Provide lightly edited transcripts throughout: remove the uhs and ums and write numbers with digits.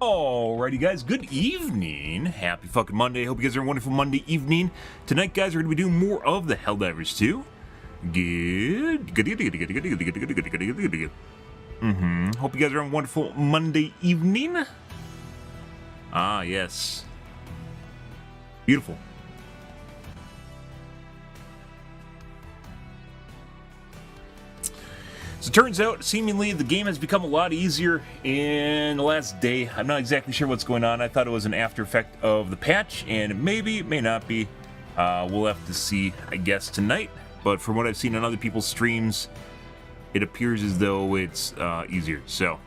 Alrighty guys, good evening. Happy fucking Monday. Hope you guys are a wonderful Monday evening. Tonight guys, we're going to be doing more of the Helldivers 2. Good. Hope you guys are having a wonderful Monday evening. Ah, yes. Beautiful. So it turns out, seemingly, the game has become a lot easier in the last day. I'm not exactly sure what's going on. I thought it was an after effect of the patch, and it may not be. We'll have to see, I guess, tonight. But from what I've seen on other people's streams, it appears as though it's easier. So,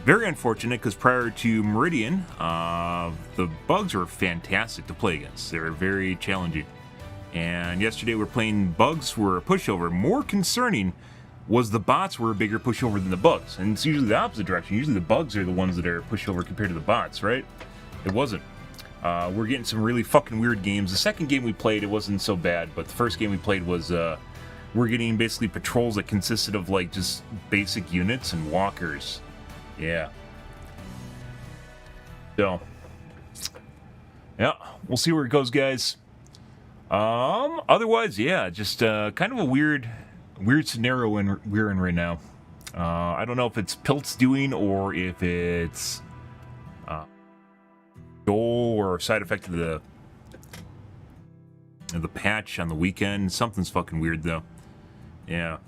very unfortunate, because prior to Meridian, the bugs were fantastic to play against. They were very challenging. And yesterday we were playing bugs were a pushover. More concerning was the bots were a bigger pushover than the bugs. And it's usually the opposite direction. Usually the bugs are the ones that are pushover compared to the bots, right? It wasn't. We're getting some really fucking weird games. The second game we played, it wasn't so bad, but the first game we played was, we're getting basically patrols that consisted of, like, just basic units and walkers. Yeah. So, yeah, we'll see where it goes, guys. Otherwise, yeah, just, kind of a weird scenario we're in right now. I don't know if it's Pilt's doing or if it's goal or side effect of the patch on the weekend. Something's fucking weird though. Yeah.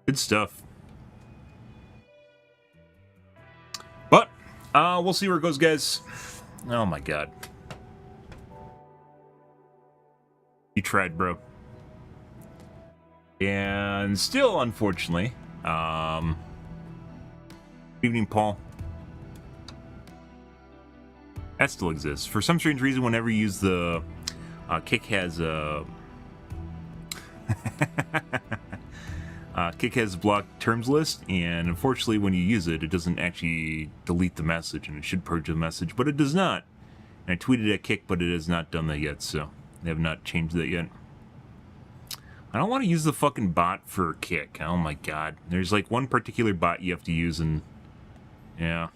Good stuff. But, we'll see where it goes, guys. Oh my god. You tried, bro. And still, unfortunately, evening, Paul. That still exists. For some strange reason, whenever you use the Kick has a Kick has blocked terms list, and unfortunately when you use it, it doesn't actually delete the message, and it should purge the message, but it does not. And I tweeted at Kick, but it has not done that yet, so they have not changed that yet. I don't want to use the fucking bot for Kick. Oh my god. There's like one particular bot you have to use, and yeah.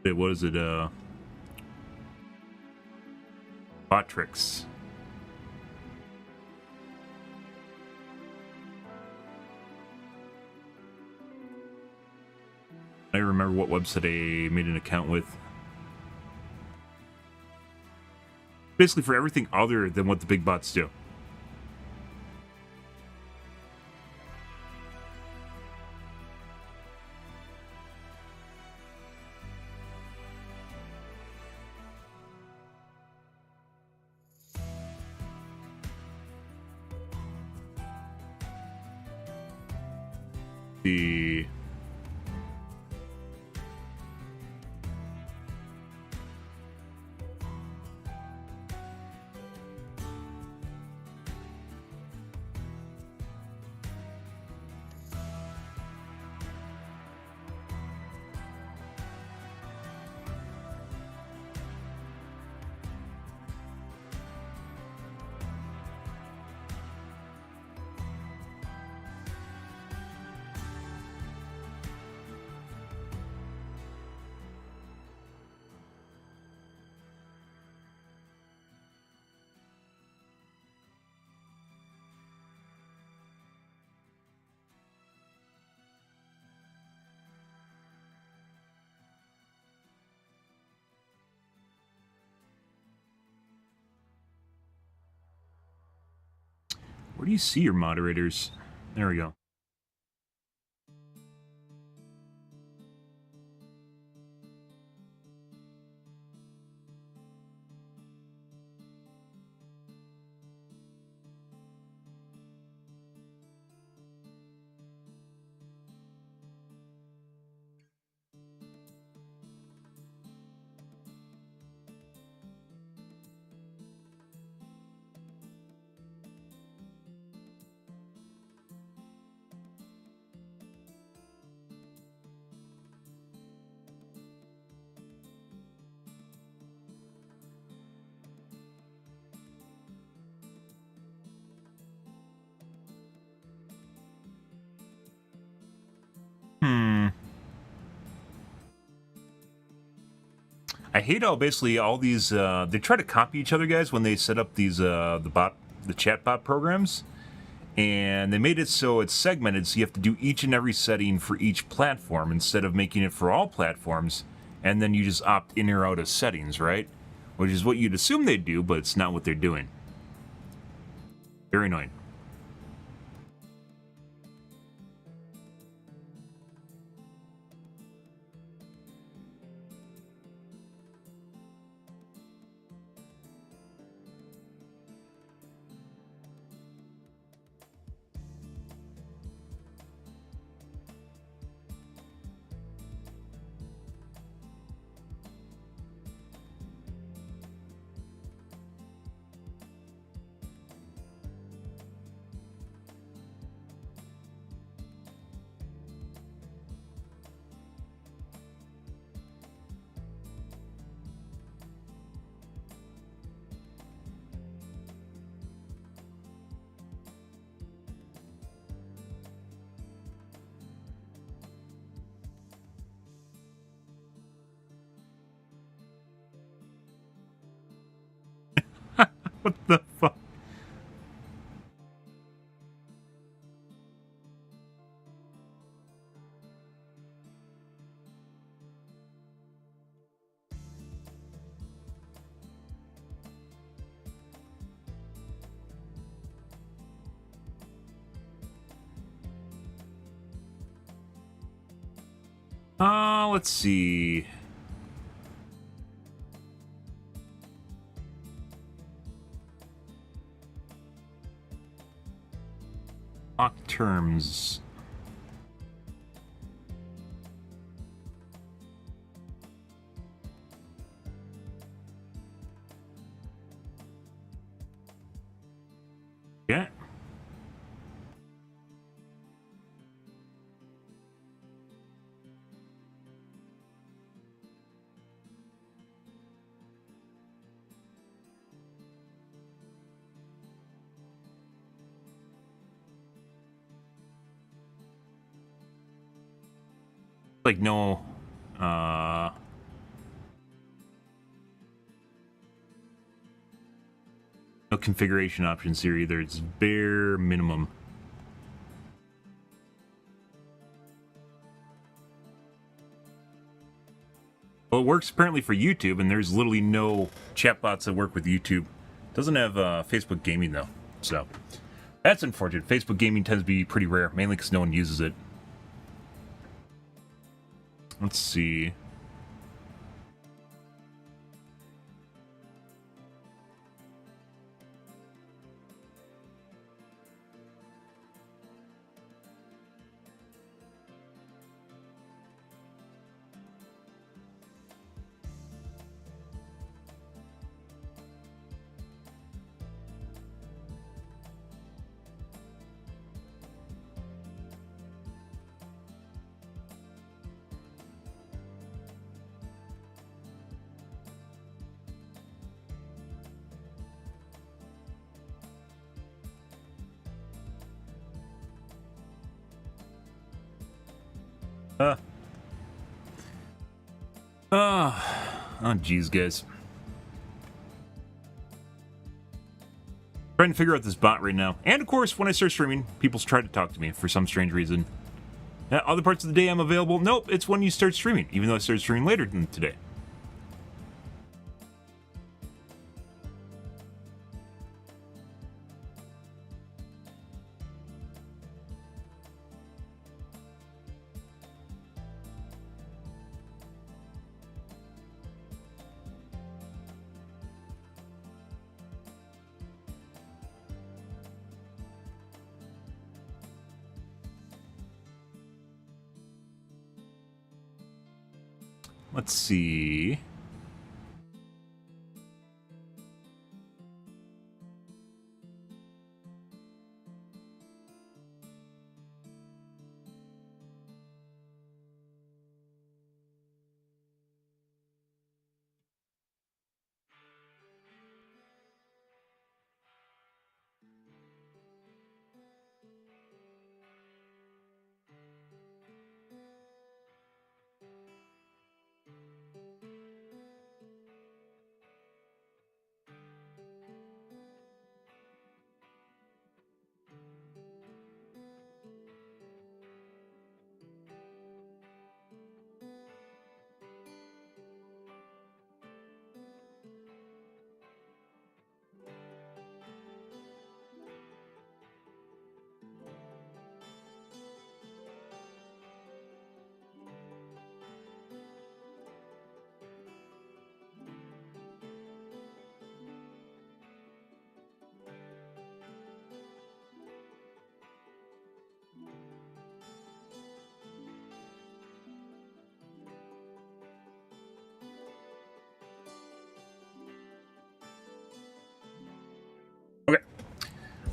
What is it, bot tricks. I remember what website I made an account with. Basically for everything other than what the big bots do. The Where do you see your moderators? There we go. I hate how basically all these they try to copy each other, guys, when they set up these the chatbot programs, and they made it so it's segmented, so you have to do each and every setting for each platform instead of making it for all platforms, and then you just opt in or out of settings, right? Which is what you'd assume they'd do, but it's not what they're doing. Very annoying. What the fuck? Let's see. Talk terms. Yeah. Like no no configuration options here either. It's bare minimum. Well, it works apparently for YouTube, and there's literally no chatbots that work with YouTube. Doesn't have Facebook Gaming though, so that's unfortunate. Facebook Gaming tends to be pretty rare, mainly because no one uses it. Let's see. Oh, geez, guys. Trying to figure out this bot right now. And of course, when I start streaming, people try to talk to me for some strange reason. Other parts of the day I'm available. Nope, it's when you start streaming, even though I started streaming later than today. Let's see.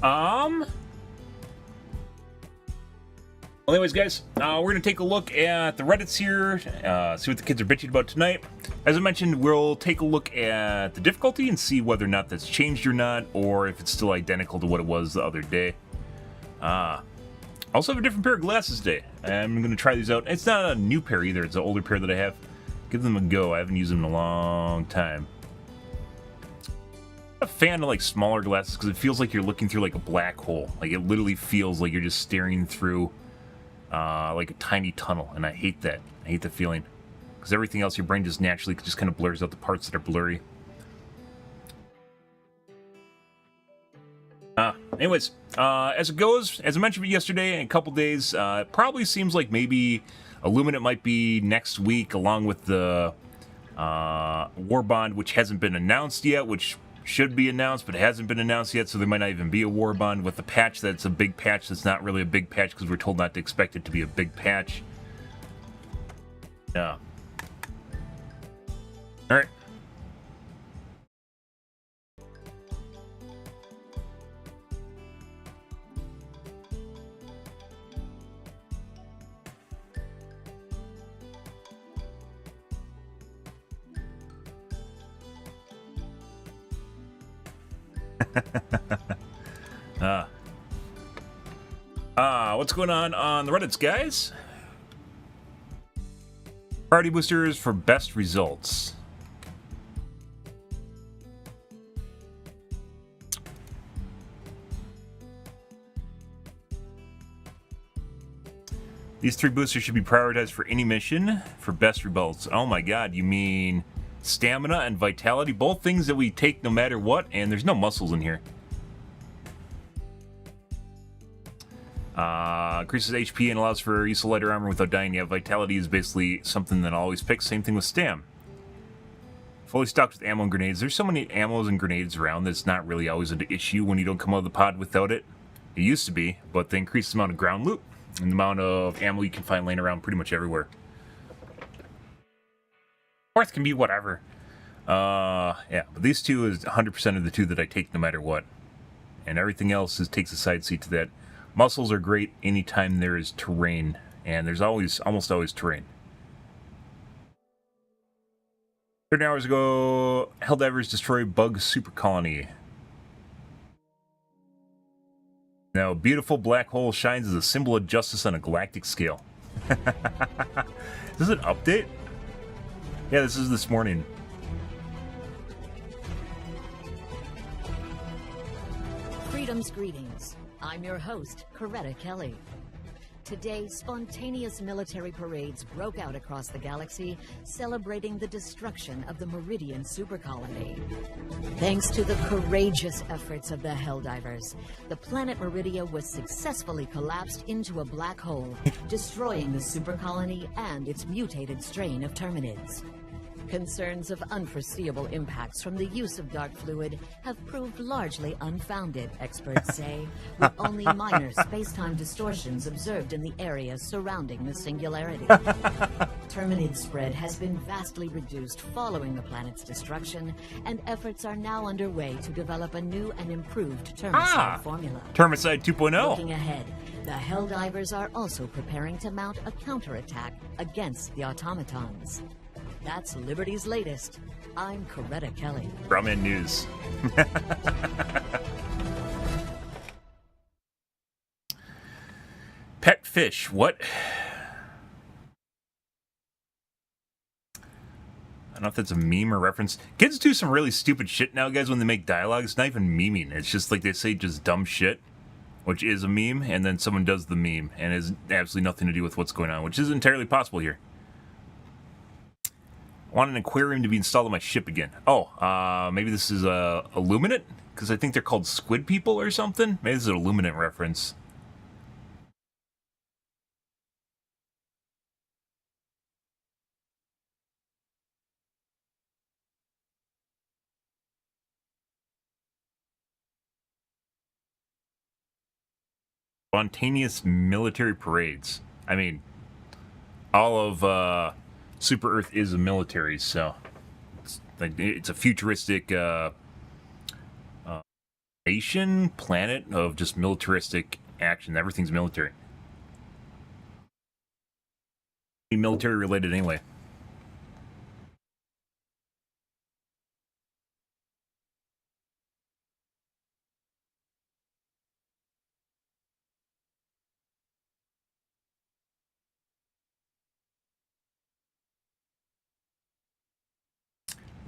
Well, anyways, guys, we're going to take a look at the Reddits here, see what the kids are bitching about tonight. As I mentioned, we'll take a look at the difficulty and see whether or not that's changed or not, or if it's still identical to what it was the other day. I also have a different pair of glasses today. I'm going to try these out. It's not a new pair either. It's an older pair that I have. Give them a go. I haven't used them in a long time. I'm a fan of like smaller glasses because it feels like you're looking through like a black hole. Like it literally feels like you're just staring through like a tiny tunnel, and I hate that. I hate the feeling because everything else, your brain just naturally just kind of blurs out the parts that are blurry. Anyways, as it goes, as I mentioned yesterday, in a couple days, it probably seems like maybe Illuminate might be next week, along with the War Bond, which hasn't been announced yet, which should be announced, but it hasn't been announced yet, so there might not even be a War Bond with the patch that's a big patch that's not really a big patch because we're told not to expect it to be a big patch. Yeah. Alright. What's going on the Reddits, guys? Priority boosters for best results. These 3 boosters should be prioritized for any mission for best results. Oh my god, you mean stamina and vitality? Both things that we take no matter what, and there's no muscles in here. Increases HP and allows for use of lighter armor without dying. Yeah, vitality is basically something that I always pick. Same thing with stam. Fully stocked with ammo and grenades. There's so many ammos and grenades around that it's not really always an issue when you don't come out of the pod without it. It used to be, but the increased amount of ground loot and the amount of ammo you can find laying around pretty much everywhere. Fourth can be whatever. Yeah, but these two is 100% of the 2 that I take no matter what. And everything else takes a side seat to that. Muscles are great anytime there is terrain, and there's almost always terrain. 30 hours ago, Helldivers destroy bug super colony. Now, beautiful black hole shines as a symbol of justice on a galactic scale. Is this an update? Yeah, this is this morning. Freedom's greetings. I'm your host, Coretta Kelly. Today, spontaneous military parades broke out across the galaxy, celebrating the destruction of the Meridian supercolony. Thanks to the courageous efforts of the Helldivers, the planet Meridia was successfully collapsed into a black hole, destroying the supercolony and its mutated strain of terminids. Concerns of unforeseeable impacts from the use of dark fluid have proved largely unfounded, experts say, with only minor space-time distortions observed in the areas surrounding the singularity. Terminid spread has been vastly reduced following the planet's destruction, and efforts are now underway to develop a new and improved termicide formula. Termicide 2.0. Looking ahead, the Helldivers are also preparing to mount a counterattack against the automatons. That's Liberty's latest. I'm Coretta Kelly. Brahmin News. Pet fish, what? I don't know if that's a meme or reference. Kids do some really stupid shit now, guys, when they make dialogue. It's not even memeing. It's just like they say just dumb shit, which is a meme, and then someone does the meme, and it has absolutely nothing to do with what's going on, which is entirely possible here. I want an aquarium to be installed on my ship again. Oh, maybe this is Illuminate? Because I think they're called squid people or something? Maybe this is an Illuminate reference. Spontaneous military parades. I mean, all of Super Earth is a military, so it's a futuristic nation, planet of just militaristic action. Everything's military. Military related anyway.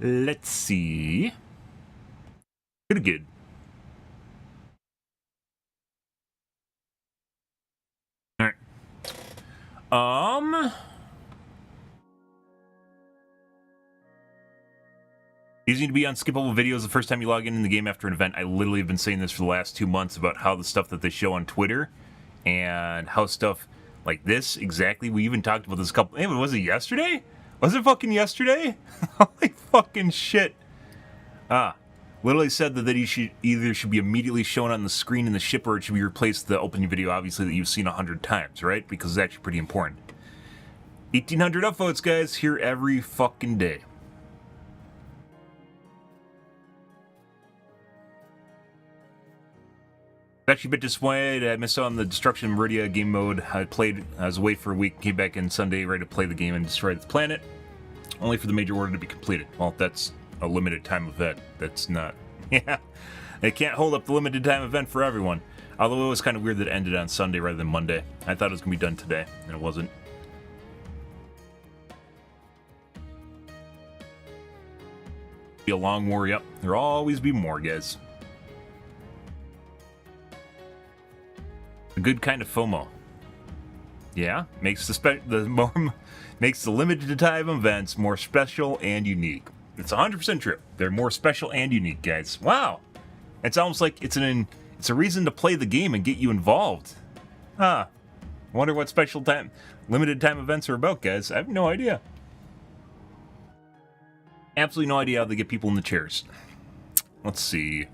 Let's see. Pretty good. All right. These need to be unskippable videos the first time you log in the game after an event. I literally have been saying this for the last 2 months about how the stuff that they show on Twitter and how stuff like this, exactly, we even talked about this a couple... Hey, was it yesterday? Was it fucking yesterday? Holy fucking shit. Literally said that you should be immediately shown on the screen in the ship, or it should be replaced with the opening video, obviously, that you've seen 100 times, right? Because it's actually pretty important. 1,800 upvotes, guys, here every fucking day. Actually a bit disappointed. I missed out on the Destruction Meridia game mode. I was away for a week, came back in Sunday, ready to play the game and destroy the planet. Only for the major order to be completed. Well, that's a limited time event. That's not... Yeah. They can't hold up the limited time event for everyone. Although it was kind of weird that it ended on Sunday rather than Monday. I thought it was going to be done today, and it wasn't. Be a long war, yep. There'll always be more, guys. A good kind of FOMO. Yeah, makes makes the limited time events more special and unique. It's 100% true. They're more special and unique, guys. Wow, it's almost like it's a reason to play the game and get you involved. Huh? I wonder what limited time events are about, guys. I have no idea. Absolutely no idea how they get people in the chairs. Let's see.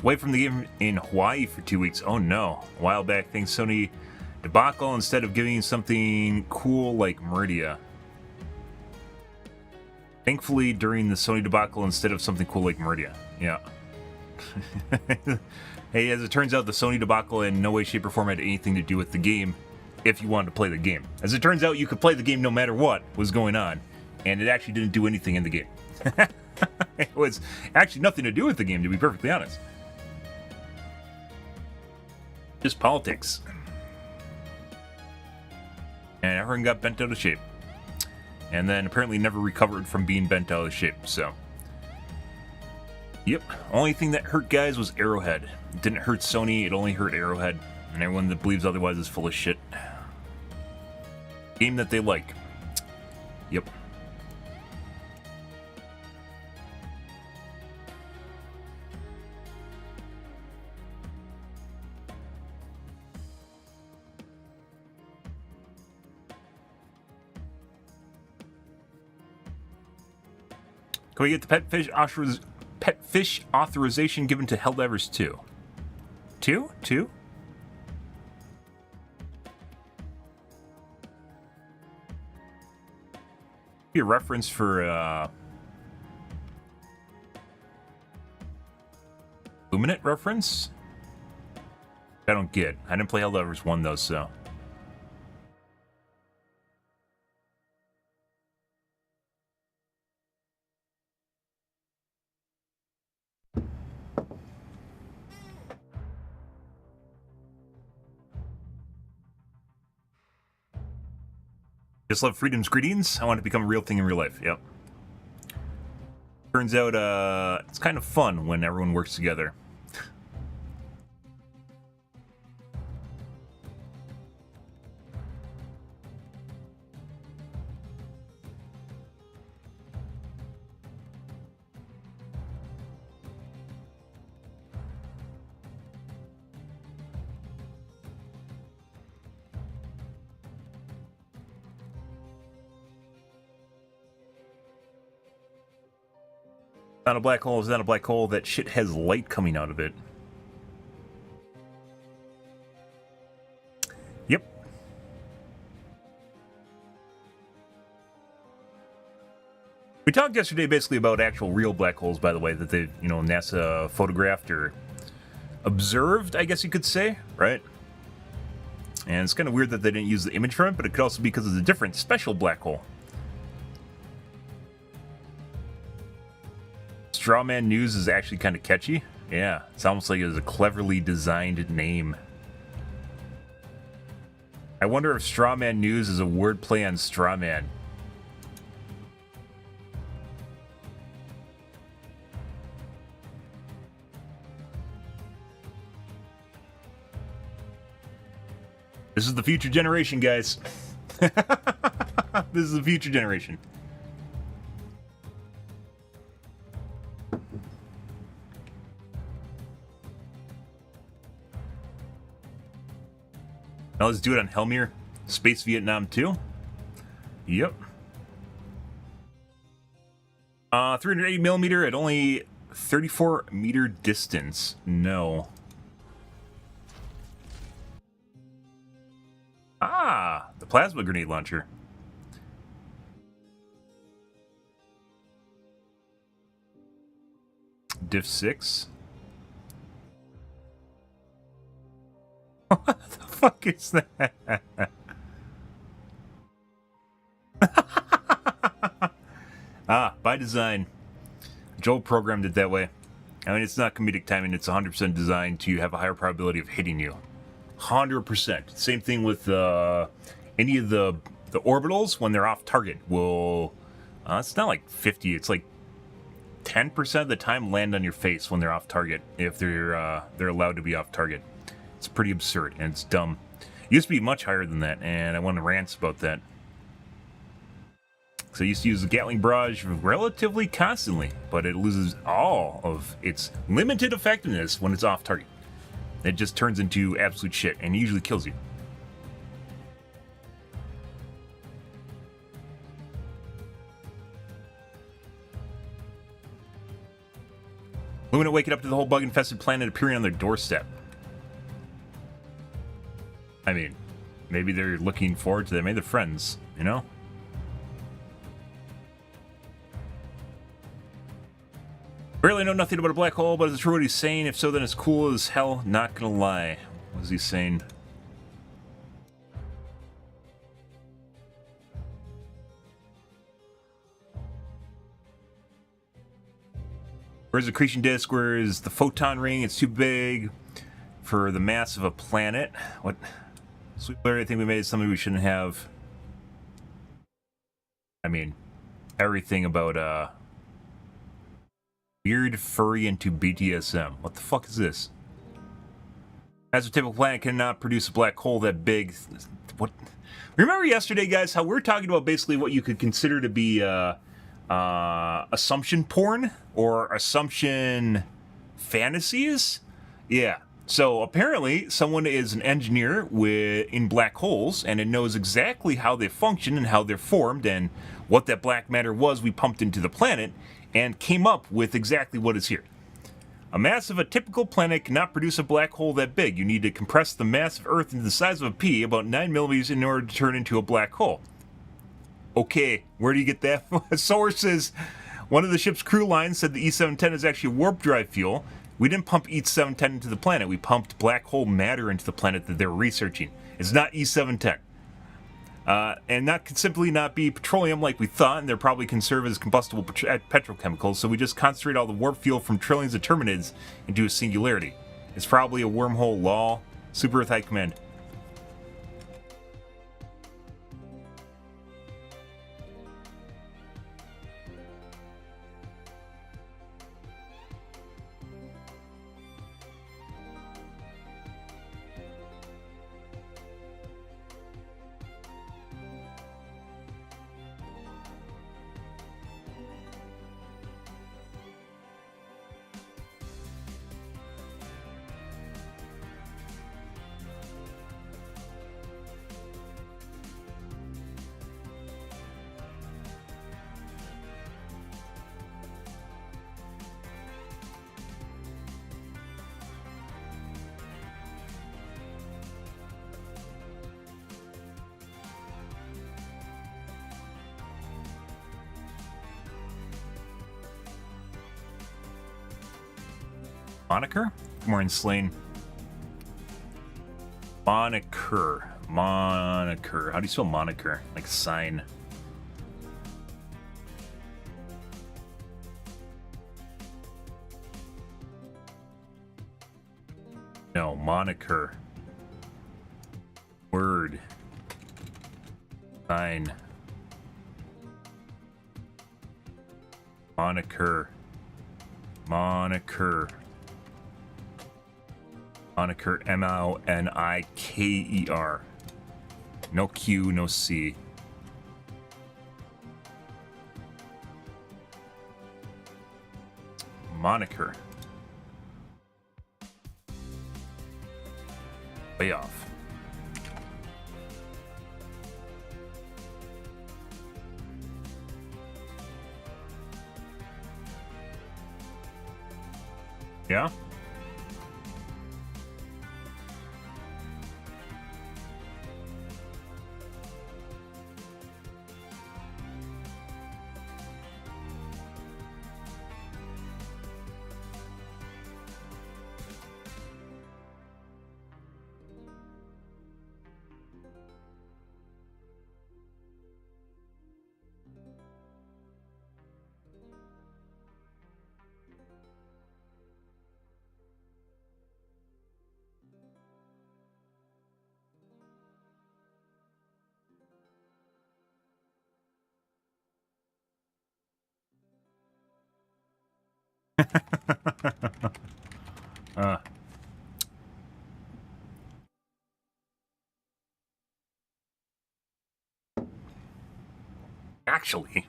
Away from the game in Hawaii for 2 weeks. Oh no. A while back, thanks Sony debacle instead of giving something cool like Meridia. Thankfully, during the Sony debacle instead of something cool like Meridia. Yeah. Hey, as it turns out, the Sony debacle in no way, shape, or form had anything to do with the game if you wanted to play the game. As it turns out, you could play the game no matter what was going on, and it actually didn't do anything in the game. It was actually nothing to do with the game, to be perfectly honest. Just politics. And everyone got bent out of shape. And then apparently never recovered from being bent out of shape, so. Yep, only thing that hurt, guys, was Arrowhead. It didn't hurt Sony, it only hurt Arrowhead. And everyone that believes otherwise is full of shit. Game that they like. Yep. Can we get the pet fish authorization given to Helldivers 2? 2? 2? Be a reference for Luminate reference? I don't get. I didn't play Helldivers 1 though, so. Just love freedom's greetings. I want to become a real thing in real life. Yep. Turns out it's kind of fun when everyone works together. Not a black hole is not a black hole. That shit has light coming out of it. Yep. We talked yesterday basically about actual real black holes, by the way, that they, NASA photographed or observed, I guess you could say, right? And it's kind of weird that they didn't use the image from it, but it could also be because it's a different, special black hole. Strawman News is actually kind of catchy. Yeah, it's almost like it was a cleverly designed name. I wonder if Strawman News is a wordplay on Strawman. This is the future generation, guys. This is the future generation. Now let's do it on Helmir, Space Vietnam 2. Yep. 380mm at only 34-meter distance. No. Ah, the plasma grenade launcher. Diff 6. What the fuck is that? Ah, by design. Joel programmed it that way. I mean, it's not comedic timing, it's 100% designed to have a higher probability of hitting you. 100%. Same thing with any of the orbitals when they're off target will... it's not like 50, it's like 10% of the time land on your face when they're off target, if they're allowed to be off target. It's pretty absurd, and it's dumb. It used to be much higher than that, and I want to rant about that. So I used to use the Gatling barrage relatively constantly, but it loses all of its limited effectiveness when it's off target. It just turns into absolute shit, and usually kills you. Lumina waking up to the whole bug-infested planet appearing on their doorstep. I mean, maybe they're looking forward to that. Maybe they're friends, you know? Barely know nothing about a black hole, but is it true what he's saying? If so, then it's cool as hell. Not gonna lie. What is he saying? Where's the accretion disk? Where is the photon ring? It's too big for the mass of a planet. What? Sweet Larry, I think we made something we shouldn't have. I mean, everything about weird furry into BDSM. What the fuck is this? As a typical planet cannot produce a black hole that big. What? Remember yesterday, guys, how we were talking about basically what you could consider to be assumption porn or assumption fantasies? Yeah. So apparently someone is an engineer in black holes, and it knows exactly how they function and how they're formed and what that black matter was we pumped into the planet, and came up with exactly what is here. A mass of a typical planet cannot produce a black hole that big. You need to compress the mass of Earth into the size of a pea, about 9 millimeters, in order to turn into a black hole. Okay, where do you get that? Sources. One of the ship's crew lines said the E710 is actually warp drive fuel. We didn't pump E710 into the planet. We pumped black hole matter into the planet that they were researching. It's not E710. And that could simply not be petroleum like we thought, and they're probably can serve as combustible petrochemicals, so we just concentrate all the warp fuel from trillions of terminids into a singularity. It's probably a wormhole, lol. Super Earth High Command. Moniker? More in Slain. Moniker. Moniker. How do you spell moniker? Like sign. No, moniker. Word. Sign. Moniker. Moniker. Moniker. M-O-N-I-K-E-R. No Q, no C. Moniker. Way off. Yeah? uh. Actually,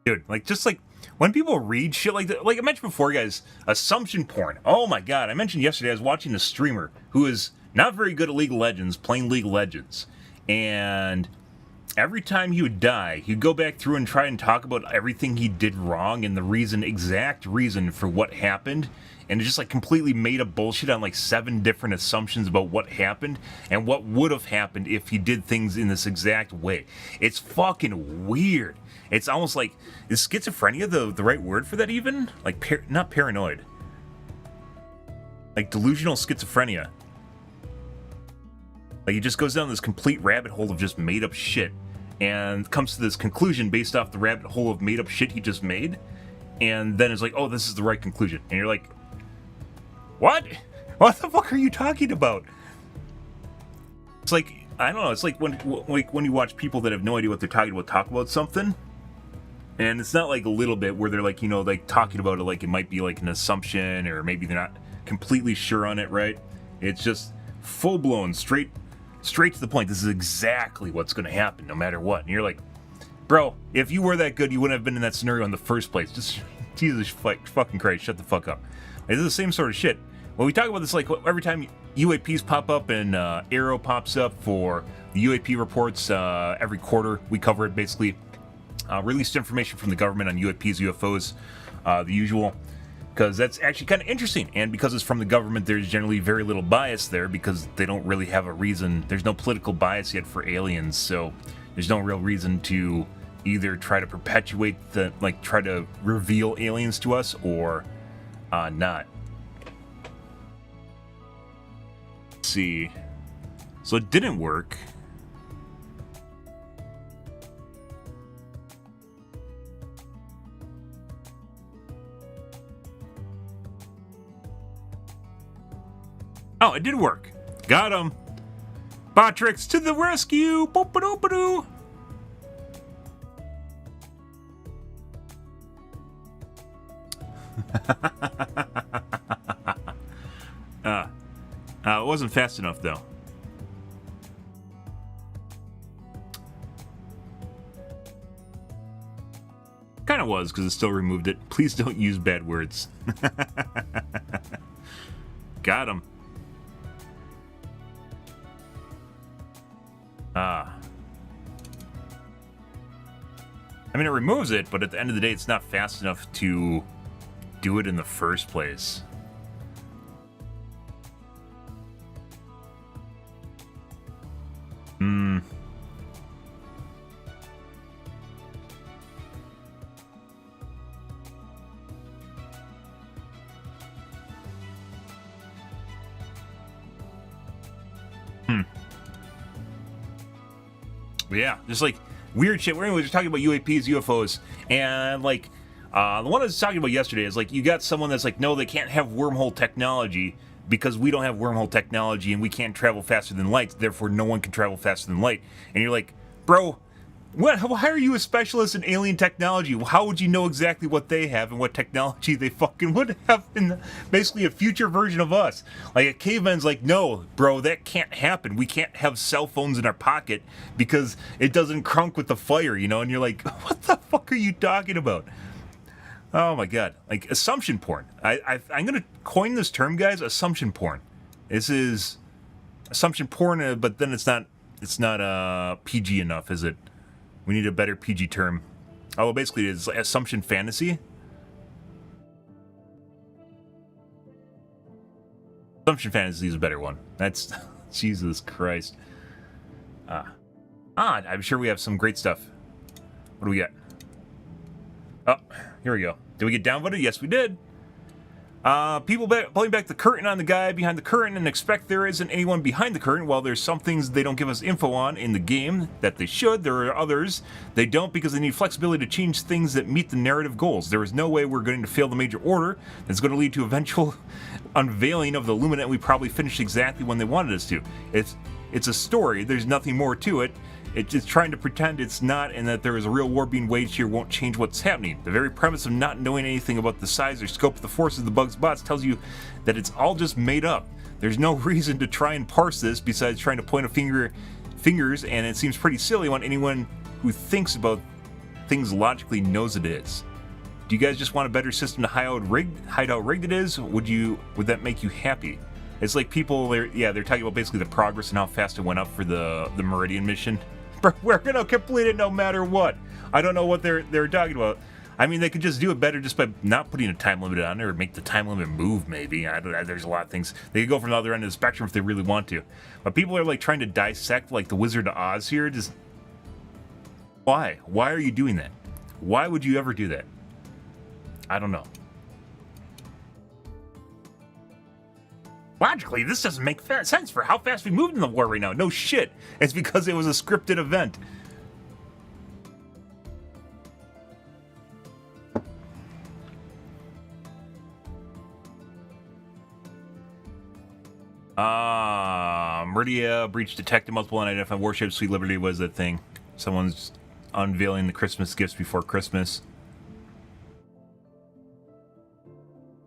dude, like, just like when people read shit like that, like I mentioned before, guys, assumption porn. Oh my god, I mentioned yesterday I was watching a streamer who is not very good at League of Legends, playing League of Legends, and every time he would die, he'd go back through and try and talk about everything he did wrong and the reason, exact reason for what happened. And it just like completely made up bullshit on like 7 different assumptions about what happened and what would have happened if he did things in this exact way. It's fucking weird. It's almost like, is schizophrenia the right word for that even? Like, not paranoid. Like delusional schizophrenia. Like he just goes down this complete rabbit hole of just made up shit and comes to this conclusion based off the rabbit hole of made up shit he just made. And then it's like, oh, this is the right conclusion. And you're like, what? What the fuck are you talking about? It's like, I don't know, it's like when you watch people that have no idea what they're talking about talk about something. And it's not like a little bit where they're like, you know, like talking about it like it might be like an assumption or maybe they're not completely sure on it, right? It's just full-blown, straight to the point. This is exactly what's going to happen no matter what. And you're like, bro, if you were that good, you wouldn't have been in that scenario in the first place. Just, Jesus fucking Christ, shut the fuck up. Like, this is the same sort of shit. When we talk about this, like every time UAPs pop up and Arrow pops up for the UAP reports every quarter, we cover it basically. Released information from the government on UAPs, UFOs, the usual, because that's actually kind of interesting. And because it's from the government, there's generally very little bias there because they don't really have a reason. There's no political bias yet for aliens, so there's no real reason to either try to perpetuate the, like, try to reveal aliens to us or not. Let's see. So it didn't work. Oh, it did work. Got him. Botrix to the rescue. Boop-a-doop-a-doo. It wasn't fast enough, though. Kind of was, because it still removed it. Please don't use bad words. Got him. I mean, it removes it, but at the end of the day, it's not fast enough to do it in the first place. But yeah, just like weird shit. We're talking about UAPs, UFOs, and like the one I was talking about yesterday is like you got someone that's like, no, they can't have wormhole technology because we don't have wormhole technology and we can't travel faster than light, therefore no one can travel faster than light. And you're like, bro, why are you a specialist in alien technology? How would you know exactly what they have and what technology they fucking would have in basically a future version of us? Like a caveman's like, no, bro, that can't happen. We can't have cell phones in our pocket because it doesn't crunk with the fire, you know? And you're like, what the fuck are you talking about? Oh my god, like assumption porn. I'm gonna coin this term, guys. Assumption porn. This is assumption porn, but then it's not PG enough, is it? We need a better PG term. Oh, basically, it's assumption fantasy. Assumption fantasy is a better one. That's Jesus Christ. I'm sure we have some great stuff. What do we got? Oh, here we go. Did we get downvoted? Yes, we did. People pulling back the curtain on the guy behind the curtain and expect there isn't anyone behind the curtain. While there's some things they don't give us info on in the game that they should, there are others they don't because they need flexibility to change things that meet the narrative goals. There is no way we're going to fail the major order that's going to lead to eventual unveiling of the Luminant we probably finished exactly when they wanted us to. It's a story. There's nothing more to it. It's just trying to pretend it's not and that there is a real war being waged here won't change what's happening. The very premise of not knowing anything about the size or scope of the forces of the bug's bots tells you that it's all just made up. There's no reason to try and parse this besides trying to point fingers, and it seems pretty silly when anyone who thinks about things logically knows it is. Do you guys just want a better system to hide how rigged it is? Would that make you happy? It's like people, they're talking about basically the progress and how fast it went up for the Meridian mission. We're gonna complete it no matter what. I don't know what they're talking about. I mean, they could just do it better just by not putting a time limit on it or make the time limit move, maybe. There's a lot of things. They could go from the other end of the spectrum if they really want to. But people are like trying to dissect like the Wizard of Oz here. Just why? Why are you doing that? Why would you ever do that? I don't know. Logically, this doesn't make sense for how fast we moved in the war right now. No shit. It's because it was a scripted event. Meridia breach detected multiple unidentified warships. Sweet Liberty was that thing. Someone's unveiling the Christmas gifts before Christmas.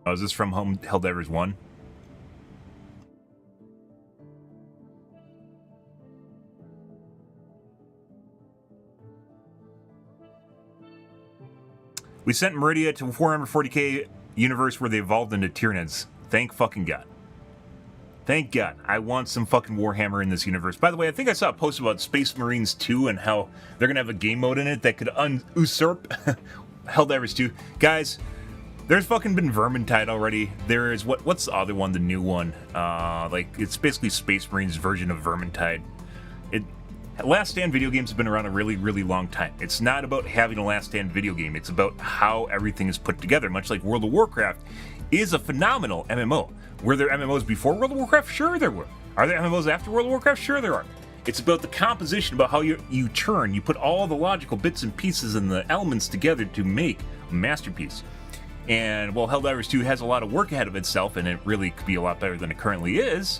Oh, is this from Helldivers 1? We sent Meridia to 440k universe where they evolved into Tyranids. Thank fucking God. Thank God. I want some fucking Warhammer in this universe. By the way, I think I saw a post about Space Marines 2 and how they're going to have a game mode in it that could usurp Helldivers 2. Guys, there's fucking been Vermintide already. There is, what's the other one, the new one? Like, it's basically Space Marines' version of Vermintide. Last Stand video games have been around a really, really long time. It's not about having a Last Stand video game. It's about how everything is put together, much like World of Warcraft is a phenomenal MMO. Were there MMOs before World of Warcraft? Sure there were. Are there MMOs after World of Warcraft? Sure there are. It's about the composition, about how you put all the logical bits and pieces and the elements together to make a masterpiece. And while Helldivers 2 has a lot of work ahead of itself, and it really could be a lot better than it currently is,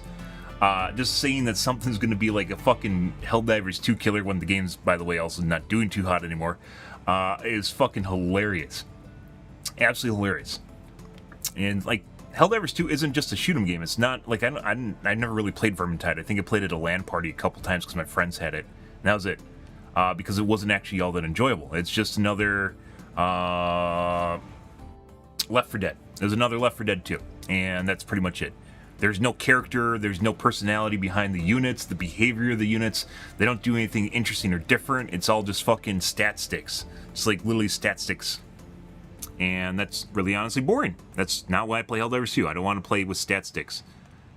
just saying that something's going to be like a fucking Helldivers 2 killer when the game's, by the way, also not doing too hot anymore, is fucking hilarious. Absolutely hilarious. And, like, Helldivers 2 isn't just a shoot 'em game. It's not, like, I never really played Vermintide. I think I played at a LAN party a couple times because my friends had it. And that was it. Because it wasn't actually all that enjoyable. It's just another Left 4 Dead. There's another Left 4 Dead 2. And that's pretty much it. There's no character, there's no personality behind the units, the behavior of the units. They don't do anything interesting or different. It's all just fucking stat sticks. It's like literally stat sticks. And that's really honestly boring. That's not why I play Helldivers 2. I don't want to play with stat sticks.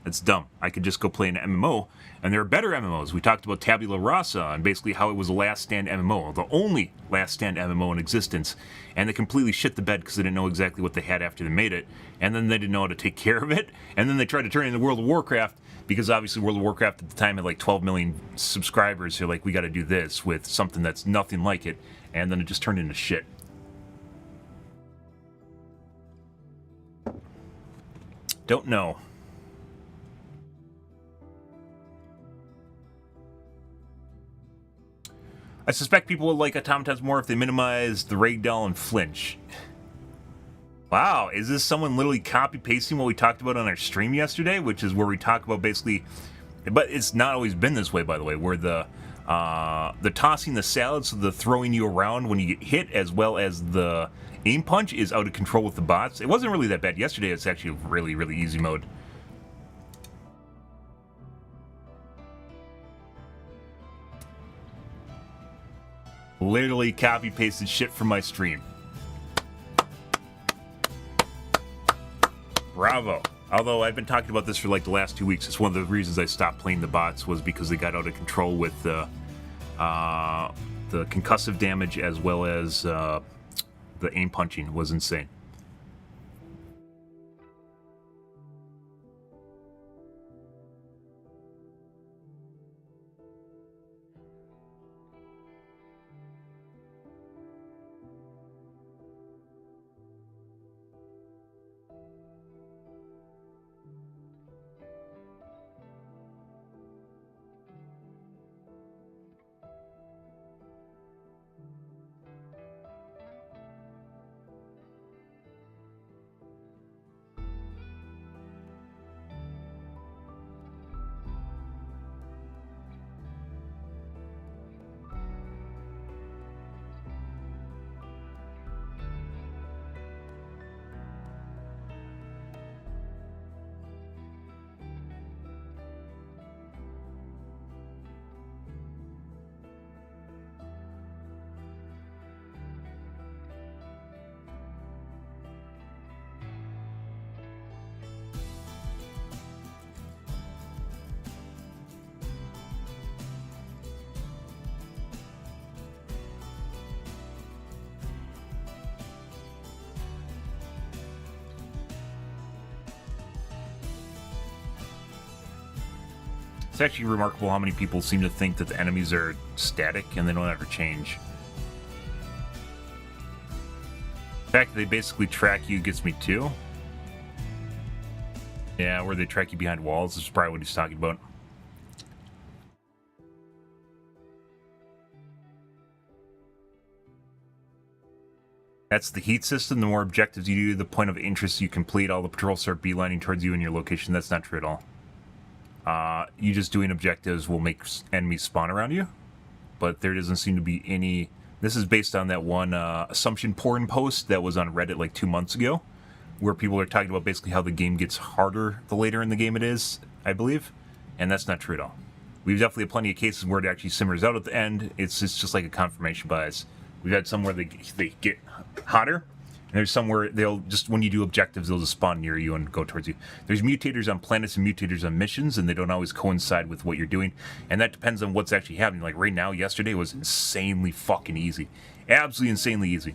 That's dumb. I could just go play an MMO, and there are better MMOs. We talked about Tabula Rasa and basically how it was a Last Stand MMO, the only Last Stand MMO in existence, and they completely shit the bed because they didn't know exactly what they had after they made it, and then they didn't know how to take care of it, and then they tried to turn it into World of Warcraft because obviously World of Warcraft at the time had like 12 million subscribers, so like, we got to do this with something that's nothing like it, and then it just turned into shit. Don't know. I suspect people would like automatons more if they minimize the ragdoll and flinch. Wow, is this someone literally copy-pasting what we talked about on our stream yesterday? Which is where we talk about basically... But it's not always been this way, by the way, where the tossing the salad, so the throwing you around when you get hit, as well as the aim punch is out of control with the bots. It wasn't really that bad yesterday. It's actually a really, really easy mode. Literally copy-pasted shit from my stream. Bravo. Although I've been talking about this for like the last 2 weeks. It's one of the reasons I stopped playing the bots, was because they got out of control with the concussive damage, as well as the aim punching was insane. It's actually remarkable how many people seem to think that the enemies are static and they don't ever change. The fact that they basically track you gets me too. Yeah, where they track you behind walls is probably what he's talking about. That's the heat system. The more objectives you do, the point of interest you complete, all the patrols start beelining towards you and your location. That's not true at all. You just doing objectives will make enemies spawn around you, but there doesn't seem to be any... This is based on that one assumption porn post that was on Reddit like 2 months ago, where people are talking about basically how the game gets harder the later in the game it is, I believe, and that's not true at all. We've definitely had plenty of cases where it actually simmers out at the end. It's just like a confirmation bias. We've had some where they get hotter, and there's some where they'll just, when you do objectives, they'll just spawn near you and go towards you. There's mutators on planets and mutators on missions, and they don't always coincide with what you're doing, and that depends on what's actually happening. Like right now, yesterday was insanely fucking easy. Absolutely insanely easy.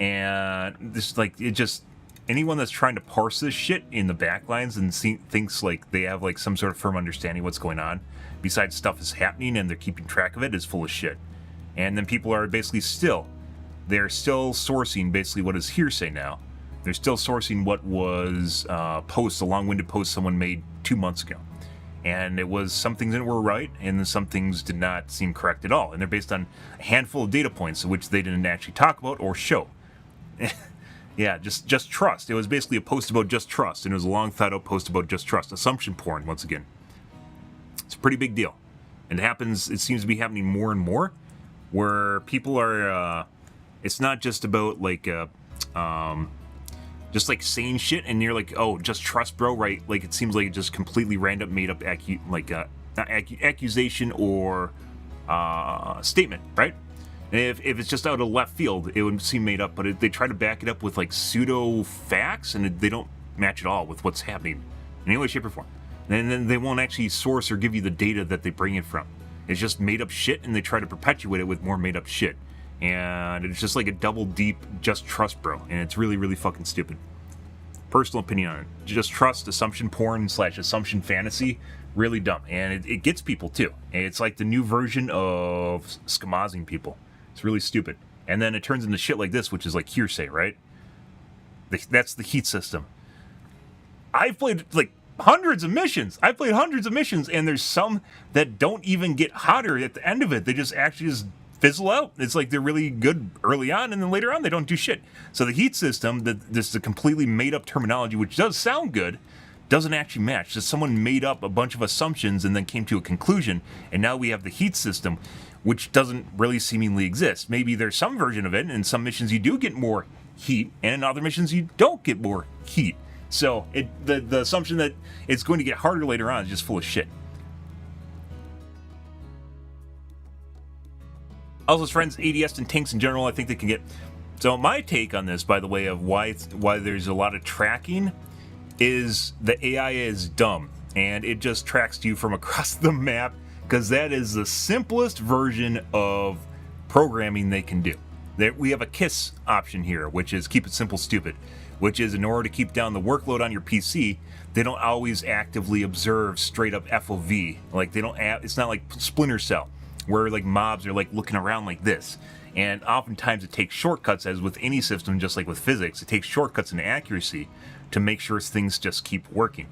And this, like, it just... Anyone that's trying to parse this shit in the backlines and thinks like they have like some sort of firm understanding of what's going on, besides stuff is happening and they're keeping track of it, is full of shit. And then people are basically they're still sourcing basically what is hearsay now. They're still sourcing what was a long-winded post someone made 2 months ago. And it was some things that were right, and then some things did not seem correct at all. And they're based on a handful of data points, which they didn't actually talk about or show. Yeah, just trust. It was basically a post about just trust, and it was a long thought-out post about just trust. Assumption porn, once again. It's a pretty big deal. And it seems to be happening more and more, where people are, it's not just about, like, just, like, saying shit, and you're like, oh, just trust, bro, right? Like, it seems like it just completely random, made-up, accusation or statement, right? If it's just out of left field, it would seem made up, but they try to back it up with, like, pseudo-facts, and they don't match at all with what's happening in any way, shape, or form. And then they won't actually source or give you the data that they bring it from. It's just made-up shit, and they try to perpetuate it with more made-up shit. And it's just like a double deep just trust, bro. And it's really, really fucking stupid. Personal opinion on it. Just trust, assumption porn / assumption fantasy Really dumb, and it gets people too. It's like the new version of schemazing people. It's really stupid. And then it turns into shit like this, which is like hearsay, right? That's the heat system. I've played like hundreds of missions. I've played hundreds of missions, and there's some that don't even get hotter at the end of it. They just actually just fizzle out. It's like they're really good early on, and then later on they don't do shit. So the heat system, this is a completely made up terminology, which does sound good, doesn't actually match. Just someone made up a bunch of assumptions and then came to a conclusion, and now we have the heat system, which doesn't really seemingly exist. Maybe there's some version of it, and in some missions you do get more heat, and in other missions you don't get more heat. So the assumption that it's going to get harder later on is just full of shit. Also, as friends, ADS and tanks in general, I think they can get... So my take on this, by the way, of why there's a lot of tracking, is the AI is dumb, and it just tracks you from across the map, because that is the simplest version of programming they can do. We have a KISS option here, which is keep it simple, stupid, which is in order to keep down the workload on your PC, they don't always actively observe straight up FOV. Like they don't. It's not like Splinter Cell, where like mobs are like looking around like this. And oftentimes it takes shortcuts, as with any system, just like with physics, it takes shortcuts in accuracy to make sure things just keep working.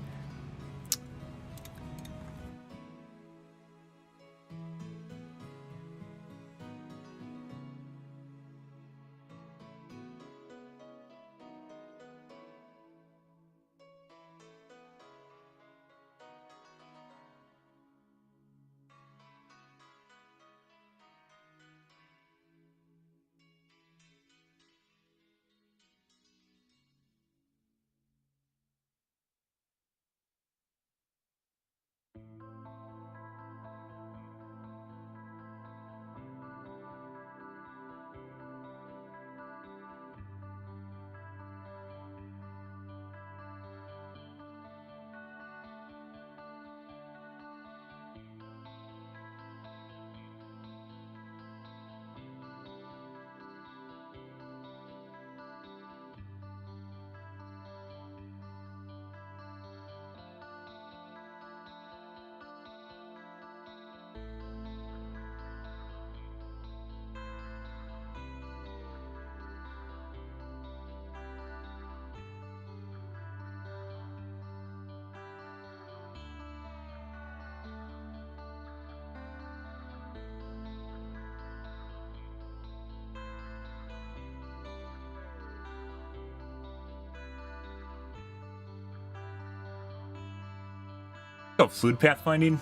Oh, fluid pathfinding.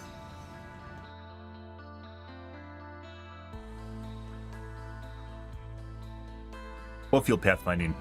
Well, field pathfinding.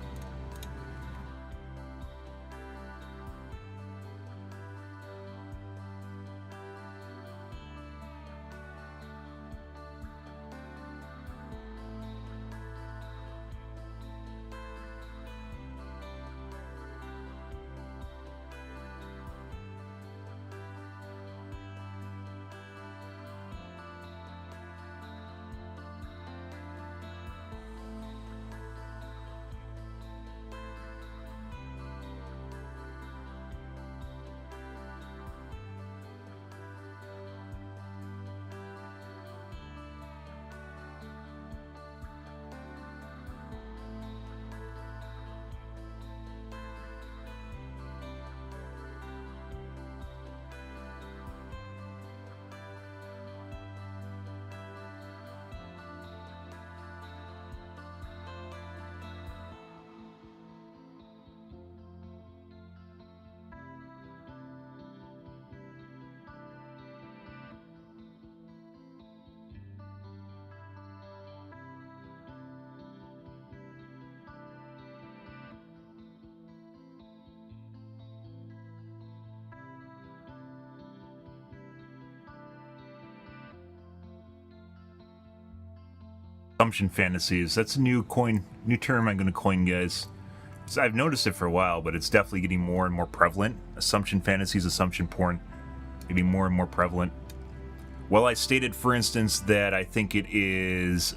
Assumption fantasies. That's a new term I'm going to coin, guys. So I've noticed it for a while, but it's definitely getting more and more prevalent. Assumption fantasies, assumption porn, getting more and more prevalent. Well, I stated, for instance, that I think it is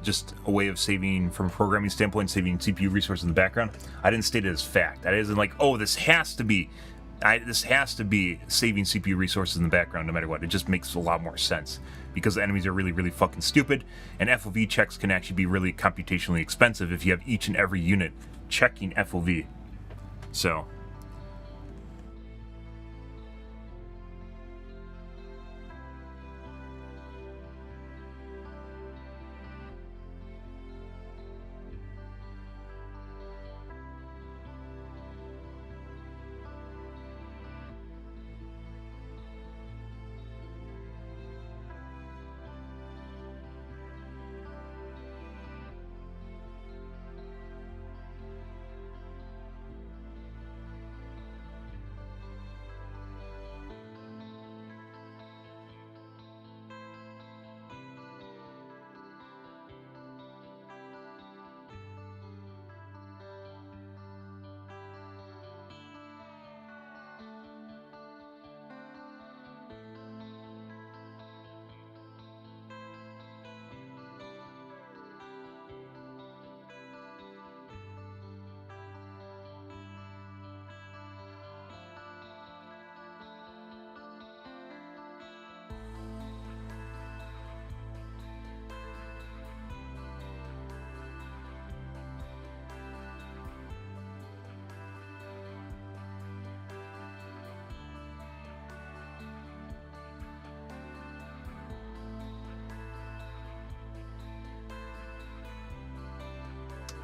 just a way of saving, from a programming standpoint, saving CPU resources in the background. I didn't state it as fact. That isn't like, oh, this has to be this has to be saving CPU resources in the background no matter what. It just makes a lot more sense because the enemies are really, really fucking stupid, and FOV checks can actually be really computationally expensive if you have each and every unit checking FOV. So...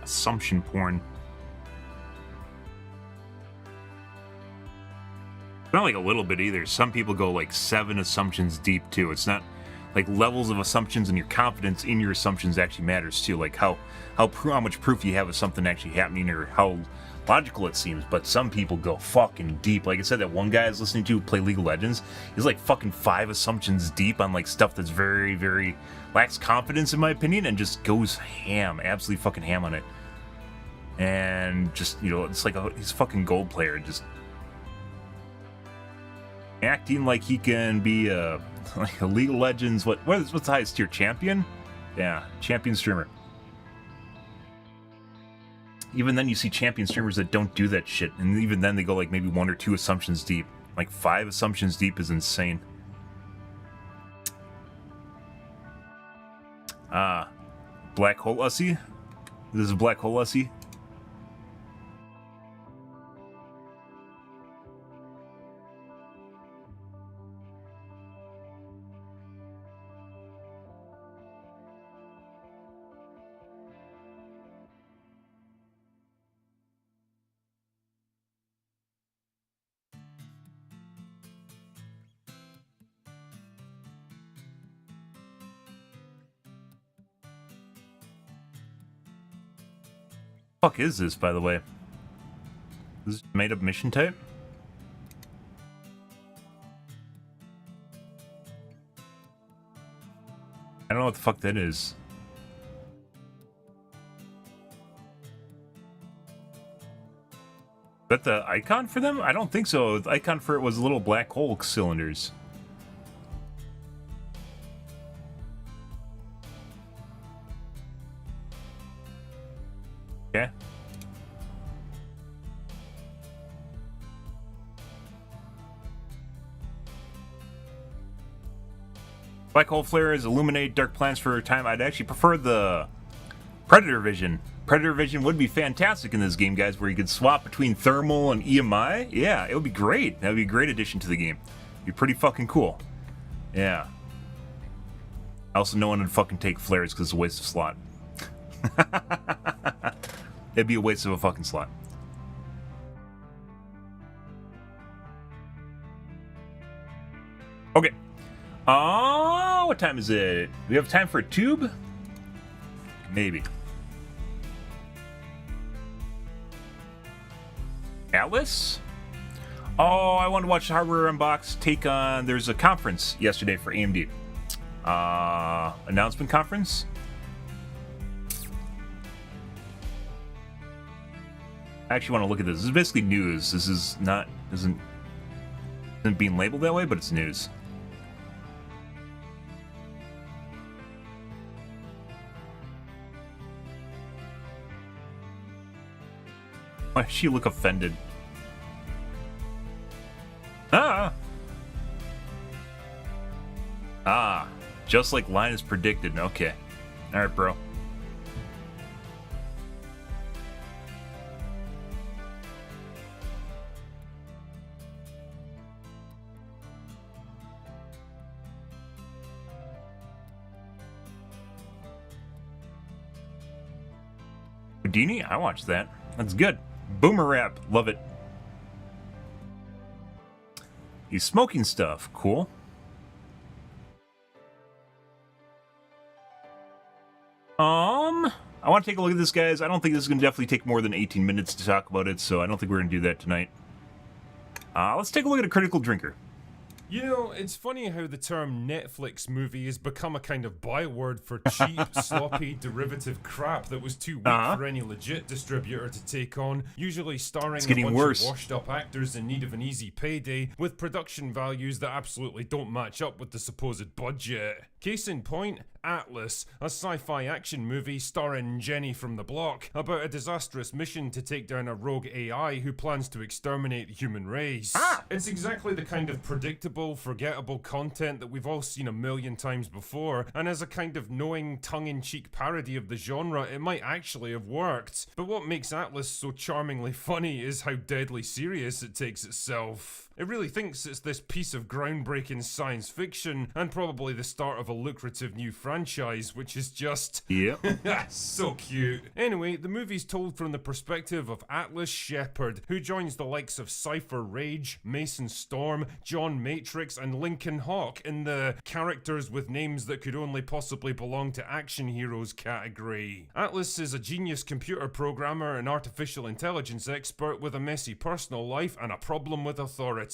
Assumption porn. Not like a little bit either. Some people go like 7 assumptions deep too. It's not like levels of assumptions, and your confidence in your assumptions actually matters too. Like how much proof you have of something actually happening, or how logical it seems. But some people go fucking deep. Like I said, that one guy I was listening to play League of Legends is like fucking 5 assumptions deep on like stuff that's very, very lacks confidence in my opinion, and just goes ham, absolutely fucking ham on it. And just, you know, it's like he's a fucking gold player, just acting like he can be like a League of Legends. What's the highest tier? Champion? Yeah, champion streamer. Even then, you see champion streamers that don't do that shit, and even then, they go like maybe 1 or 2 assumptions deep. Like 5 assumptions deep is insane. Black hole Ussy. This is Black hole Ussy. Fuck is this, by the way? This is made up mission type? I don't know what the fuck that is. Is that the icon for them? I don't think so. The icon for it was little black hole cylinders. Okay. Black hole flares illuminate dark planets for a time. I'd actually prefer the Predator Vision. Predator Vision would be fantastic in this game, guys, where you could swap between thermal and EMI. Yeah, it would be great. That would be a great addition to the game. It'd be pretty fucking cool. Yeah. Also, no one would fucking take flares because it's a waste of slot. It'd be a waste of a fucking slot. Okay. What time is it? Do we have time for a tube? Maybe. Atlas? Oh, I want to watch Hardware Unbox take on... There's a conference yesterday for AMD. Announcement conference? I actually want to look at this. This is basically news. This is not... isn't being labeled that way, but it's news. Why does she look offended? Just like Linus predicted. Okay. All right, bro. Houdini? I watched that. That's good. Boomer rap. Love it. He's smoking stuff. Cool. I want to take a look at this, guys. I don't think this is going to definitely take more than 18 minutes to talk about it, so I don't think we're going to do that tonight. Let's take a look at a critical drinker. You know, it's funny how the term Netflix movie has become a kind of byword for cheap, sloppy, derivative crap that was too weak for any legit distributor to take on, usually starring a bunch of washed-up actors in need of an easy payday, with production values that absolutely don't match up with the supposed budget. Case in point, Atlas, a sci-fi action movie starring Jenny from the Block, about a disastrous mission to take down a rogue AI who plans to exterminate the human race. It's exactly the kind of predictable, forgettable content that we've all seen a million times before, and as a kind of knowing, tongue-in-cheek parody of the genre, it might actually have worked. But what makes Atlas so charmingly funny is how deadly serious it takes itself. It really thinks it's this piece of groundbreaking science fiction, and probably the start of a lucrative new franchise, which is just... Yep. so cute. Anyway, the movie's told from the perspective of Atlas Shepard, who joins the likes of Cypher Rage, Mason Storm, John Matrix, and Lincoln Hawk in the characters with names that could only possibly belong to action heroes category. Atlas is a genius computer programmer and artificial intelligence expert with a messy personal life and a problem with authority.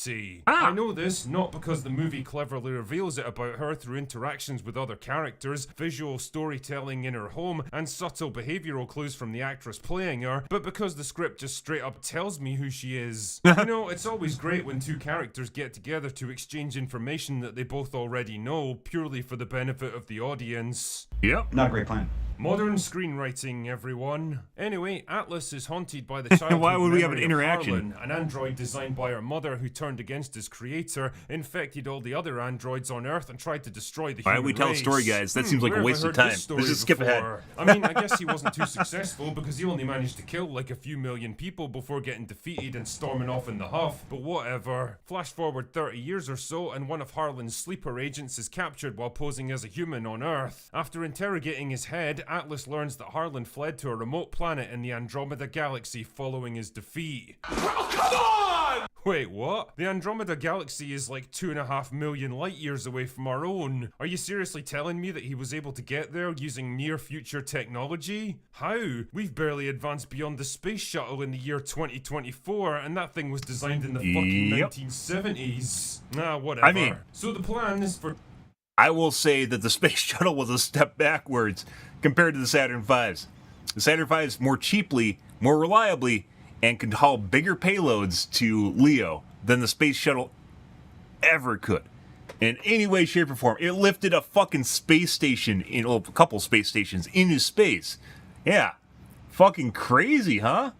I know this not because the movie cleverly reveals it about her through interactions with other characters, visual storytelling in her home, and subtle behavioural clues from the actress playing her, but because the script just straight up tells me who she is. You know, it's always great when two characters get together to exchange information that they both already know, purely for the benefit of the audience. Yep. Not a great plan. Modern screenwriting, everyone. Anyway, Atlas is haunted by the childhood Why would we have an memory of interaction? Harlan, an android designed by her mother who turned against his creator, infected all the other androids on Earth, and tried to destroy the human race. Why don't we tell a story, guys? That seems like a waste of time. Let's just skip ahead. I mean, I guess he wasn't too successful because he only managed to kill like a few million people before getting defeated and storming off in the huff, but whatever. Flash forward 30 years or so, and one of Harlan's sleeper agents is captured while posing as a human on Earth. After interrogating his head, Atlas learns that Harlan fled to a remote planet in the Andromeda Galaxy following his defeat. Oh, come on! Wait, what? The Andromeda Galaxy is like 2.5 million light years away from our own. Are you seriously telling me that he was able to get there using near-future technology? How? We've barely advanced beyond the space shuttle in the year 2024, and that thing was designed in the fucking 1970s. Nah, whatever. I mean, so the plan is for... I will say that the space shuttle was a step backwards compared to the Saturn V's. The Saturn V's more cheaply, more reliably, and could haul bigger payloads to Leo than the space shuttle ever could. In any way, shape, or form. It lifted a fucking space station, a couple space stations into space. Yeah. Fucking crazy, huh?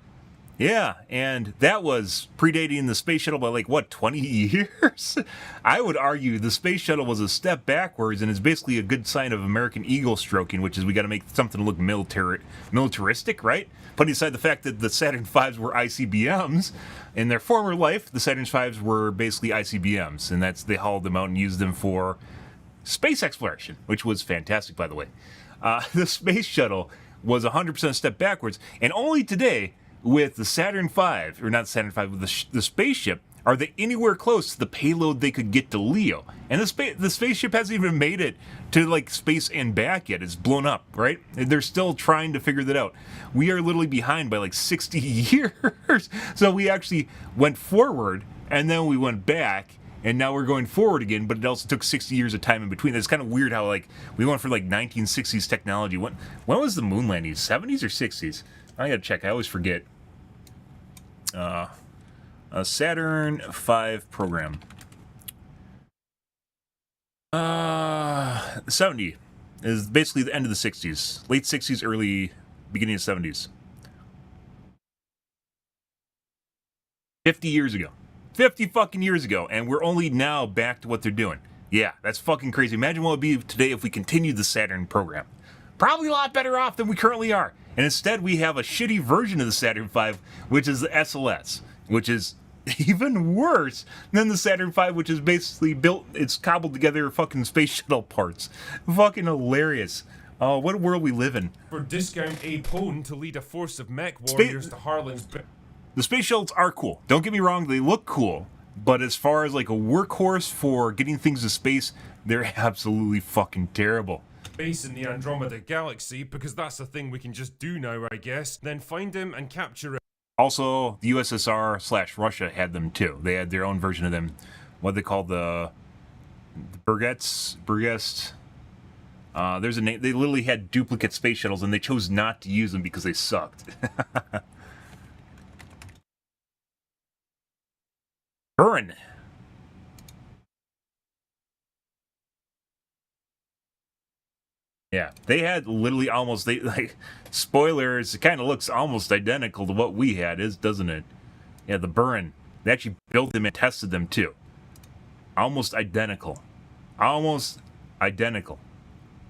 Yeah, and that was predating the space shuttle by like, what, 20 years? I would argue the space shuttle was a step backwards, and it's basically a good sign of American ego stroking, which is we got to make something look militaristic, right? Putting aside the fact that the Saturn V's were ICBMs, in their former life, the Saturn V's were basically ICBMs, and they hauled them out and used them for space exploration, which was fantastic, by the way. The space shuttle was 100% a step backwards, and only today, with the Saturn V, or not Saturn V, with the spaceship, are they anywhere close to the payload they could get to Leo? And the spaceship hasn't even made it to like space and back yet. It's blown up, right? They're still trying to figure that out. We are literally behind by like 60 years. So we actually went forward, and then we went back, and now we're going forward again, but it also took 60 years of time in between. It's kind of weird how like we went for like 1960s technology. When was the moon landing? 70s or 60s? I gotta check. I always forget. A Saturn V program. 70 is basically the end of the 60s. Late 60s, early, beginning of 70s. 50 years ago. 50 fucking years ago, and we're only now back to what they're doing. Yeah, that's fucking crazy. Imagine what it would be today if we continued the Saturn program. Probably a lot better off than we currently are. And instead, we have a shitty version of the Saturn V, which is the SLS, which is even worse than the Saturn V, which is basically built, it's cobbled together fucking space shuttle parts. Fucking hilarious. Oh, what a world we live in. For discount a pwn to lead a force of mech warriors to Harlan's... The space shuttles are cool. Don't get me wrong, they look cool. But as far as like a workhorse for getting things to space, they're absolutely fucking terrible. Base in the Andromeda Galaxy, because that's a thing we can just do now, I guess. Then find him and capture it. Also, the USSR/Russia had them too. They had their own version of them. What they call the Burgest. There's a name. They literally had duplicate space shuttles, and they chose not to use them because they sucked. Burn. Yeah, they had literally almost, spoilers, it kind of looks almost identical to what we had, doesn't it? Yeah, the Burin. They actually built them and tested them too. Almost identical. Almost identical.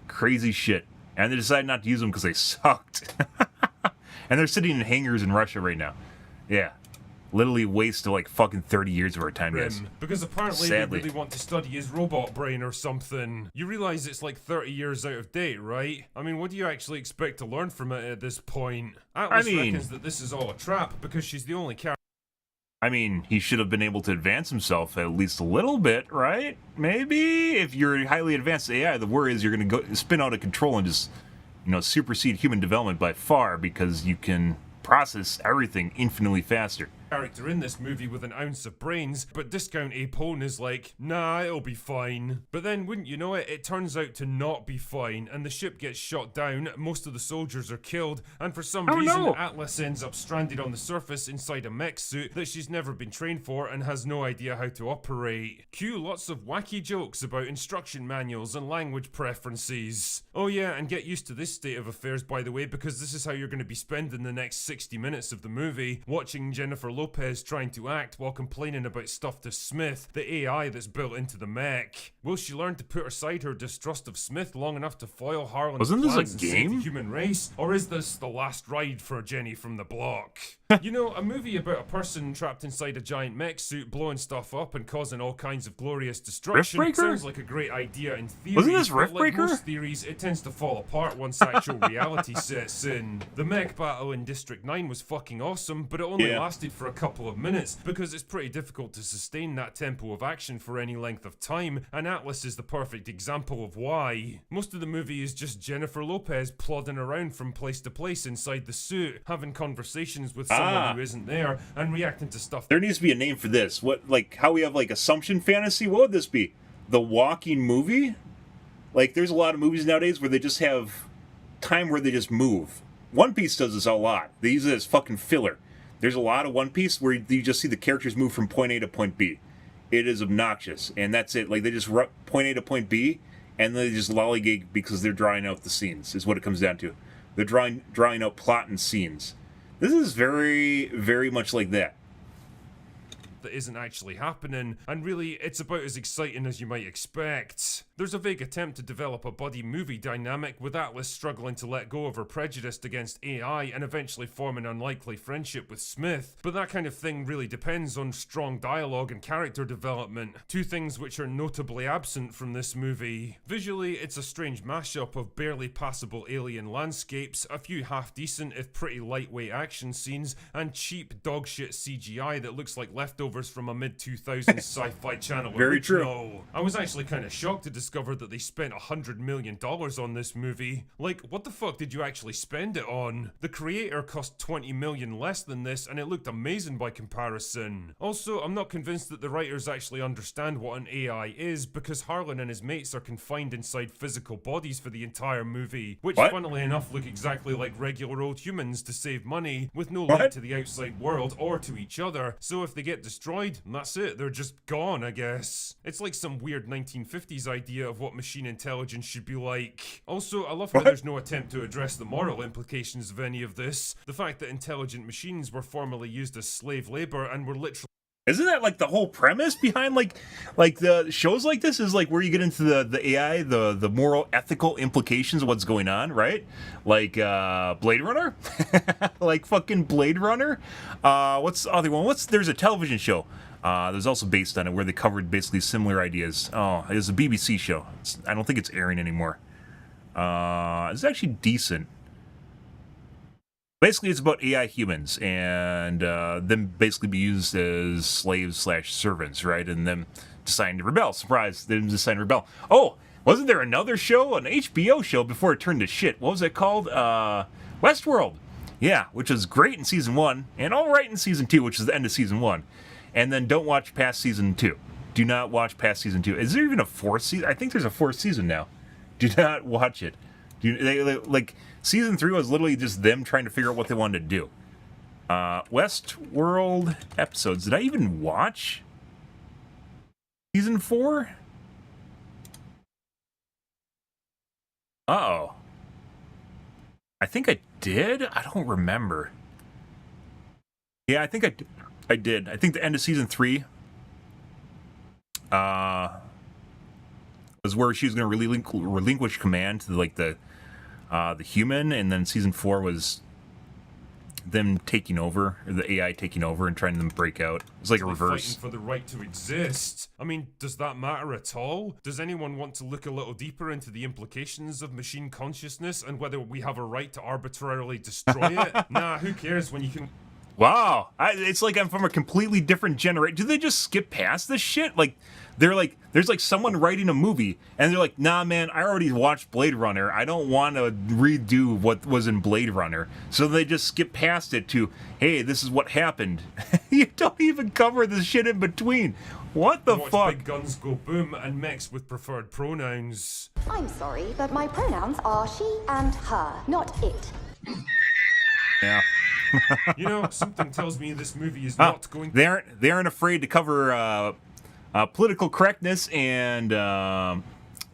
Crazy shit. And they decided not to use them because they sucked. And they're sitting in hangars in Russia right now. Yeah. Literally wasted like fucking 30 years of our time, guys. Because apparently Sadly. they really want to study his robot brain or something. You realize it's like 30 years out of date, right? I mean, what do you actually expect to learn from it at this point? Atlas reckons that this is all a trap because she's the only character. I mean, he should have been able to advance himself at least a little bit, right? Maybe if you're a highly advanced AI, the worry is you're going to go spin out of control and just, supersede human development by far because you can process everything infinitely faster. Character in this movie with an ounce of brains, but discount Apone is like, nah, it'll be fine. But then, wouldn't you know it, it turns out to not be fine, and the ship gets shot down, most of the soldiers are killed, and for some reason, Atlas ends up stranded on the surface inside a mech suit that she's never been trained for and has no idea how to operate. Cue lots of wacky jokes about instruction manuals and language preferences. Oh yeah, and get used to this state of affairs, by the way, because this is how you're going to be spending the next 60 minutes of the movie, watching Jennifer Lopez trying to act while complaining about stuff to Smith, the AI that's built into the mech. Will she learn to put aside her distrust of Smith long enough to foil Harlan's plans and save the human race? Or is this the last ride for Jenny from the block? You know, a movie about a person trapped inside a giant mech suit blowing stuff up and causing all kinds of glorious destruction sounds like a great idea in theory. Wasn't this but like Riftbreaker? most theories, it tends to fall apart once actual reality sets in. The mech battle in District 9 was fucking awesome, but it only lasted for a couple of minutes because it's pretty difficult to sustain that tempo of action for any length of time, and Atlas is the perfect example of why. Most of the movie is just Jennifer Lopez plodding around from place to place inside the suit, having conversations with someone who isn't there, and reacting to stuff. There needs to be a name for this. What, like, how we have, like, assumption fantasy? What would this be? The walking movie? Like, there's a lot of movies nowadays where they just have time where they just move. One Piece does this a lot. They use it as fucking filler. There's a lot of One Piece where you just see the characters move from point A to point B. It is obnoxious, and that's it. Like, they just run point A to point B, and they just lollygag because they're drawing out the scenes, is what it comes down to. They're drawing out plot and scenes. This is very, very much like that. That isn't actually happening, and really, it's about as exciting as you might expect. There's a vague attempt to develop a buddy-movie dynamic with Atlas struggling to let go of her prejudice against AI and eventually form an unlikely friendship with Smith, but that kind of thing really depends on strong dialogue and character development, two things which are notably absent from this movie. Visually, it's a strange mashup of barely passable alien landscapes, a few half-decent if pretty lightweight action scenes, and cheap dogshit CGI that looks like leftovers from a mid-2000s sci-fi channel Very original. true. I was actually kind of shocked to discover that they spent $100 million on this movie. Like, what the fuck did you actually spend it on? The creator cost $20 million less than this, and it looked amazing by comparison. Also, I'm not convinced that the writers actually understand what an AI is, because Harlan and his mates are confined inside physical bodies for the entire movie, which funnily enough look exactly like regular old humans to save money, with no link to the outside world or to each other, so if they get destroyed, that's it, they're just gone, I guess. It's like some weird 1950s idea of what machine intelligence should be like. Also, I love how there's no attempt to address the moral implications of any of this. The fact that intelligent machines were formerly used as slave labor and were literally Isn't that like the whole premise behind like the shows like this is like where you get into the AI, the moral ethical implications of what's going on, right? Like Blade Runner, like fucking Blade Runner. What's the other one? There's a television show. There's also based on it where they covered basically similar ideas. Oh, it was a BBC show. I don't think it's airing anymore. It's actually decent. Basically, it's about AI humans and them basically be used as slaves/servants, right? And them deciding to rebel. Surprise, them deciding to rebel. Oh, wasn't there another show, an HBO show, before it turned to shit? What was it called? Westworld. Yeah, which was great in season 1 and all right in season 2, which is the end of season 1. And then don't watch past season 2. Do not watch past season 2. Is there even a 4th season? I think there's a 4th season now. Do not watch it. Like season 3 was literally just them trying to figure out what they wanted to do. Westworld episodes. Did I even watch season 4? Uh-oh. I think I did. I don't remember. Yeah, I think I did. I think the end of season 3 was where she was going to relinquish command to the human, and then season 4 was them taking over, or the AI taking over and trying to break out. It's like a reverse. Fighting for the right to exist. I mean, does that matter at all? Does anyone want to look a little deeper into the implications of machine consciousness and whether we have a right to arbitrarily destroy it? Nah, who cares when you can... Wow, it's like I'm from a completely different generation. Do they just skip past this shit? Like, they're like, there's like someone writing a movie, and they're like, nah, man, I already watched Blade Runner. I don't want to redo what was in Blade Runner. So they just skip past it to, hey, this is what happened. You don't even cover the shit in between. What the Watch fuck? big guns go boom and mix with preferred pronouns. I'm sorry, but my pronouns are she and her, not it. Yeah. You know, something tells me this movie is not going... They aren't afraid to cover political correctness and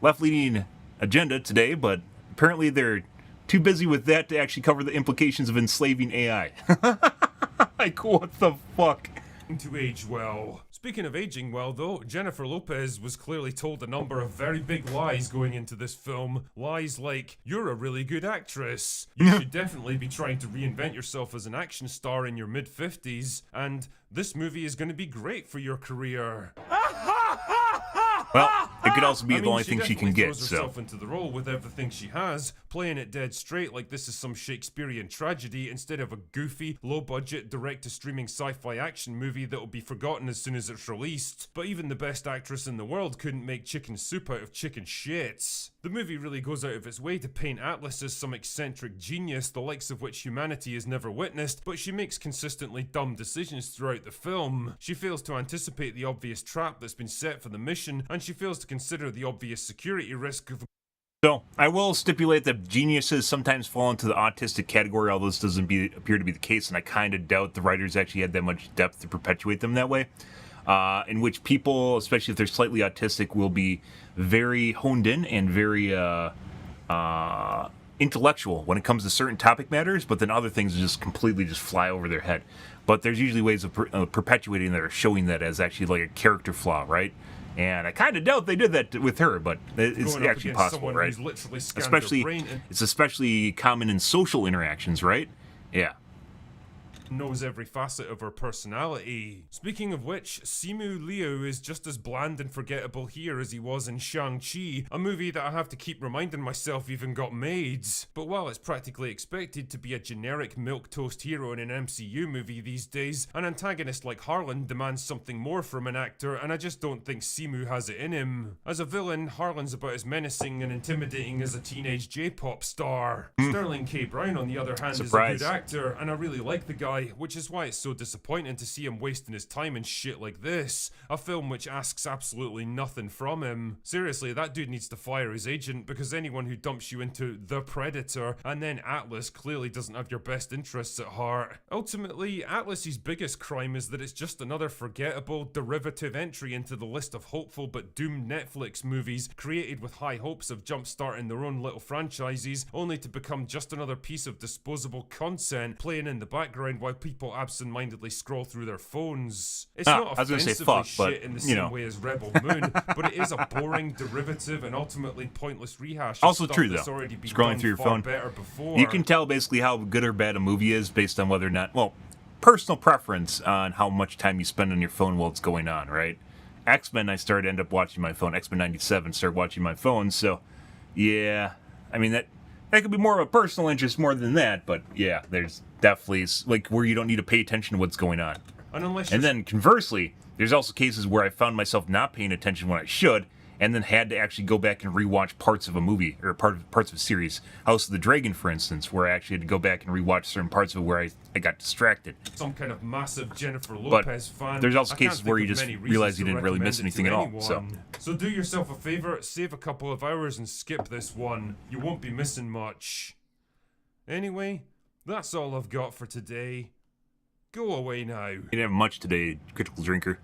left-leaning agenda today, but apparently they're too busy with that to actually cover the implications of enslaving AI. Like, what the fuck? To age well. Speaking of aging well, though, Jennifer Lopez was clearly told a number of very big lies going into this film. Lies like, you're a really good actress. You should definitely be trying to reinvent yourself as an action star in your mid-50s. And this movie is going to be great for your career. Well, it could also be the only thing she can get, throws herself into the role with everything she has, playing it dead straight like this is some Shakespearean tragedy instead of a goofy, low-budget, direct-to-streaming sci-fi action movie that will be forgotten as soon as it's released. But even the best actress in the world couldn't make chicken soup out of chicken shits. The movie really goes out of its way to paint Atlas as some eccentric genius, the likes of which humanity has never witnessed, but she makes consistently dumb decisions throughout the film. She fails to anticipate the obvious trap that's been set for the mission, and she fails to consider the obvious security risk of... So, I will stipulate that geniuses sometimes fall into the autistic category, although this doesn't appear to be the case, and I kind of doubt the writers actually had that much depth to perpetuate them that way. In which people, especially if they're slightly autistic, will be very honed in and very intellectual when it comes to certain topic matters, but then other things just completely just fly over their head. But there's usually ways of perpetuating that or showing that as actually like a character flaw, right? And I kind of doubt they did that with her, but it's actually possible, right? It's especially common in social interactions, right? Yeah. Knows every facet of her personality. Speaking of which, Simu Liu is just as bland and forgettable here as he was in Shang-Chi, a movie that I have to keep reminding myself even got made. But while it's practically expected to be a generic milquetoast hero in an MCU movie these days, an antagonist like Harlan demands something more from an actor, and I just don't think Simu has it in him. As a villain, Harlan's about as menacing and intimidating as a teenage J-pop star. Sterling K. Brown, on the other hand, is a good actor, and I really like the guy, which is why it's so disappointing to see him wasting his time in shit like this, a film which asks absolutely nothing from him. Seriously, that dude needs to fire his agent, because anyone who dumps you into The Predator and then Atlas clearly doesn't have your best interests at heart. Ultimately, Atlas's biggest crime is that it's just another forgettable, derivative entry into the list of hopeful but doomed Netflix movies created with high hopes of jump-starting their own little franchises, only to become just another piece of disposable content playing in the background while while people absent-mindedly scroll through their phones. It's Ah, not I was gonna say offensively fuck, but, shit in the you same know. way as Rebel Moon, but it is a boring, derivative, and ultimately pointless rehash of Also stuff true, that's though. already been Scrolling done through your far phone. better before. You can tell basically how good or bad a movie is based on whether or not, well, personal preference on how much time you spend on your phone while it's going on, right? X-Men, I started end up watching my phone. X-Men 97 started watching my phone, so yeah, I mean that could be more of a personal interest more than that, but yeah, there's definitely like where you don't need to pay attention to what's going on. And then conversely, there's also cases where I found myself not paying attention when I should, and then had to actually go back and rewatch parts of a movie or parts of a series. House of the Dragon, for instance, where I actually had to go back and rewatch certain parts of it where I got distracted. Some kind of massive Jennifer But Lopez fan. there's also I can't cases where think you of just many realize you reasons to didn't really miss recommend it anything to at all, anyone. So do yourself a favor, save a couple of hours and skip this one. You won't be missing much. Anyway, that's all I've got for today. Go away now. You didn't have much today, Critical Drinker.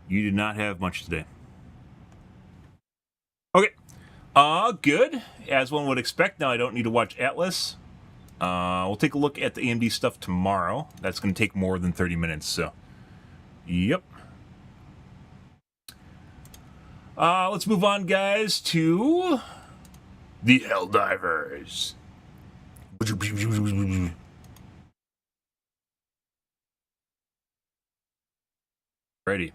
You did not have much today. Okay. Good. As one would expect, now I don't need to watch Atlas. We'll take a look at the AMD stuff tomorrow. That's going to take more than 30 minutes, so. Yep. Let's move on, guys, to the Helldivers. Ready.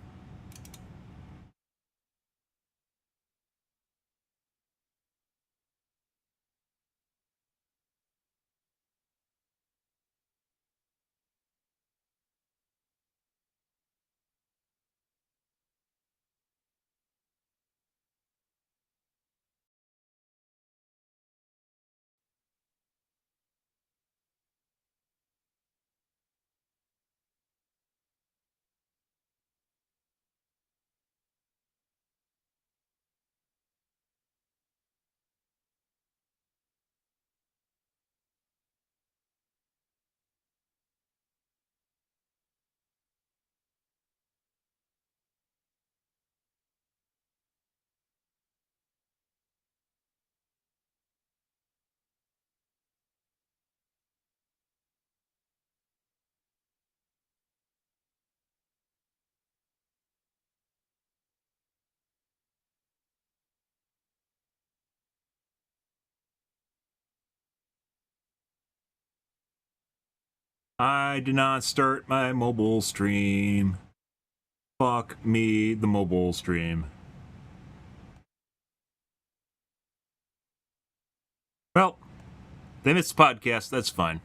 I did not start my mobile stream. Fuck me, the mobile stream. Well, they missed the podcast, that's fine.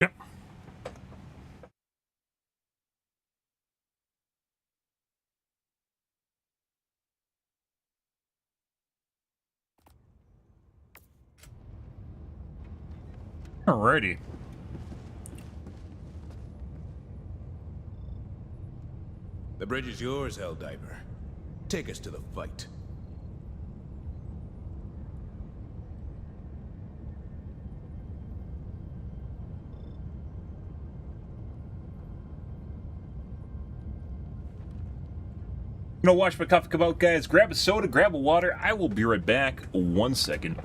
Yep. Alrighty. The bridge is yours, Helldiver. Take us to the fight. I'm gonna watch my coffee come out, guys. Grab a soda, grab a water. I will be right back. 1 second.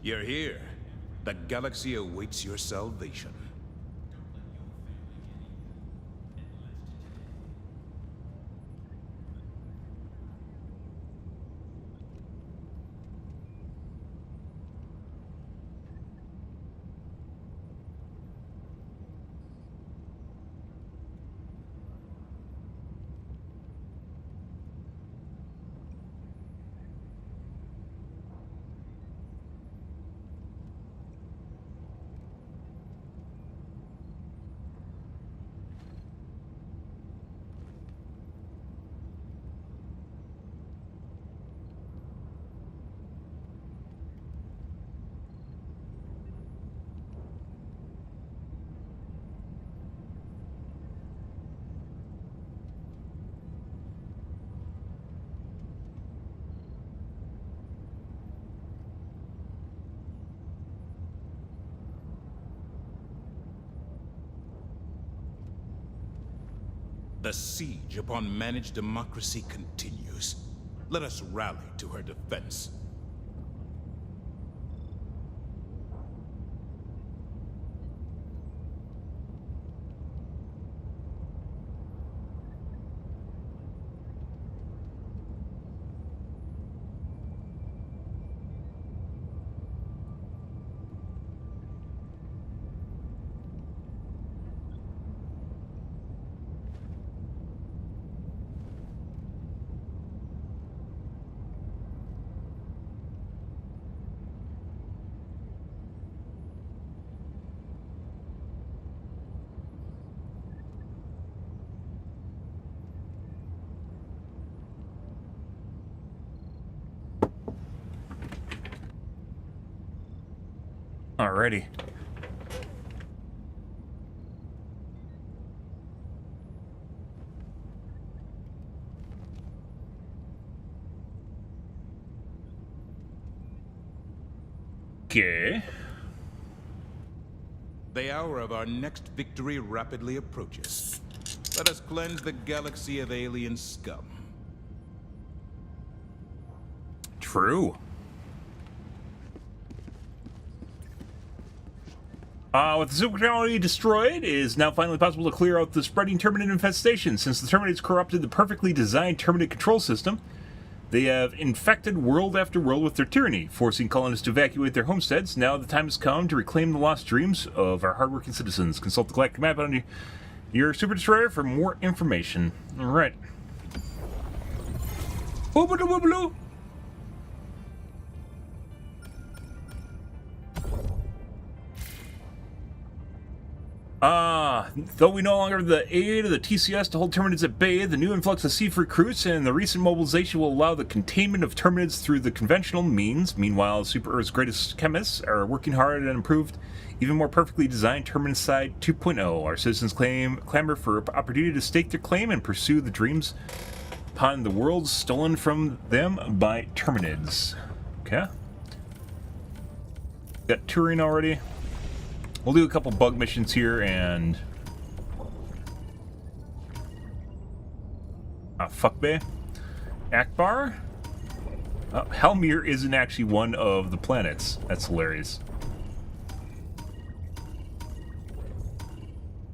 You're here. The galaxy awaits your salvation. The siege upon managed democracy continues. Let us rally to her defense. Alrighty. Okay. The hour of our next victory rapidly approaches. Let us cleanse the galaxy of alien scum. True. With the super technology destroyed, it is now finally possible to clear out the spreading Terminid infestation. Since the Terminids corrupted the perfectly designed Terminid control system, they have infected world after world with their tyranny, forcing colonists to evacuate their homesteads. Now the time has come to reclaim the lost dreams of our hardworking citizens. Consult the galactic map on your super destroyer for more information. Alright. Boop-a-doo-boop-a-doo. Though we no longer have the aid of the TCS to hold Terminids at bay, the new influx of Seaf recruits and the recent mobilization will allow the containment of Terminids through the conventional means. Meanwhile, Super Earth's greatest chemists are working hard and improved, even more perfectly designed Terminicide 2.0. Our citizens clamor for opportunity to stake their claim and pursue the dreams upon the worlds stolen from them by Terminids. Okay. Got touring already. We'll do a couple bug missions here and... fuck bay. Akbar? Helmir isn't actually one of the planets. That's hilarious.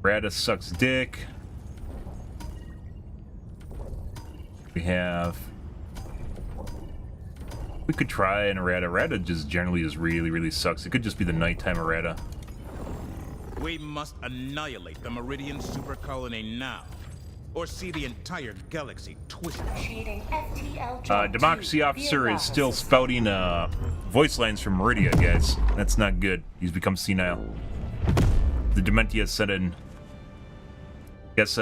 Rada sucks dick. We have... We could try an errata. Errata just generally is really sucks. It could just be the nighttime errata. We must annihilate the Meridian super colony now, or see the entire galaxy twisted. Democracy officer is still spouting voice lines from Meridia, guys. That's not good. He's become senile. The Dementia set in. Guess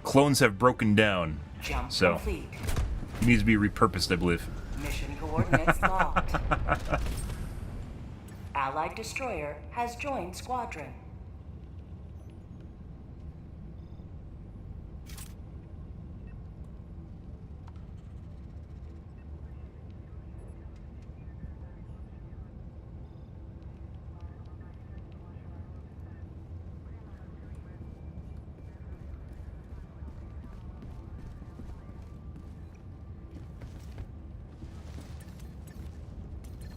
clones have broken down. Jump so complete. He needs to be repurposed, I believe. Mission coordinates locked. Allied destroyer has joined squadron.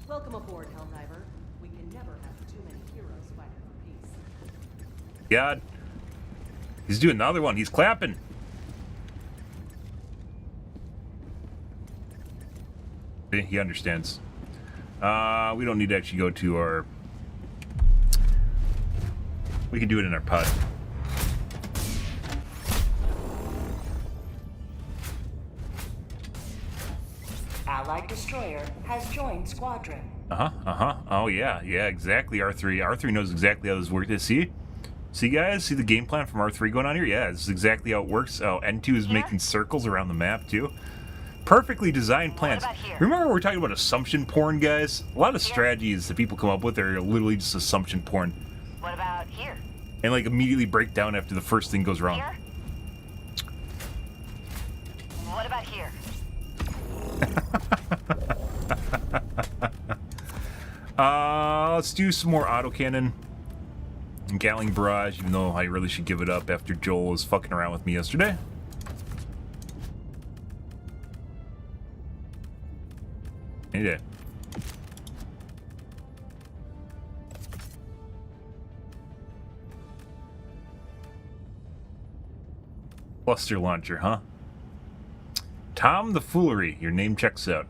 Welcome aboard, Helldiver. We can never have too many heroes fighting for peace. God. He's doing another one. He's clapping. He understands. We don't need to actually go to our... We can do it in our pod. Allied destroyer has joined squadron. Oh, yeah, exactly. R3 knows exactly how this works. See, guys? See the game plan from R3 going on here? Yeah, this is exactly how it works. Oh, N2 is making circles around the map, too. Perfectly designed plans. Remember we were talking about assumption porn, guys? A lot of strategies that people come up with are literally just assumption porn. What about here? And, like, immediately break down after the first thing goes wrong. Here? What about here? Let's do some more autocannon and Gatling barrage, even though I really should give it up after Joel was fucking around with me yesterday. He did. Cluster launcher, huh? Tom the Foolery, your name checks out.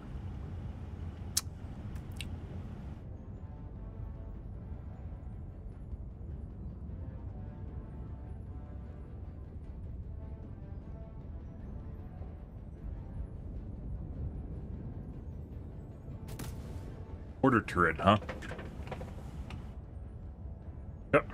Order turret, huh? Yep.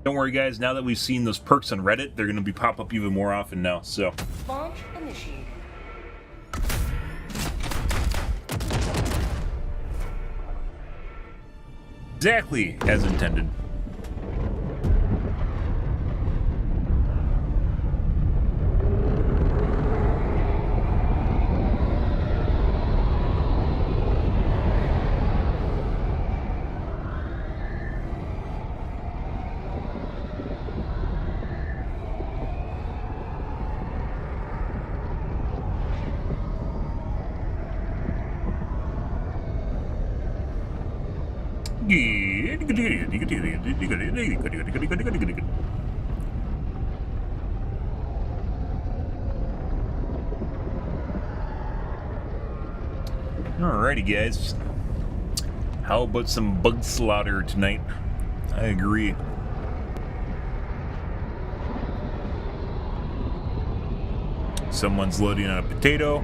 Don't worry, guys. Now that we've seen those perks on Reddit, they're going to be pop up even more often now, so... Launch initiated. Exactly as intended. Alrighty, guys. How about some bug slaughter tonight? I agree. Someone's loading on a potato.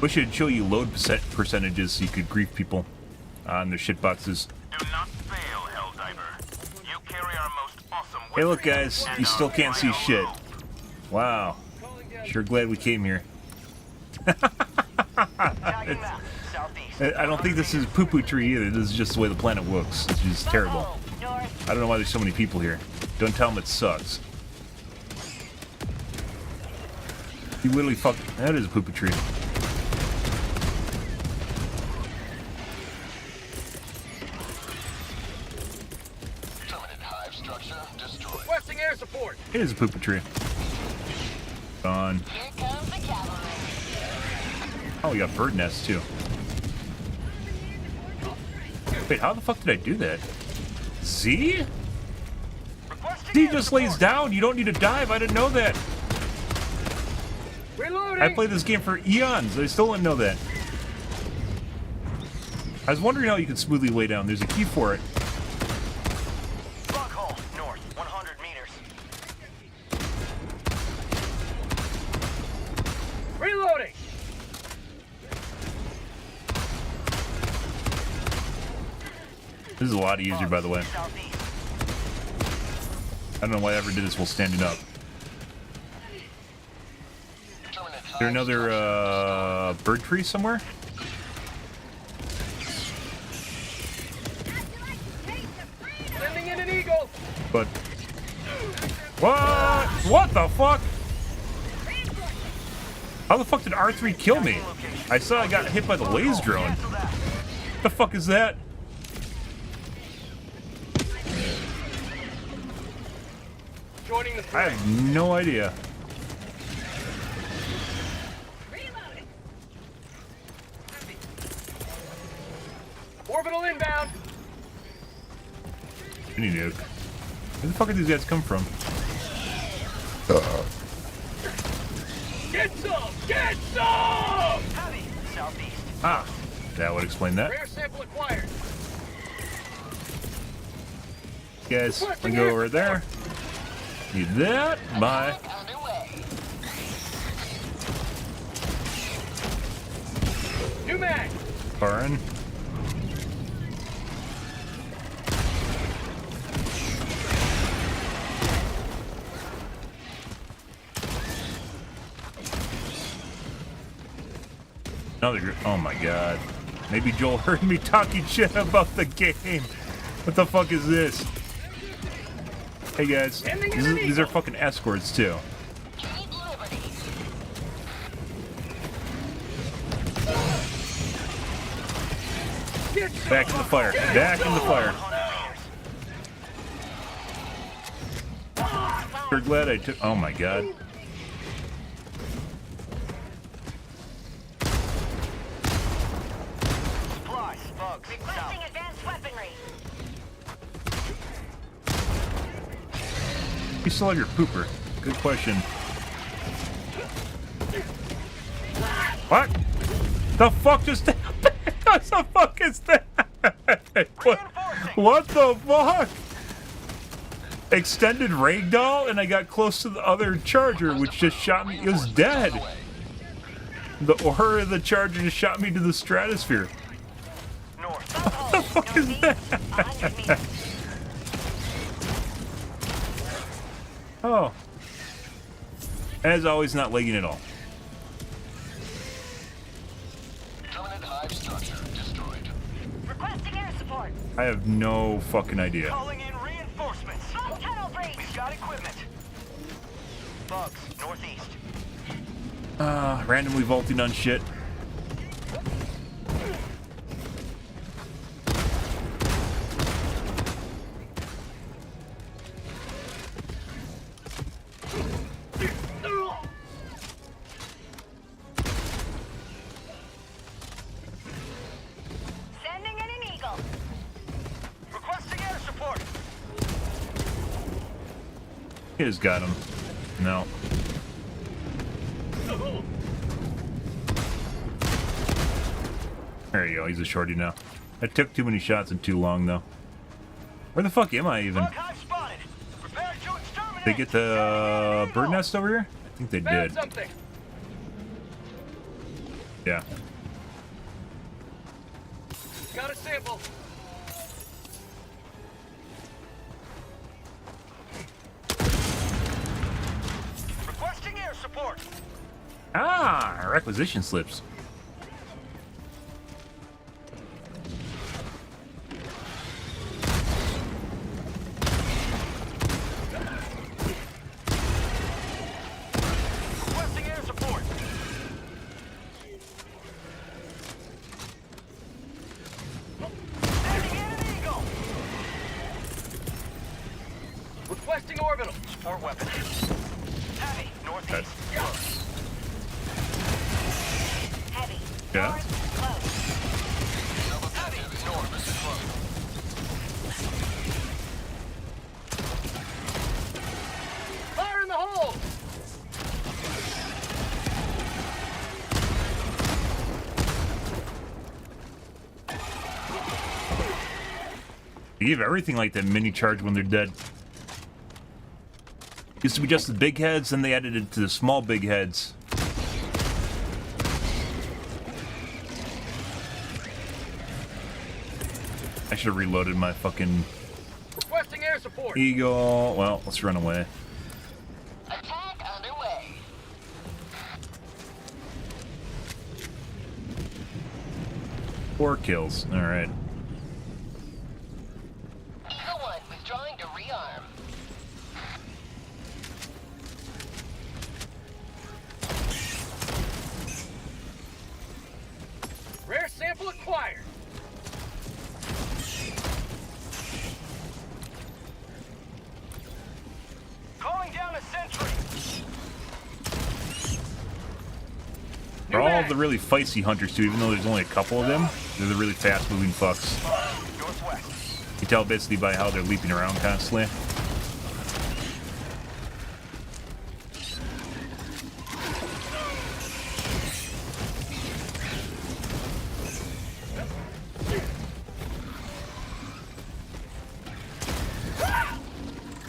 Wish it'd show you load percentages so you could grief people on their shitboxes. Do not fail, Helldiver. You carry our most awesome Hey, look, guys, you still can't see shit. Wow. Sure glad we came here. I don't think this is poo-poo tree either. This is just the way the planet works. It's just terrible. I don't know why there's so many people here. Don't tell them it sucks. You literally that is a poo-poo tree. Requesting air support. It is a pooper tree. Gone. Here comes the cavalry. Oh, we got bird nests too. Wait, how the fuck did I do that? Z? Z just lays down. You don't need to dive. I didn't know that. Reloading. I played this game for eons. I still didn't know that. I was wondering how you could smoothly lay down. There's a key for it. North, 100 meters. Reloading. This is a lot easier, by the way. I don't know why I ever did this while standing up. Is there another bird tree somewhere? Sending in an eagle. But what? What the fuck? How the fuck did R3 kill me? I saw I got hit by the laser drone. What the fuck is that? joining the I fray. have no idea. Orbital inbound. Any nuke. Where the fuck did these guys come from? Get some! Get some! Heavy. Southeast. Ah, that would explain that. Rare sample acquired. Guys, we go over there. Need that. Bye. Underway. New mag. Foreign. Another group. Oh my god. Maybe Joel heard me talking shit about the game. What the fuck is this? Hey guys, these are fucking escorts too. Keep liberty. Get some. Back in the fire. Back in the fire. 100 meters. We're glad I took. Oh my god. Supplies. Bugs. Requesting advanced weaponry. You still have your pooper. Good question. What? The fuck just happened? What the fuck is that? What the fuck? Extended ragdoll, and I got close to the other charger, which just shot me. It was dead. The aura of the charger just shot me to the stratosphere. North. What the fuck is that? 100 meters. Oh. As always, not lagging at all. Permanent hive structure destroyed. Requesting air support. I have no fucking idea. Calling in reinforcements. Smoke tunnel breach. We've got equipment. Bugs. Northeast. Randomly vaulting on shit. Sending in an eagle. Requesting air support. He just got him. No. There you go. He's a shorty now. I took too many shots and too long, though. Where the fuck am I even? Bug hive spotted. Prepare to exterminate. They get the bird nest over here? I think they Found did. something. Yeah. Got a sample. Requesting air support. Ah, requisition slips. Requesting air support. Sending in an eagle. Requesting orbital. Support weapon. Heavy. Northeast. Heavy. Yeah. North, close. Heavy. North. Close. Fire in the hole. They give everything like that mini charge when they're dead. Used to be just the big heads, then they added it to the small big heads. I should have reloaded my fucking Requesting air support. eagle. Well, let's run away. Attack underway. 4 kills. All right. Eagle 1 withdrawing to rearm. Rare sample acquired. Calling the really feisty hunters too, even though there's only a couple of them. They're the really fast moving fucks. Northwest. You can tell basically by how they're leaping around constantly.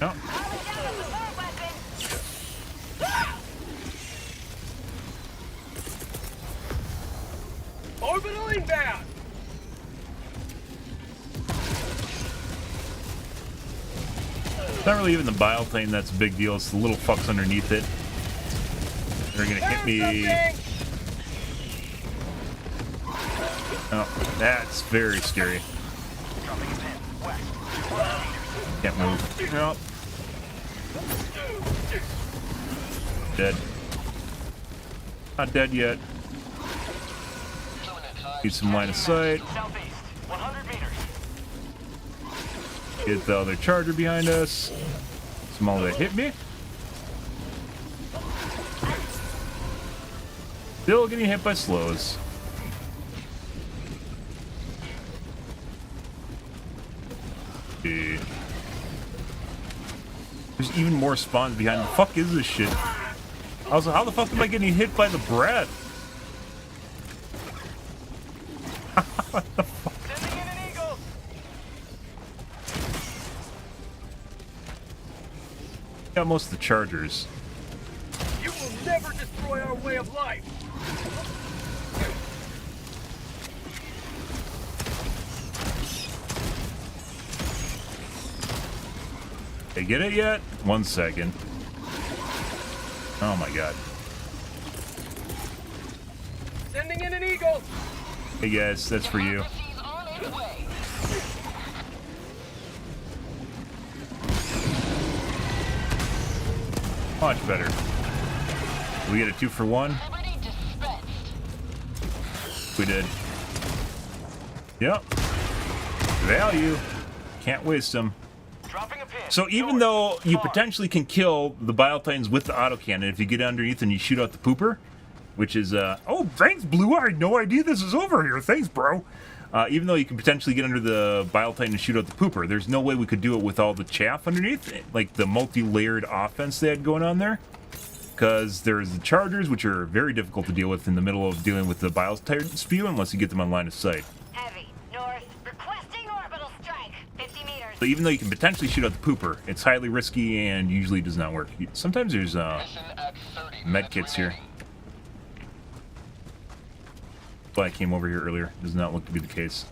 No. Orbital inbound! It's not really even the bile thing that's a big deal, it's the little fucks underneath it. They're gonna hit me. Oh, that's very scary. Dropping a pin. West. Can't move. Nope. Dead. Not dead yet. Need some line of sight. Southeast. 100 meters. Get the other charger behind us. Small that hit me. Still getting hit by slows. Okay. There's even more spawns behind. The fuck is this shit? Also, how the fuck am I getting hit by the breath? What the fuck? Sending in an eagle! Got most of the chargers. You will never destroy our way of life! They get it yet? 1 second. Oh my god. Sending in an eagle! Hey guys, that's for you. Much better. We get a 2 for 1? We did. Yep. Value. Can't waste them. Dropping a pin. So even though you potentially can kill the bile titans with the autocannon if you get underneath and you shoot out the pooper, which is oh thanks Blue, I had no idea this is over here, thanks bro. Even though you can potentially get under the bile titan and shoot out the pooper, there's no way we could do it with all the chaff underneath, like the multi-layered offense they had going on there, because there's the chargers, which are very difficult to deal with in the middle of dealing with the bile titan spew unless you get them on line of sight. Heavy. North. Requesting orbital strike. 50 meters. So even though you can potentially shoot out the pooper, it's highly risky and usually does not work. Sometimes there's med kits here. That's why I came over here earlier. Does not look to be the case.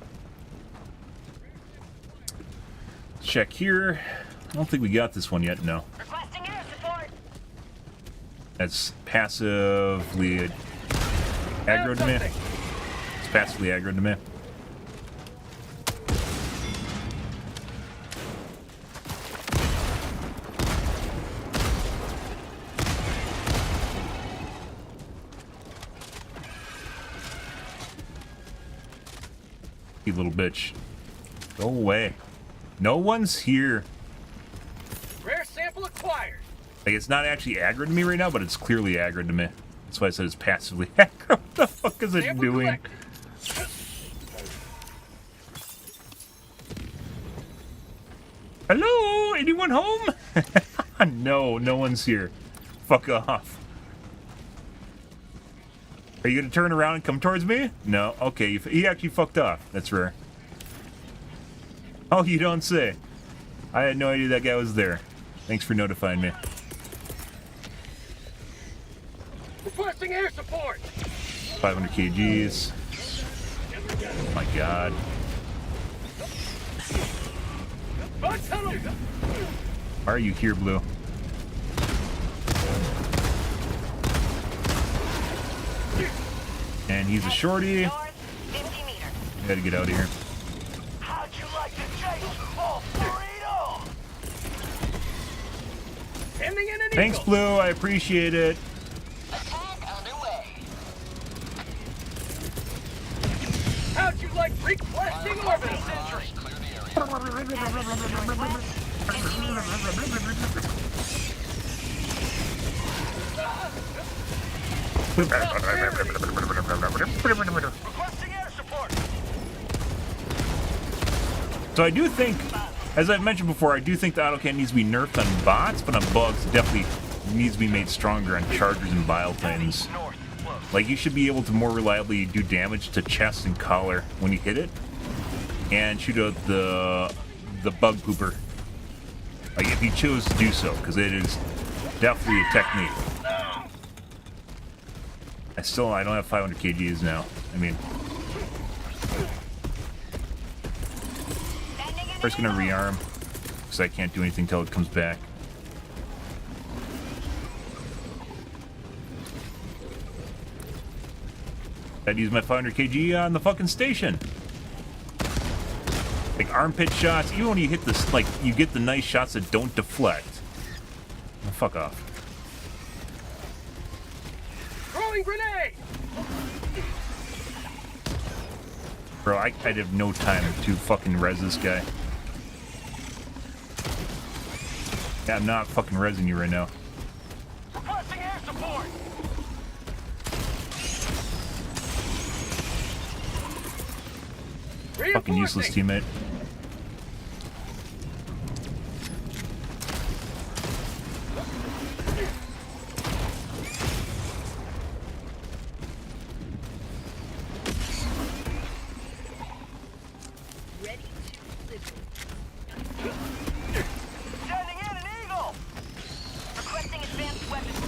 Check here. I don't think we got this one yet. No. Requesting air support. That's passively aggroed to me. It's passively aggroed to me. You little bitch. Go away. No one's here. Rare sample acquired! Like, it's not actually aggroed to me right now, but it's clearly aggroed to me. That's why I said it's passively aggroed. What the fuck is it Sample doing? collected. Hello? Anyone home? No, no one's here. Fuck off. Are you gonna turn around and come towards me? No. Okay, he actually fucked off. That's rare. Oh, you don't say. I had no idea that guy was there. Thanks for notifying me. Requesting air support! 500 kgs. Oh my god. Run tunnel! Why are you here, Blue? And he's a shorty. North. 50 meters. I gotta get out of here. How'd you like to chase all burrito? Sending in an Thanks, eagle! Blue. I appreciate it. Attack underway. How'd you like requesting orbital? Sentry. Requesting air support. So I do think, as I've mentioned before, I do think the auto cannon needs to be nerfed on bots, but on bugs, it definitely needs to be made stronger on chargers and bioplanes. Like, you should be able to more reliably do damage to chest and collar when you hit it, and shoot out the bug pooper. Like, if you chose to do so, because it is definitely a technique. I don't have 500 kgs now. I mean, first gonna rearm, because I can't do anything till it comes back. I'd use my 500 kg on the fucking station. Like armpit shots, even when you hit this, like, you get the nice shots that don't deflect. Oh, fuck off. Throwing grenade! Bro, I'd have no time to fucking res this guy. Yeah, I'm not fucking resing you right now. Requesting air support. Fucking useless teammate. Sending in an eagle. Requesting advanced weapons.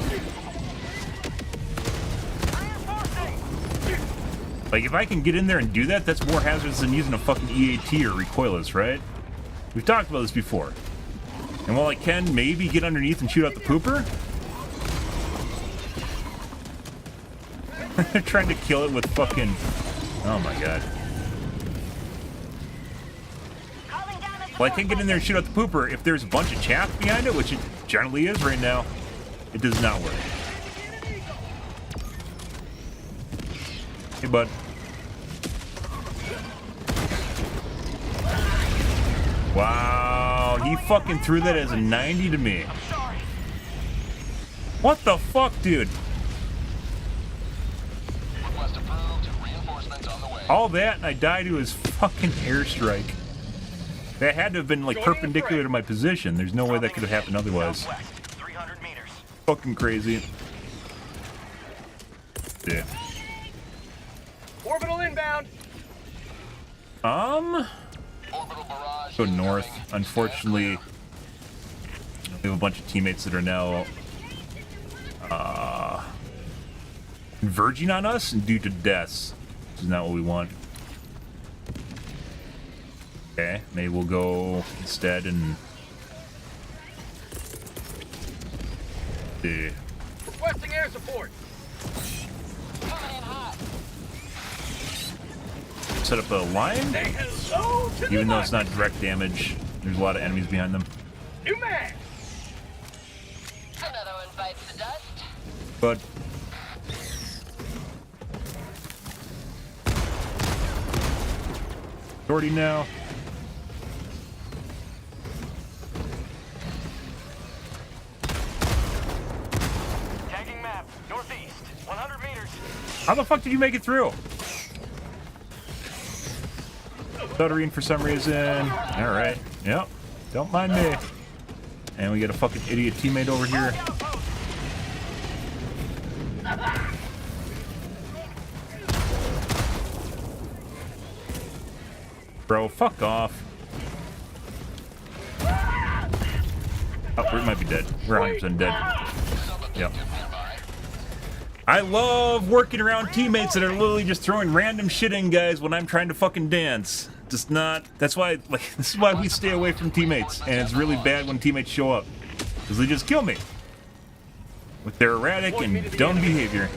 Reinforcing. Like, if I can get in there and do that, that's more hazardous than using a fucking EAT or recoilless, right? We've talked about this before. And while I can maybe get underneath and shoot out the pooper, they're trying to kill it with fucking... Oh my god. Well, I can't get in there and shoot out the pooper if there's a bunch of chaff behind it, which it generally is right now. It does not work. Hey, bud. Wow, he fucking threw that as a 90 to me. What the fuck, dude? All that, and I died to his fucking airstrike. That had to have been, like, perpendicular to my position. There's no way that could have happened otherwise. 300 meters. Fucking crazy. Yeah. Orbital inbound. Go north. Unfortunately, we have a bunch of teammates that are now converging on us due to deaths, which is not what we want. Okay, maybe we'll go instead and Requesting air support. set up a line. Even though it's not direct damage, there's a lot of enemies behind them. New man. Another one bites the dust. But Shorty now. Tagging map, northeast, 100 meters. How the fuck did you make it through? Stuttering for some reason. Alright. Yep. Don't mind me. And we got a fucking idiot teammate over here. Bro, fuck off. Oh, we might be dead. We're 100% dead. Yep. I love working around teammates that are literally just throwing random shit in, guys, when I'm trying to fucking dance. Just not... That's why, like, this is why we stay away from teammates. And it's really bad when teammates show up. Because they just kill me. With their erratic and dumb behavior.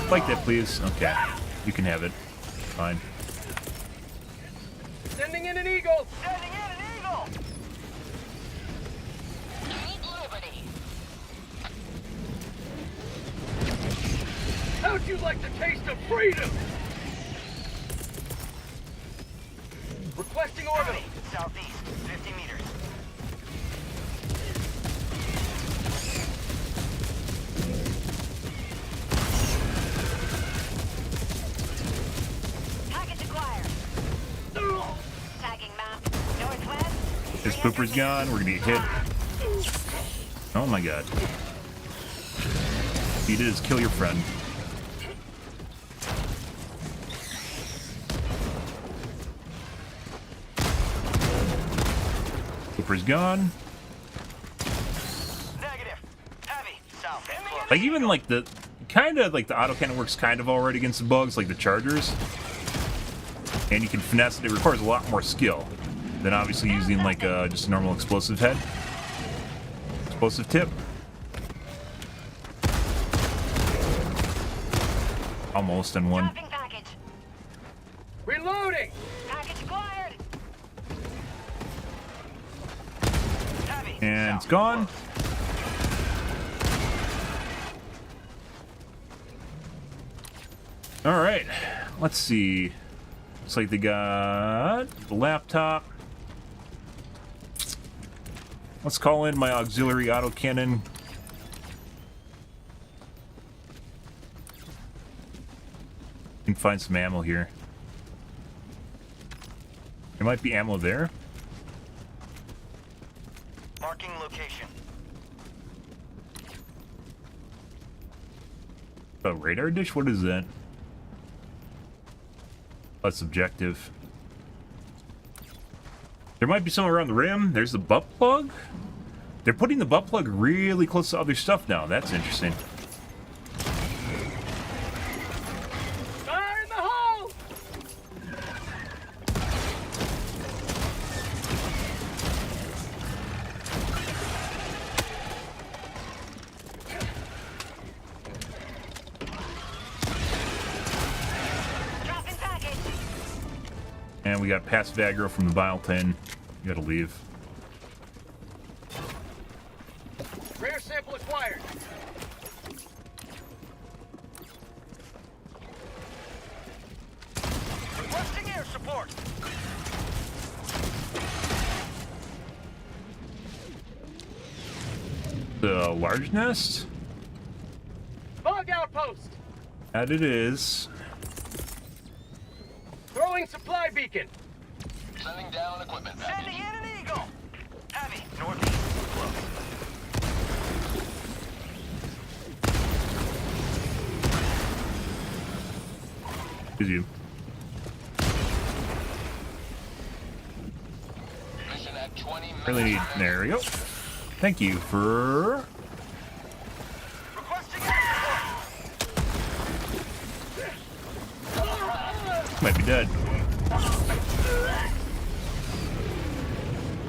Like that, please. Okay. You can have it. Fine. Sending in an eagle. Sending in an eagle. How'd you like the taste of freedom? Requesting orbital. Southeast, 50 meters. This pooper's gone. We're gonna get hit. Oh my god. What you did is kill your friend. Pooper's gone. Negative. Heavy. South. Like even like the kind of like the autocannon works kind of already against the bugs, like the chargers. And you can finesse it. It requires a lot more skill than obviously using like just a normal explosive head. Explosive tip. Almost in one. Dropping package. Reloading! Package acquired. Heavy. And it's gone. All right, let's see. Looks like they got the laptop. Let's call in my auxiliary autocannon. Can find some ammo here. There might be ammo there. Marking location. A radar dish? What is that? That's subjective. There might be somewhere around the rim. There's the butt plug. They're putting the butt plug really close to other stuff now. That's interesting. Fire in the hole! Dropping package. And we got passive aggro from the bile tin. You gotta leave. Rare sample acquired. Requesting air support. The large nest? Bug outpost. That it is. Throwing supply beacon. Sending down equipment package. Sending in an eagle. Heavy. Northeast. Close. Is you. Mission at 20 minutes. Really need. There we go. Thank you for. Requesting air support. Might be dead.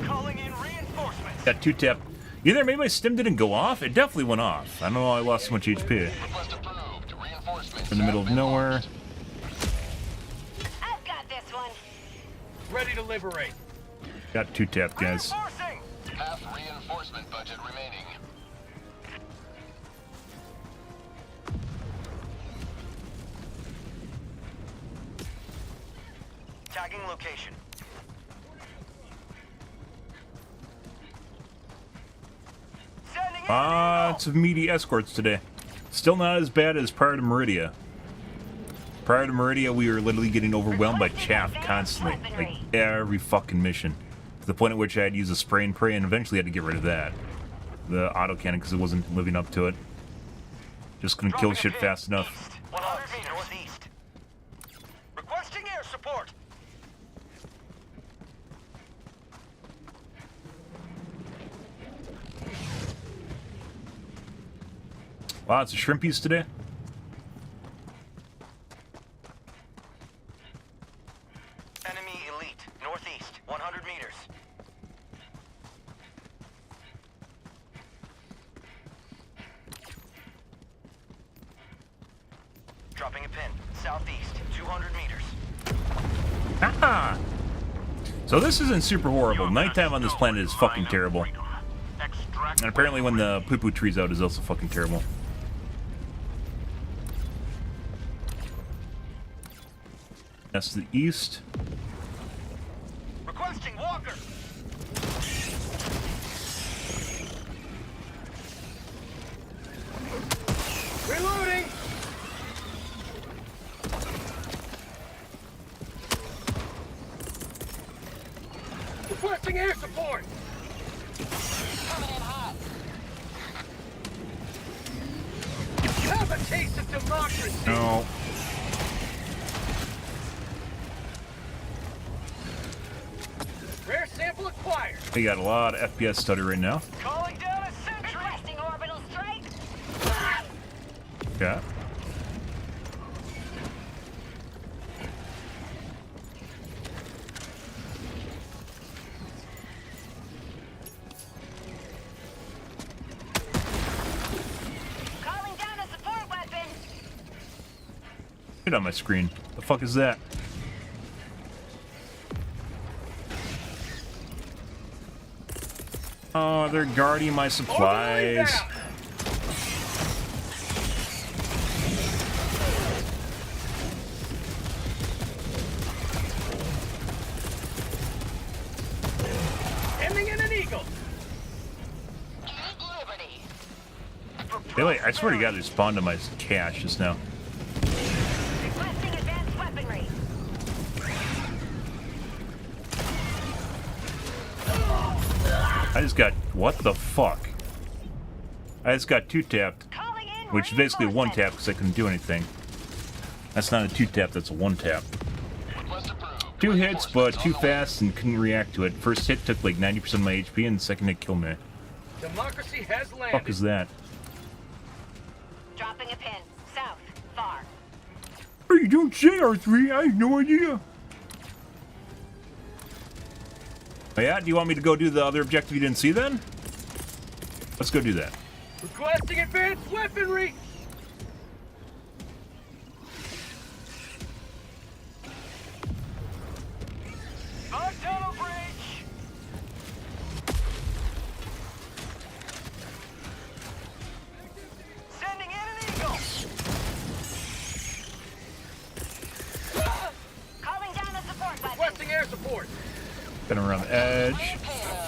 Calling in reinforcements. Got two tap. Either maybe my stim didn't go off. It definitely went off. I don't know why I lost so much HP. Request approved. Reinforcements. In the middle of nowhere. I've got this one. Ready to liberate. Got two tap, guys. Reinforcing. Half reinforcement budget remaining. Tagging location. Sending in Lots of meaty escorts today. Still not as bad as prior to Meridia. Prior to Meridia, we were literally getting overwhelmed by chaff constantly. Like, every fucking mission. To the point at which I had to use a spray and pray, and eventually had to get rid of that. The autocannon, because it wasn't living up to it. Just couldn't kill shit fast enough. East. 100 feet northeast. Requesting air support. Lots of shrimpies today. Enemy elite. Northeast. 100 meters. Dropping a pin. Southeast. 200 meters. Ah! So this isn't super horrible. Nighttime on this planet is fucking terrible. And apparently when the poo-poo tree's out is also fucking terrible. That's to the east. Requesting walker. Reloading. Requesting air support! Coming in hot. Have a taste of democracy! No. Rare sample acquired! We got a lot of FPS stutter right now. Calling down a sentry. Requesting orbital strike. Yeah. Calling down a support weapon. Get on my screen. The fuck is that? Oh, they're guarding my supplies. Ending in an eagle! Liberty. Hey, wait, I swear to God, they spawned on my cache just now. Requesting advanced weaponry. I just got... What the fuck? I just got two-tapped, Calling in which is basically one reinforcements. tap because I couldn't do anything. That's not a two-tap, that's a one-tap. Request approved. Two hits, but too fast and couldn't react to it. First hit took like 90% of my HP, and the second hit killed me. Democracy has landed! Fuck is that? Dropping a pin. South. Far. Hey, you don't say R3, I have no idea. Oh yeah? Do you want me to go do the other objective you didn't see then? Let's go do that. Requesting advanced weaponry! Bug tunnel breach. Sending in an eagle. Calling down a support weapon. Requesting air support! Been around the edge. Clear payload.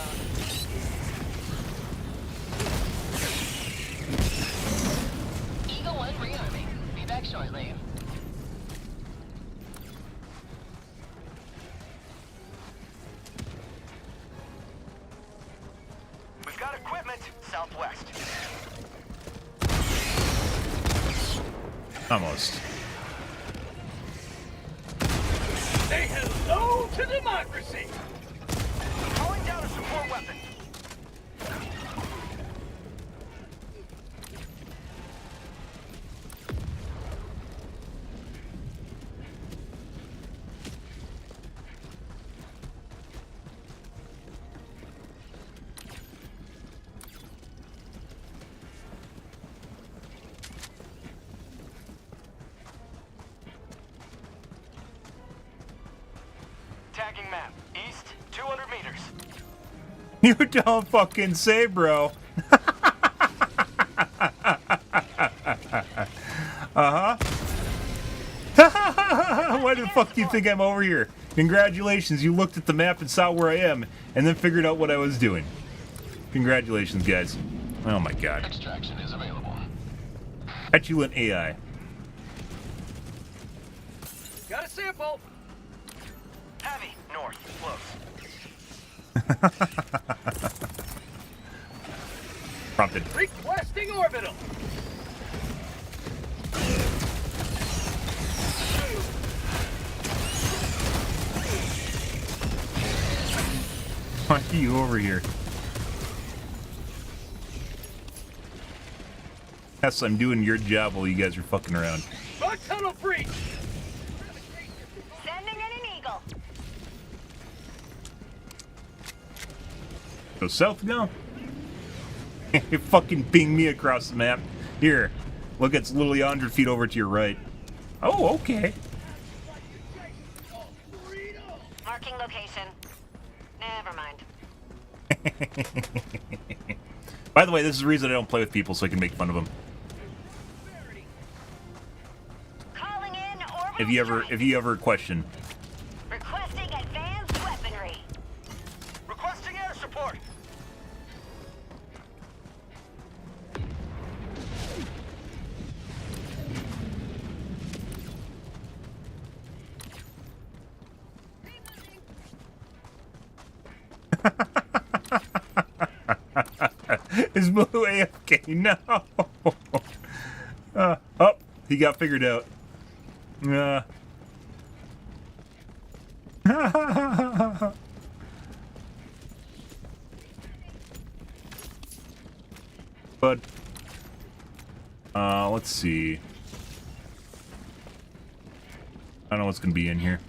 Eagle 1 rearming. Be back shortly. We've got equipment southwest. Almost. Say hello to democracy! Calling down a support weapon. Tagging map. East, 200 meters. You don't fucking say, bro. Uh-huh. Why the fuck do you think I'm over here? Congratulations, you looked at the map and saw where I am, and then figured out what I was doing. Congratulations, guys. Oh my god. Extraction is available. Petulant AI. Got a sample! Heavy, north, close. Prompted. Requesting orbital! Why are you over here? Yes, I'm doing your job while you guys are fucking around. Bug tunnel breach! Sending in an eagle. Go south now? You fucking ping me across the map. Here, look, it's literally 100 feet over to your right. Oh, okay. Marking location. Never mind. By the way, this is the reason I don't play with people, so I can make fun of them. Calling in orbital If you ever question. Requesting advanced weaponry. Requesting air support. Is Blue AFK? No. Oh, he got figured out. But let's see. I don't know what's gonna be in here.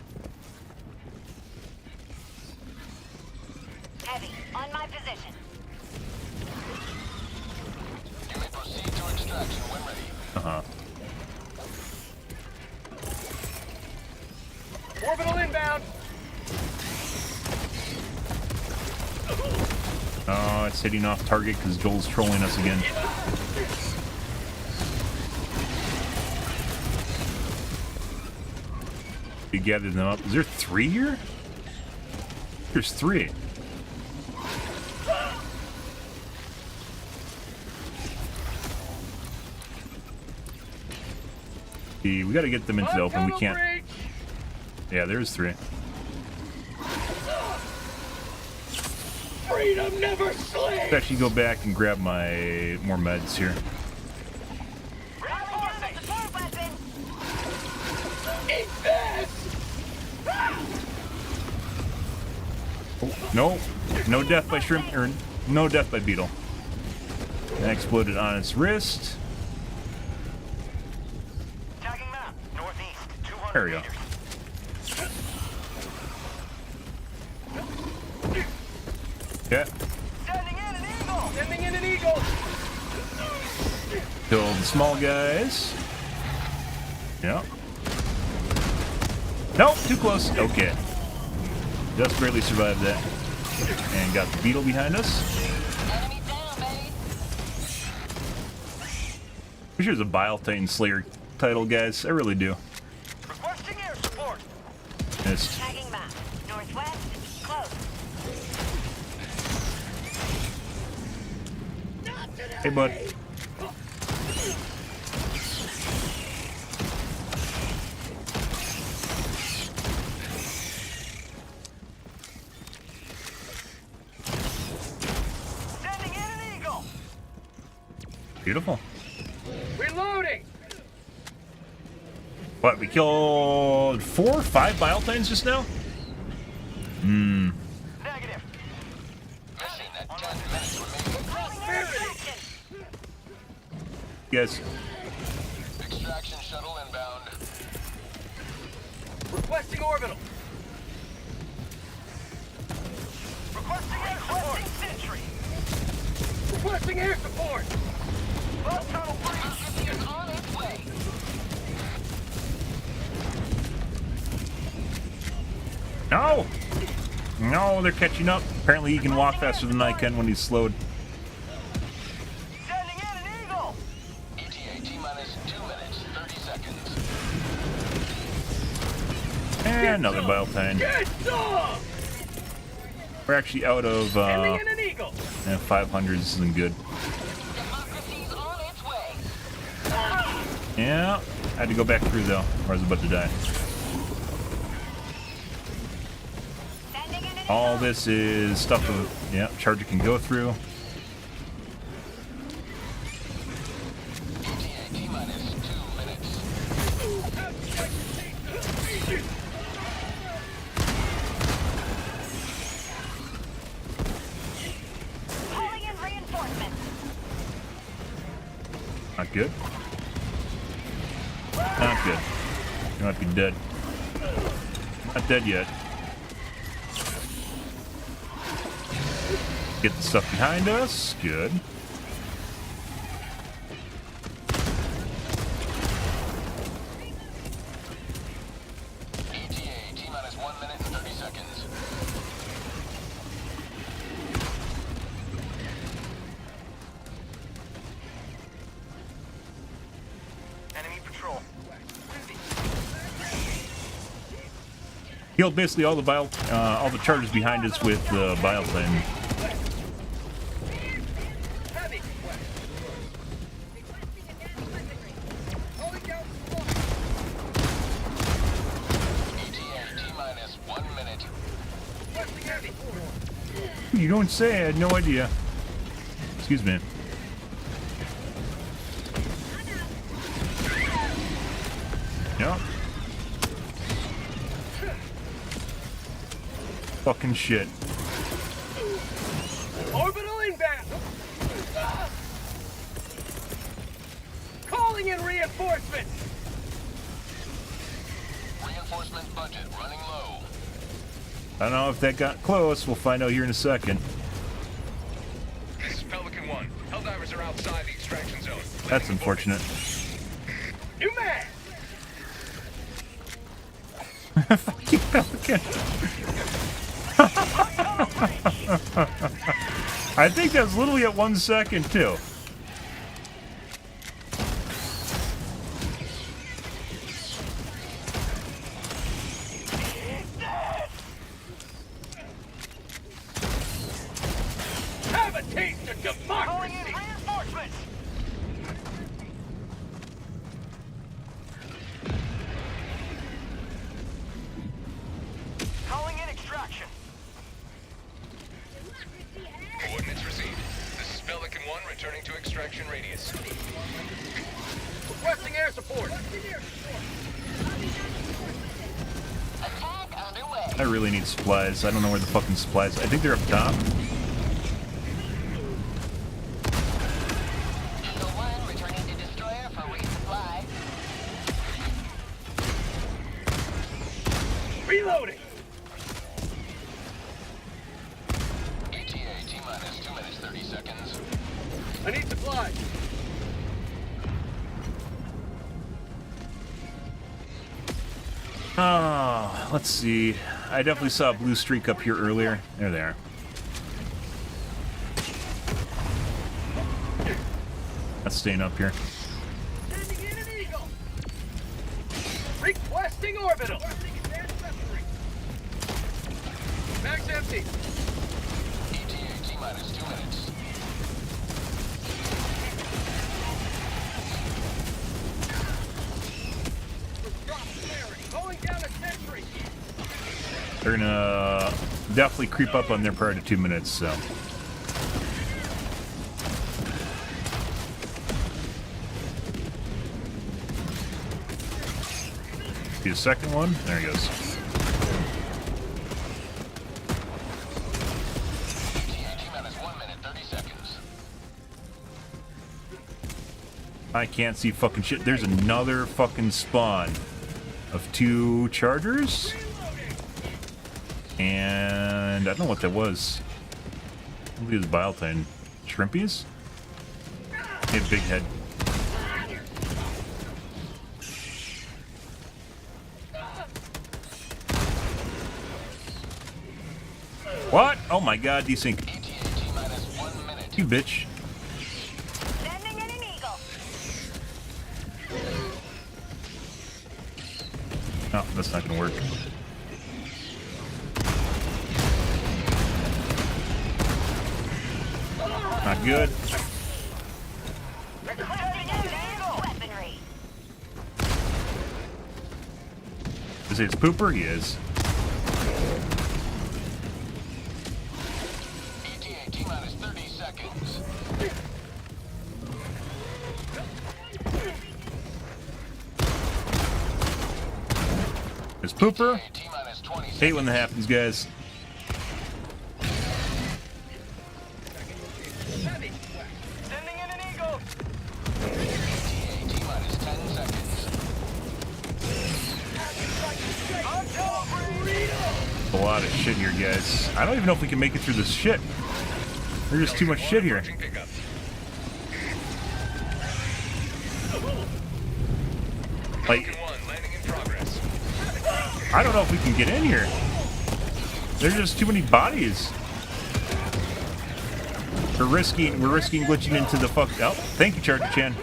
Heavy, on my position. You may proceed to extraction when ready. Orbital inbound. Oh, it's hitting off target because Joel's trolling us again. We gathered them up. Is there 3 here? There's 3. See, we gotta get them into the open. We can't. Yeah, there's 3. Freedom never sleeps. Let's actually go back and grab my more meds here. Eat this. Oh, no, no death by shrimp, or no death by beetle. That exploded on its wrist. Tagging map. Northeast, 200 There we go. meters. Yeah. Sending in an eagle. Sending in an eagle. Kill the small guys. Yeah. Nope, too close. Okay. Just barely survived that. And got the beetle behind us. Enemy down, babe. Wish there's a Bile Titan Slayer title, guys. I really do. Requesting air support. Missed. Tagging map. Northwest, close. Hey, bud. Sending in an eagle. Beautiful. Reloading. What, we killed 4 or 5 Bile Titans just now? Negative. Mission at 10 minutes remaining. Yes. Extraction shuttle inbound. Requesting orbital. Requesting air support. Sentry. Requesting air support. Bug tunnel breach is on its way. No! No, they're catching up. Apparently he can walk faster than I can when he's slowed. Sending in an eagle. ETA T-minus 2 minutes, 30 seconds. And another Bile Titan. Get some. We're actually out of Sending in an eagle. 500s isn't good. Democracy's on its way. Yeah, I had to go back through though, or I was about to die. Sending in an All this is stuff of, yeah, Charger can go through. ETA T-minus 2 minutes. calling in reinforcements. Not good. Not good. You might be dead. Not dead yet. Get the stuff behind us. Good. ETA T-minus 1 minute and 30 seconds. Enemy patrol. Killed basically all the all the charges behind us with the Bile Titan. Heavy. ETA T-minus 1 minute. Requesting heavy. You don't say. I had no idea. Excuse me. Yep. Fucking shit. Orbital inbound! Calling in reinforcements! Reinforcement budget running low. I don't know if that got close. We'll find out here in a second. This is Pelican 1. Helldivers are outside the extraction zone. That's unfortunate. New man! Fuck you, Pelican. I think that's literally at 1 second, too. Have a taste of democracy! Reinforcements! Calling in extraction. Coordinates received. This is Pelican 1 returning to extraction radius. Requesting air support! Attack underway. I really need supplies. I don't know where the fucking supplies. I think they're up top. Eagle 1 returning to destroyer for resupply. Reloading! ETA T-minus 2 minutes 30 seconds. I need supplies! Oh, let's see. I definitely saw a blue streak up here earlier. There they are. That's staying up here. Sending in an eagle! Requesting orbital! Max empty! ETA T-minus 2 minutes. Going down a sentry! They're gonna definitely creep up on their prior to 2 minutes, so. See the second one? There he goes. ETA T-minus 1 minute 30 seconds. I can't see fucking shit. There's another fucking spawn of 2 chargers. And I don't know what that was. I believe it was Biotine. Shrimpies? They have a big head. What? Oh my god, desync. ETA T-minus 1 minute. You bitch. Sending in an eagle. No, that's not gonna work. Not good. Requesting advanced weaponry. Is it his pooper? He is. ETA T-minus 30 seconds. His pooper? ETA T-minus 20 seconds. Hate when that happens, guys. Sending in an eagle. ETA T-minus 10 seconds. A lot of shit here, guys. I don't even know if we can make it through this shit. There's just too much shit here. Like, Landing in progress. I don't know if we can get in here. There's just too many bodies. We're risking glitching into the fuck. Oh, thank you, Charger Chan.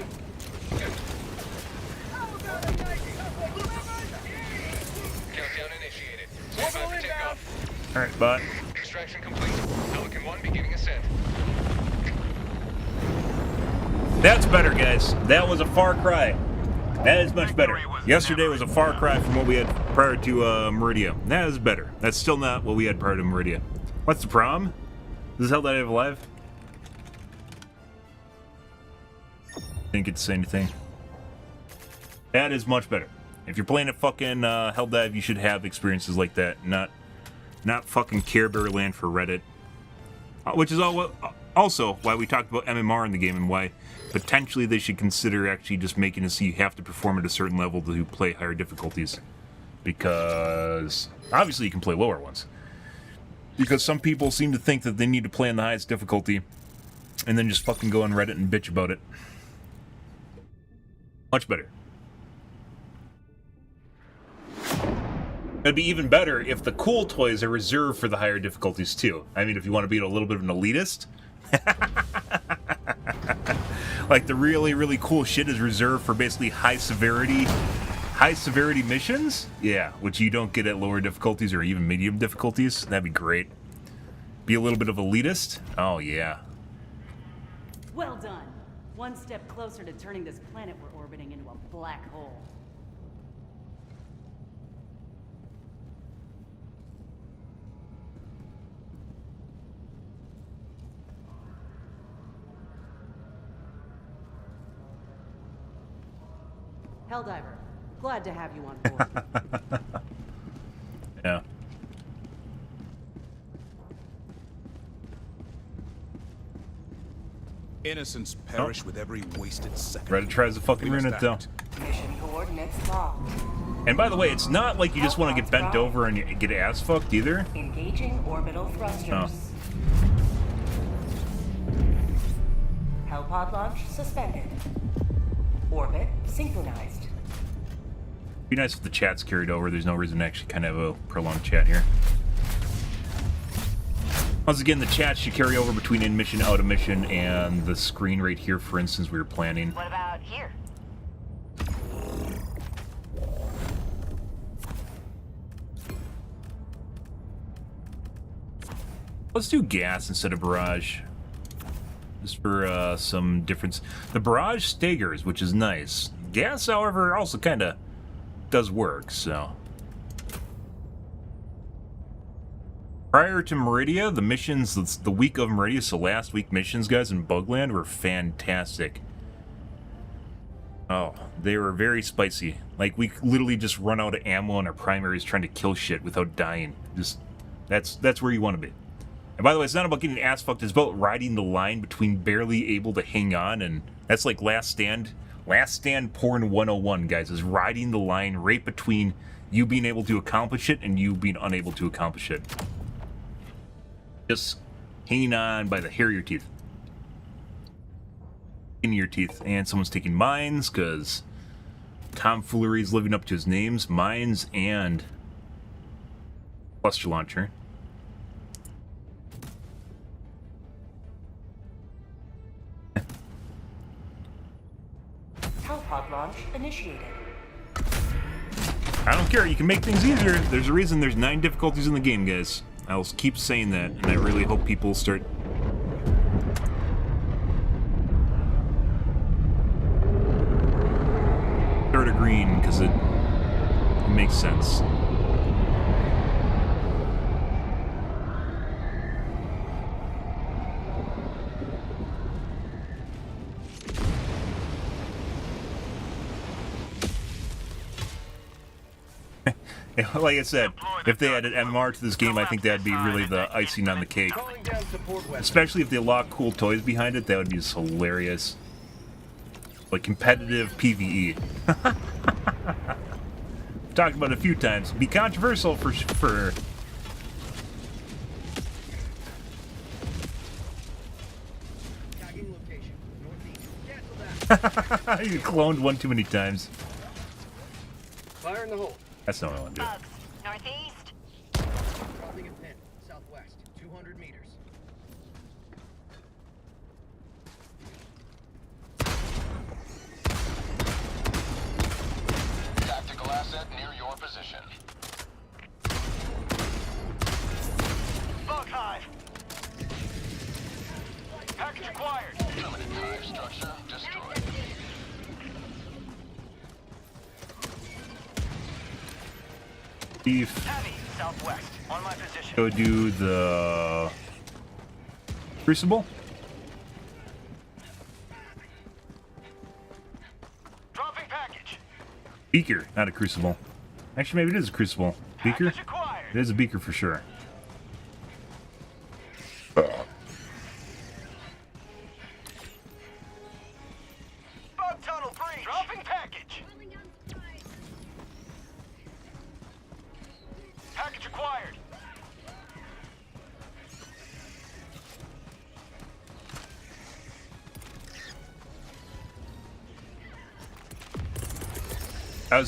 Countdown initiated. Stand by for takeoff. All right, bot. Extraction complete. Pelican 1 beginning ascent. That's better, guys. That was a far cry. That is much better. Yesterday was a far cry from what we had prior to Meridia. That is better. That's still not what we had prior to Meridia. What's the problem? This is Helldive Live. Didn't get to say anything. That is much better. If you're playing at fucking Helldive, you should have experiences like that, not fucking Care Bear Land for Reddit. Which is also why we talked about MMR in the game and why potentially they should consider actually just making it so you have to perform at a certain level to play higher difficulties. Because obviously you can play lower ones. Because some people seem to think that they need to play on the highest difficulty and then just fucking go on Reddit and bitch about it. Much better. It'd be even better if the cool toys are reserved for the higher difficulties too. I mean, if you want to be a little bit of an elitist. Like the really, really cool shit is reserved for basically high severity missions. Yeah, which you don't get at lower difficulties or even medium difficulties. That'd be great. Be a little bit of elitist. Oh yeah. Well done. One step closer to turning this planet we're orbiting into a black hole. Helldiver, glad to have you on board. Yeah. Innocents perish with every wasted second. Reddit tries to fucking ruin it though. Mission coordinates locked. And by the way, it's not like you just want to get bent over and you get ass fucked either. Engaging orbital thrusters. Oh. Hellpod launch suspended. Orbit synchronized. Be nice if the chat's carried over. There's no reason to actually kind of have a prolonged chat here. Once again, the chat should carry over between in mission, out of mission, and the screen right here, for instance, we were planning. What about here? Let's do gas instead of barrage. Just for some difference. The barrage staggers, which is nice. Gas, however, also kind of does work, so. Prior to Meridia, the missions, the week of Meridia, so last week missions, guys, in Bugland were fantastic. Oh, they were very spicy. Like, we literally just run out of ammo on our primaries trying to kill shit without dying. Just, that's where you want to be. And by the way, it's not about getting ass fucked, it's about riding the line between barely able to hang on, and that's like Last Stand porn 101, guys, is riding the line right between you being able to accomplish it and you being unable to accomplish it. Just hanging on by the hair of your teeth. In your teeth. And someone's taking mines, because tomfoolery is living up to his names. Mines and cluster launcher. Hellpod launch initiated. I don't care, you can make things easier. There's a reason there's 9 difficulties in the game, guys. I'll keep saying that, and I really hope people start... agreeing, because it makes sense. Like I said, if they added MMR to this game, I think that'd be really the icing on the cake. Especially if they lock cool toys behind it, that would be just hilarious. Like competitive PvE. Talked about it a few times. Be controversial for you cloned one too many times. Fire in the hole. That's not what I want to do. Bugs. Northeast. Dropping a pin. Southwest. 200 meters. Tactical asset near your position. Bug hive. Package acquired. Permanent hive structure destroyed. Beef. Heavy. Southwest. On my position. Go do the Crucible. Beaker, not a crucible. Actually, maybe it is a crucible. Beaker? It is a beaker for sure. Bug tunnel breach. Dropping package. Package acquired. I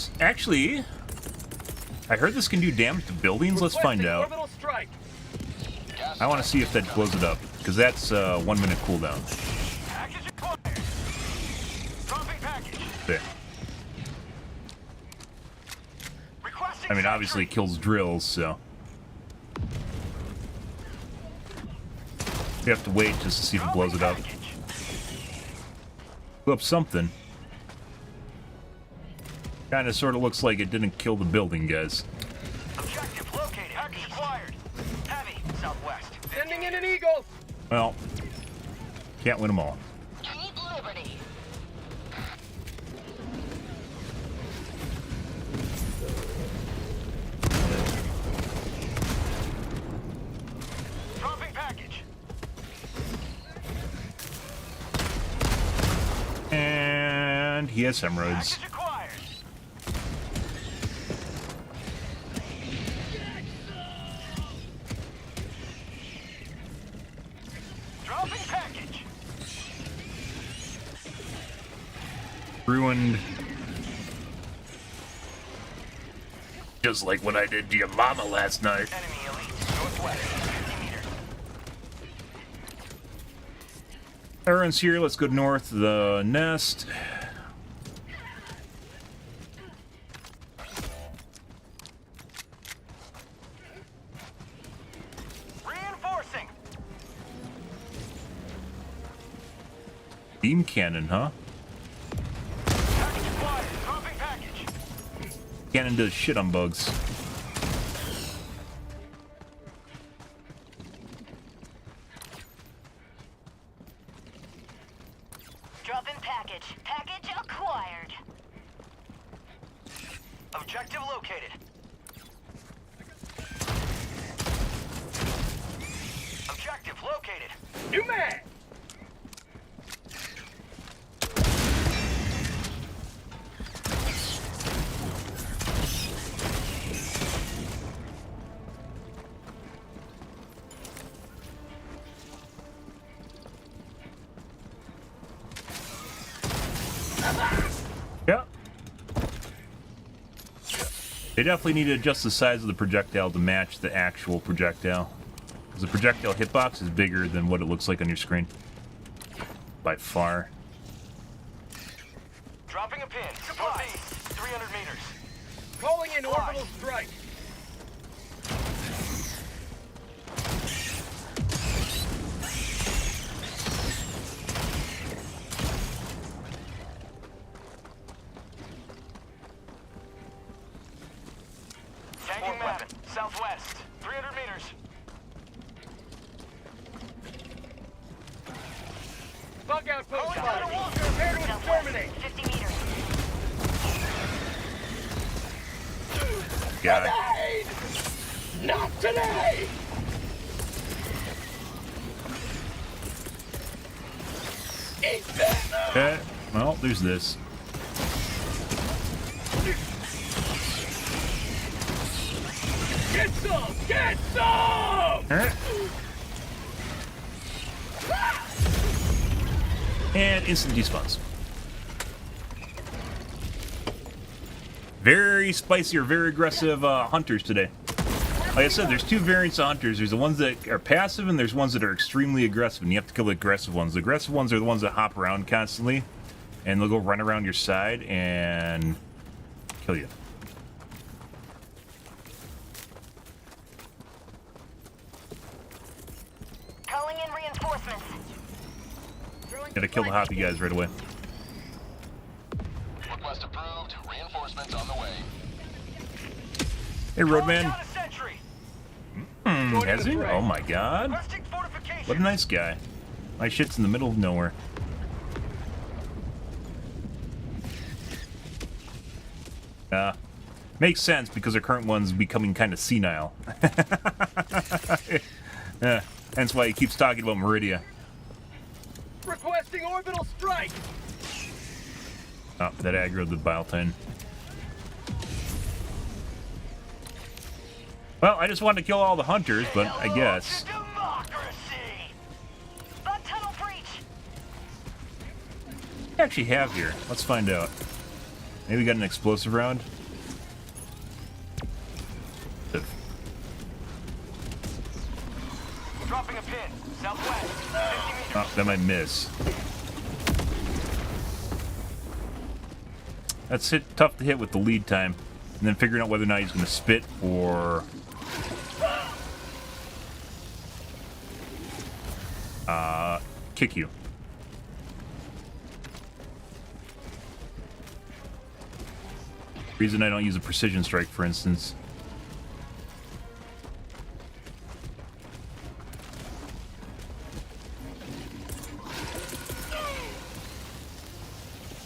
heard this can do damage to buildings. Let's find out. I want to see if that blows it up, because that's 1 minute cooldown. Package acquired. Dropping package. There. I mean, obviously it kills drills, so you have to wait just to see if it blows it up. Blew up something. Kind of sort of looks like it didn't kill the building, guys. Objective located. Package acquired. Heavy. Southwest. Sending in an eagle. Well, can't win them all. Keep liberty. Dropping package. And he has hemorrhoids. Package acquired. Dropping package. Ruined. Just like what I did to your mama last night. Enemy elite. Northwest. 50 meters. Everyone's here. Let's go north. The nest. Reinforcing. Beam cannon, huh? Package acquired. Dropping package. Cannon does shit on bugs. Dropping package. Package acquired. Objective located. Objective located. New man. Yeah. They definitely need to adjust the size of the projectile to match the actual projectile. Because the projectile hitbox is bigger than what it looks like on your screen. By far. Dropping a pin. Northeast. 300 meters. Calling in orbital strike. Tanking weapon. Southwest. 300 meters. Bug outpost. Calling down a walker. Prepare to exterminate. 50 meters. God. Not today. Eat that. Okay. Well, there's this. Get some. Get some. Alright. And instant despawns. Very spicy or very aggressive hunters today. Like I said, there's two variants of hunters. There's the ones that are passive and there's ones that are extremely aggressive, and you have to kill the aggressive ones. The aggressive ones are the ones that hop around constantly, and they'll go run around your side and kill you. Calling in reinforcements. Gotta kill the hoppy guys right away. Request approved. Reinforcements on the way. Hey, Roadman. Down a sentry. Has he? Oh my god. Rustic fortification. What a nice guy. My shit's in the middle of nowhere. Makes sense because our current one's becoming kind of senile. Hence why he keeps talking about Meridia. Requesting orbital strike. Oh, that aggroed the Biotine. Well, I just wanted to kill all the hunters, but I guess. The tunnel breach. What do we actually have here? Let's find out. Maybe we got an explosive round? Dropping a pin. Southwest. 50 meters. Oh, that might miss. That's tough to hit with the lead time. And then figuring out whether or not he's going to spit or... kick you. Reason I don't use a precision strike, for instance.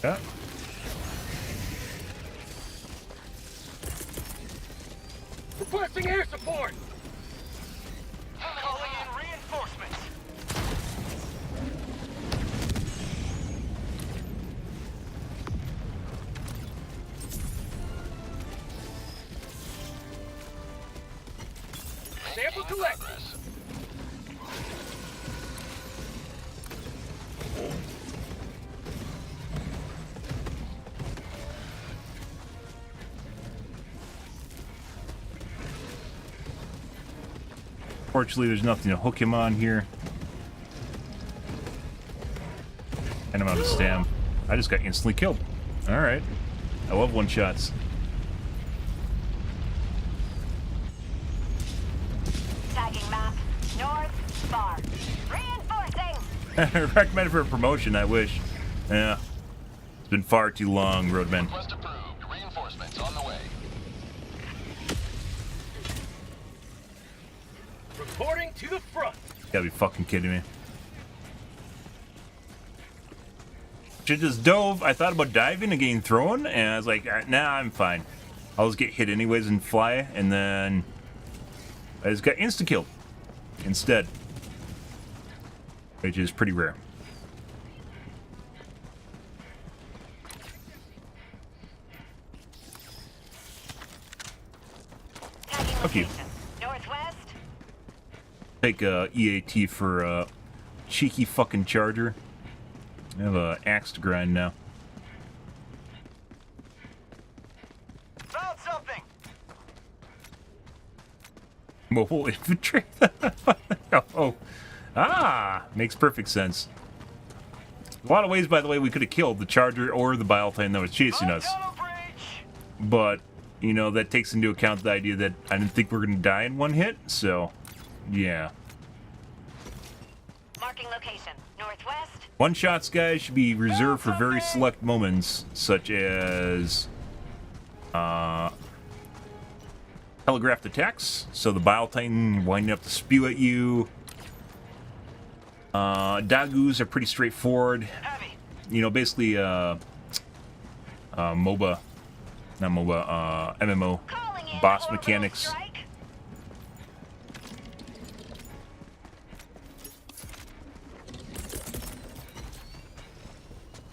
Yeah. Requesting air support. Calling in reinforcements. Sample collect. Fortunately, there's nothing to hook him on here. And I'm out of stam. I just got instantly killed. Alright. I love one-shots. Tagging map. North, far. Reinforcing. Recommended for a promotion, I wish. Yeah. It's been far too long, Roadman. Request approved. Reinforcements on the way. Reporting to the front. You gotta be fucking kidding me. Should just dove. I thought about diving and getting thrown, and I was like, nah, I'm fine. I'll just get hit anyways and fly, and then I just got insta-killed instead. Which is pretty rare. Fuck you. Northwest. Take EAT for cheeky fucking charger. I have an axe to grind now. Found something. Mobile infantry? Oh. Ah! Makes perfect sense. A lot of ways, by the way, we could have killed the charger or the Biotine that was chasing us. But, you know, that takes into account the idea that I didn't think we were going to die in one hit, so, yeah. Marking location. Northwest. One-shots, guys, should be reserved for very select moments, such as telegraphed attacks, so the Biotine winding up to spew at you. Dagus are pretty straightforward. You know, basically, MOBA, not MOBA, MMO, boss mechanics.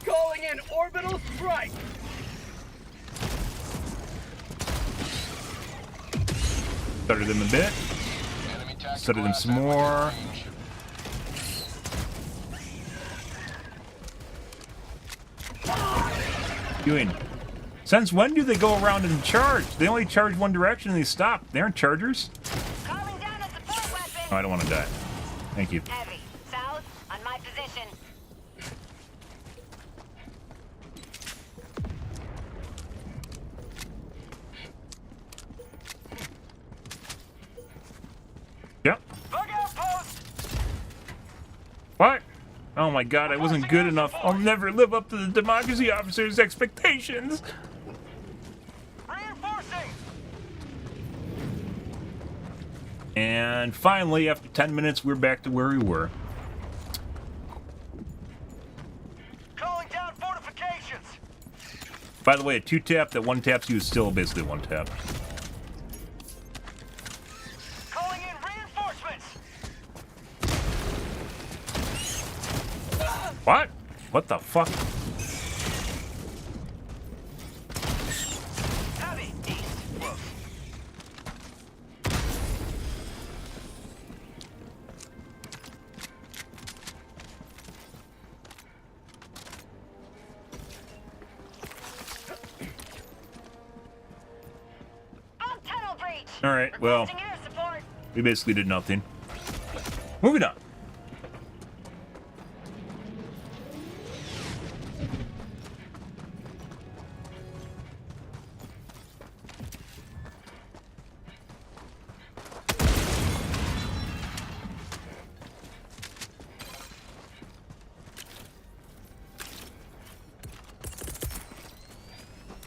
Calling in orbital strike. Stutter them a bit. Stutter them some more. Doing. Since when do they go around and charge? They only charge one direction and they stop. They aren't chargers. Calling down a support weapon. Oh, I don't want to die. Thank you. Heavy. South on my position. Yep. What? Oh my god, I wasn't good enough. I'll never live up to the democracy officer's expectations. Reinforcing. And finally, after 10 minutes, we're back to where we were. Calling down fortifications. By the way, a 2-tap that 1-taps you is still basically 1-tap. Calling in reinforcements. What? What the fuck? Heavy. East. Close. On tunnel breach. Alright, well, Requesting air support. we basically did nothing. Moving on.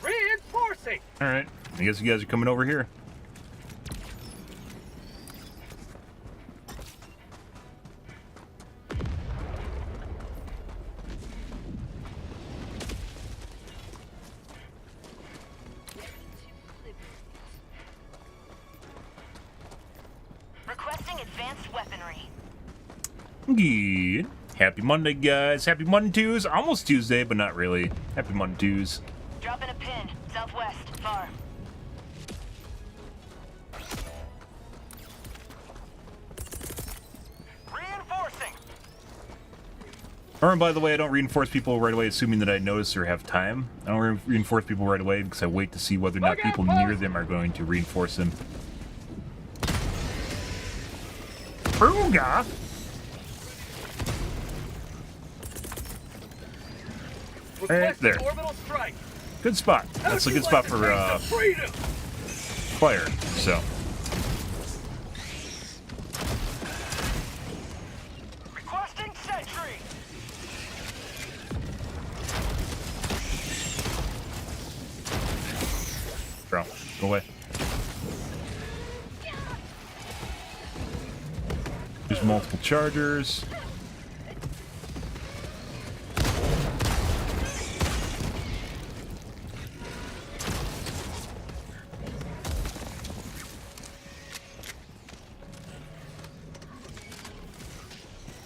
Reinforcing. Alright, I guess you guys are coming over here. Requesting advanced weaponry. Good. Happy Monday, guys. Happy Mondays. Almost Tuesday, but not really. Happy Mondays. Dropping a pin. Southwest. Far. Reinforcing. Or, by the way, I don't reinforce people right away assuming that I notice or have time. I don't reinforce people right away because I wait to see whether or not people near them are going to reinforce them. Booga! Right there. Orbital strike. Good spot. That's a good spot for fire, so. Requesting sentry. Bro, go away. There's multiple chargers.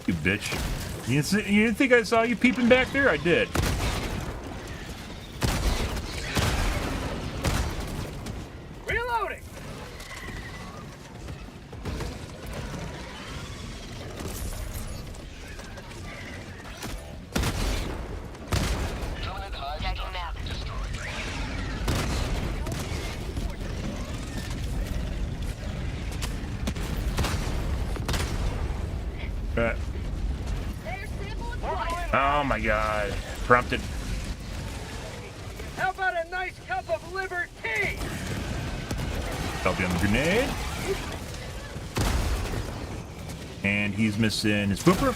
You bitch. You didn't think I saw you peeping back there? I did. Reloading. Tagging map. Right. Oh my god. Prompted. How about a nice cup of liver tea? Fell down the grenade. And he's missing his pooper.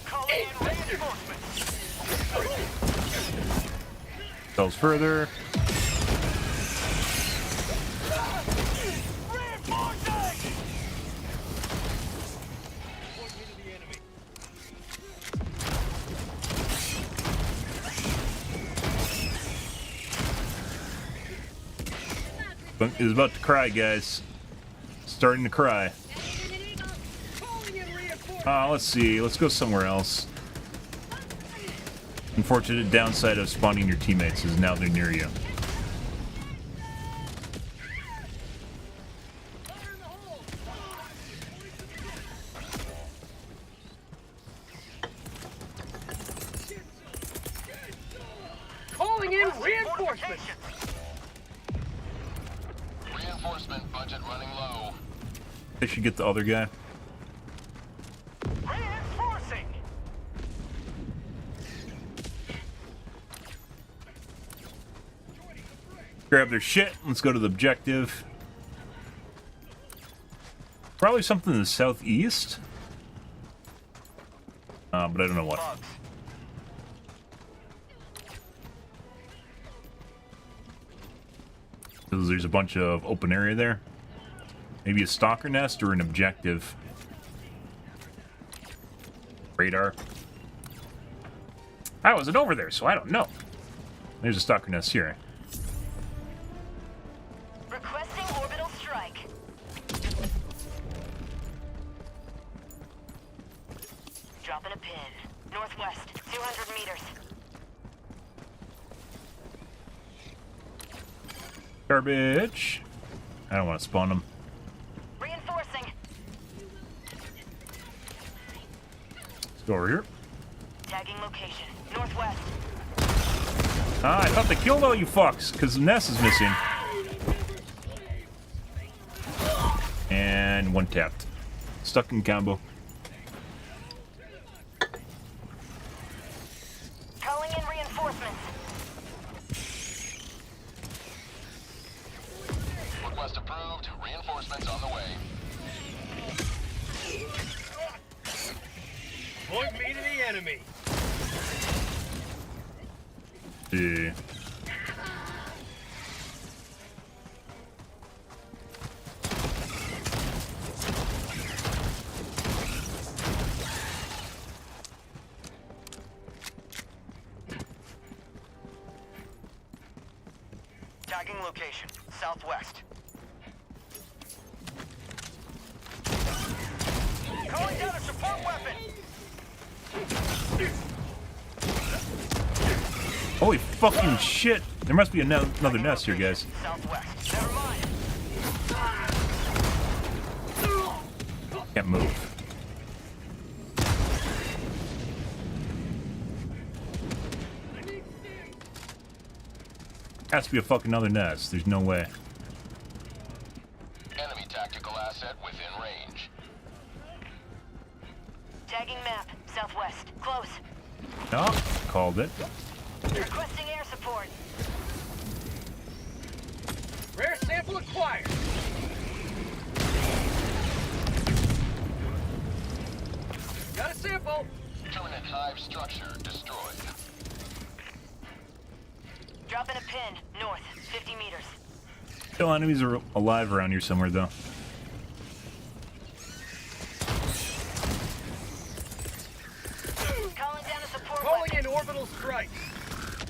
Calling in reinforcements. Sells further. Reinforcing. Is about to cry, guys. Starting to cry. Let's see. Let's go somewhere else. Unfortunate downside of spawning your teammates is now they're near you. Calling in reinforcements. Reinforcement budget running low. They should get the other guy. Reinforcing. Grab their shit. Let's go to the objective. Probably something in the southeast. But I don't know what. because there's a bunch of open area there. Maybe a stalker nest or an objective. Radar. I wasn't over there, so I don't know. There's a stalker nest here. Requesting orbital strike. Dropping a pin. Northwest, 200 meters. Garbage. I don't want to spawn them. Reinforcing. Let's go over here. Tagging location. Northwest. Ah, I thought they killed all you fucks, because the nest is missing. And one tapped. Stuck in combo. Calling in reinforcements. Request approved. Reinforcements on the way. Point me to the enemy. Yeah. Tagging location. Southwest. Calling down a support weapon. Holy fucking shit! There must be another nest here, guys. Southwest. Never mind. Can't move. Has to be a fucking other nest. There's no way. Enemy tactical asset within range. Tagging map. Southwest. Close. Oh, called it. Requesting air support. Rare sample acquired. Got a sample. Permanent hive structure destroyed. Dropping a pin. North. 50 meters. Still enemies are alive around here somewhere, though. Calling down a support Calling weapon. in orbital strike.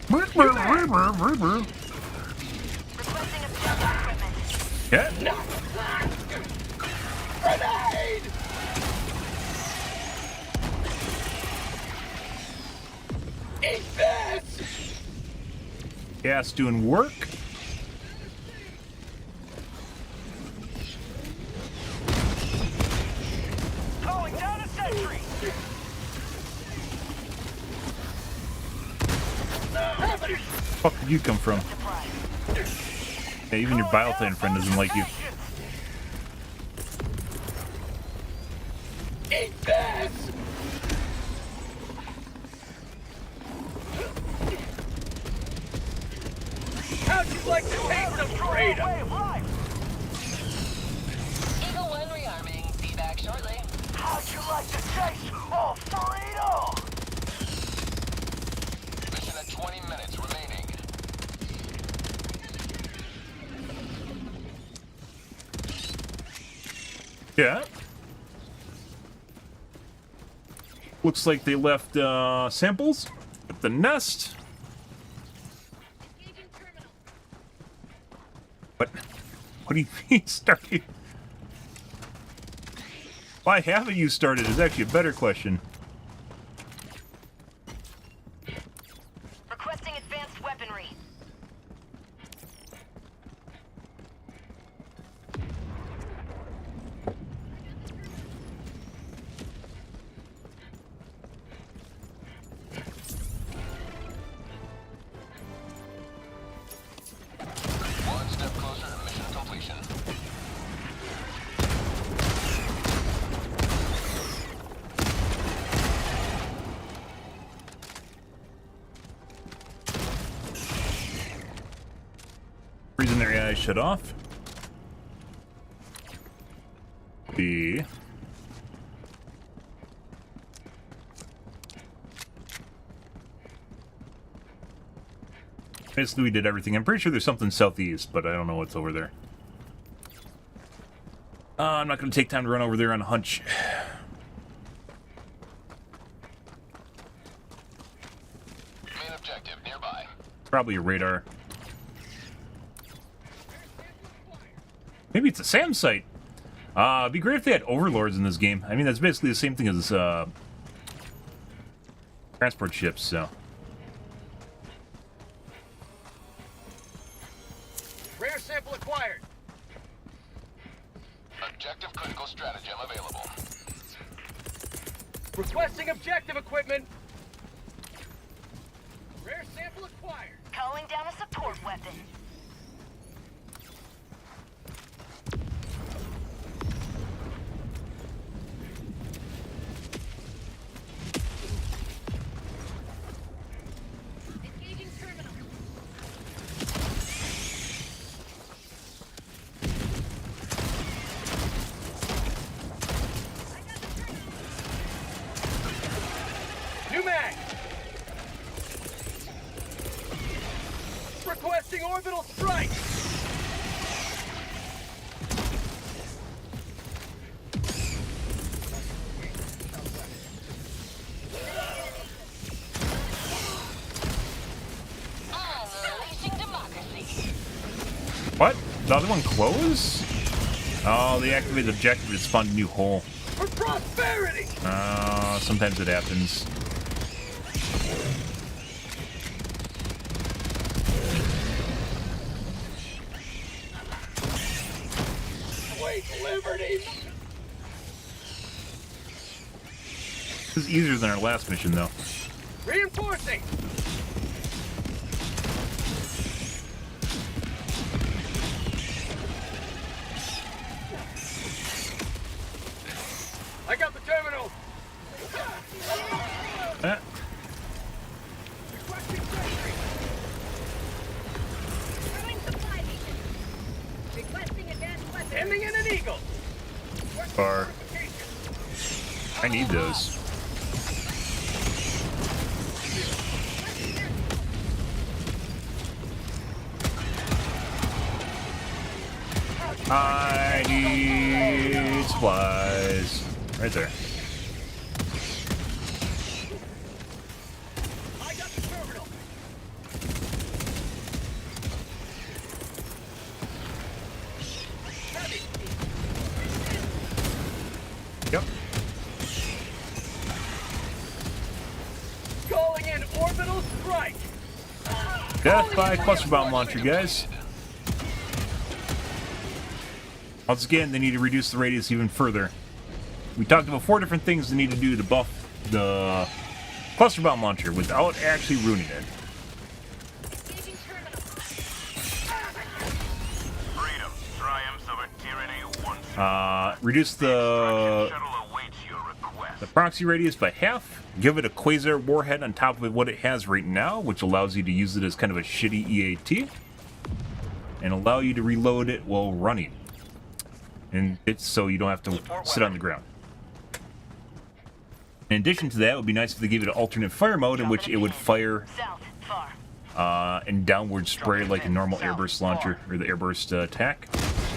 Requesting objective equipment. Yeah. Grenade! Eat this! Gas doing work. Calling down a sentry. Fuck did you come from? Yeah, even your Biotane friend doesn't like you. Eat this! How'd you like to taste of freedom? Eagle 1 rearming. Be back shortly. How'd you like to taste of freedom? Mission at 20 minutes remaining. Yeah. Looks like they left samples at the nest. What do you mean started? Why haven't you started is actually a better question. Requesting advanced weaponry. One step closer to mission completion. Reason their eyes shut off. B. Basically, we did everything. I'm pretty sure there's something southeast, but I don't know what's over there. I'm not going to take time to run over there on a hunch. Main objective nearby. Probably a radar. Maybe it's a SAM site. It'd be great if they had overlords in this game. I mean, that's basically the same thing as transport ships, so. Rare sample acquired. Objective critical stratagem available. Requesting objective equipment. Rare sample acquired. Calling down a support weapon. Engaging terminal. New mag. Requesting orbital strike. Unleashing democracy. What? The other one closed? Oh, they activated the objective to spawn a new hole. For prosperity. Sometimes it happens. Wait, liberty. This is easier than our last mission, though. Reinforcing. I got the terminal. Eh. Requesting sentry. Throwing supply beacon. Requesting advanced weapons. Sending in an eagle. Bar. I need those. I need supplies. Right there. I got the terminal. Heavy. Yep. Calling in orbital strike. Death by cluster bomb launcher, guys. Once again, they need to reduce the radius even further. We talked about 4 different things they need to do to buff the cluster bomb launcher without actually ruining it. Engaging terminal. Freedom triumphs over tyranny once. Reduce the Shuttle awaits your request. proxy radius by half. Give it a quasar warhead on top of what it has right now, which allows you to use it as kind of a shitty EAT. And allow you to reload it while running. And it's so you don't have to sit on the ground. In addition to that, it would be nice if they gave it an alternate fire mode in which it would fire South, far. and downward spray like a normal airburst launcher, or the airburst attack,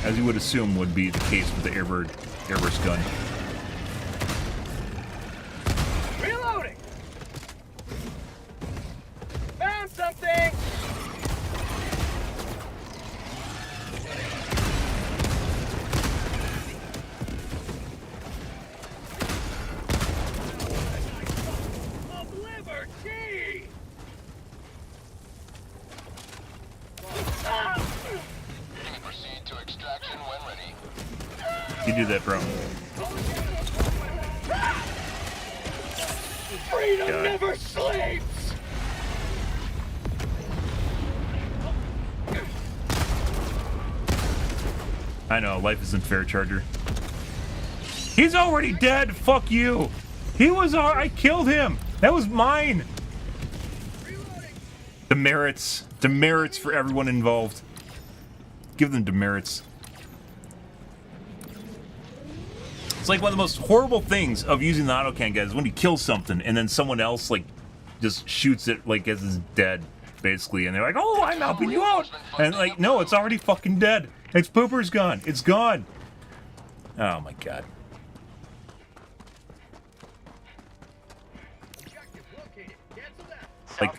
as you would assume would be the case with the airburst gun. Reloading. Found something. Of liberty. You may proceed to extraction when ready. You do that, bro. Freedom God. never sleeps. I know, life isn't fair, Charger. He's already dead! Fuck you! He was I killed him! That was mine! Demerits. Demerits for everyone involved. Give them demerits. It's like one of the most horrible things of using the autocan, guys, when you kill something and then someone else, like, just shoots it, like, as it's dead. basically, and they're like, "Oh, I'm helping you out," and like, no, it's already fucking dead. Its pooper's gone. It's gone. Oh my god.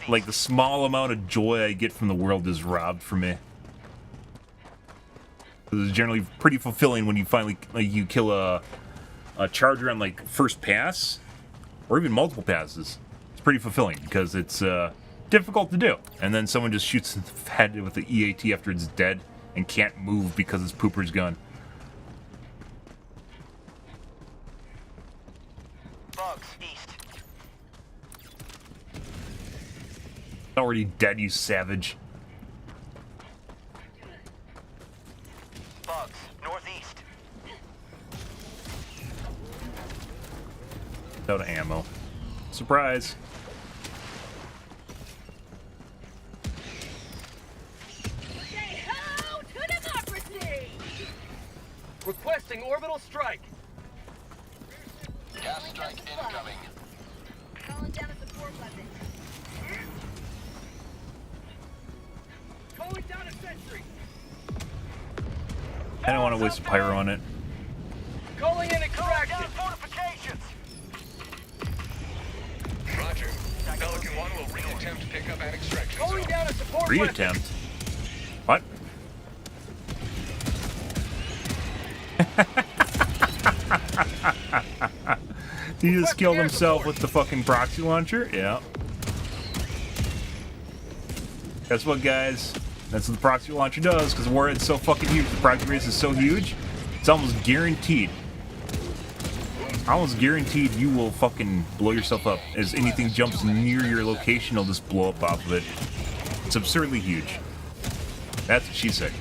Like the small amount of joy I get from the world is robbed from me. It's generally pretty fulfilling when you finally you kill a charger on like first pass, or even multiple passes. It's pretty fulfilling because it's difficult to do, and then someone just shoots in the head with the EAT after it's dead and can't move because its pooper's gone. Bugs, east. It's already dead, you savage. Bugs, northeast. Out of ammo. Surprise. Say hello to democracy! Requesting orbital strike. Gas strike incoming. Calling down a support weapon. Calling down a sentry. I don't want to waste pyro on it. Calling in extraction. Fortifications. Roger. Pelican 1 will re-attempt pickup and extraction Calling zone. down a support Re-attempt? What? He just killed himself with the fucking proxy launcher? Yeah. Guess what, guys? That's what the proxy launcher does, because war is so fucking huge, the proxy race is so huge, it's almost guaranteed. Almost guaranteed you will fucking blow yourself up. As anything jumps near your location, it'll just blow up off of it. It's absurdly huge. That's what she said.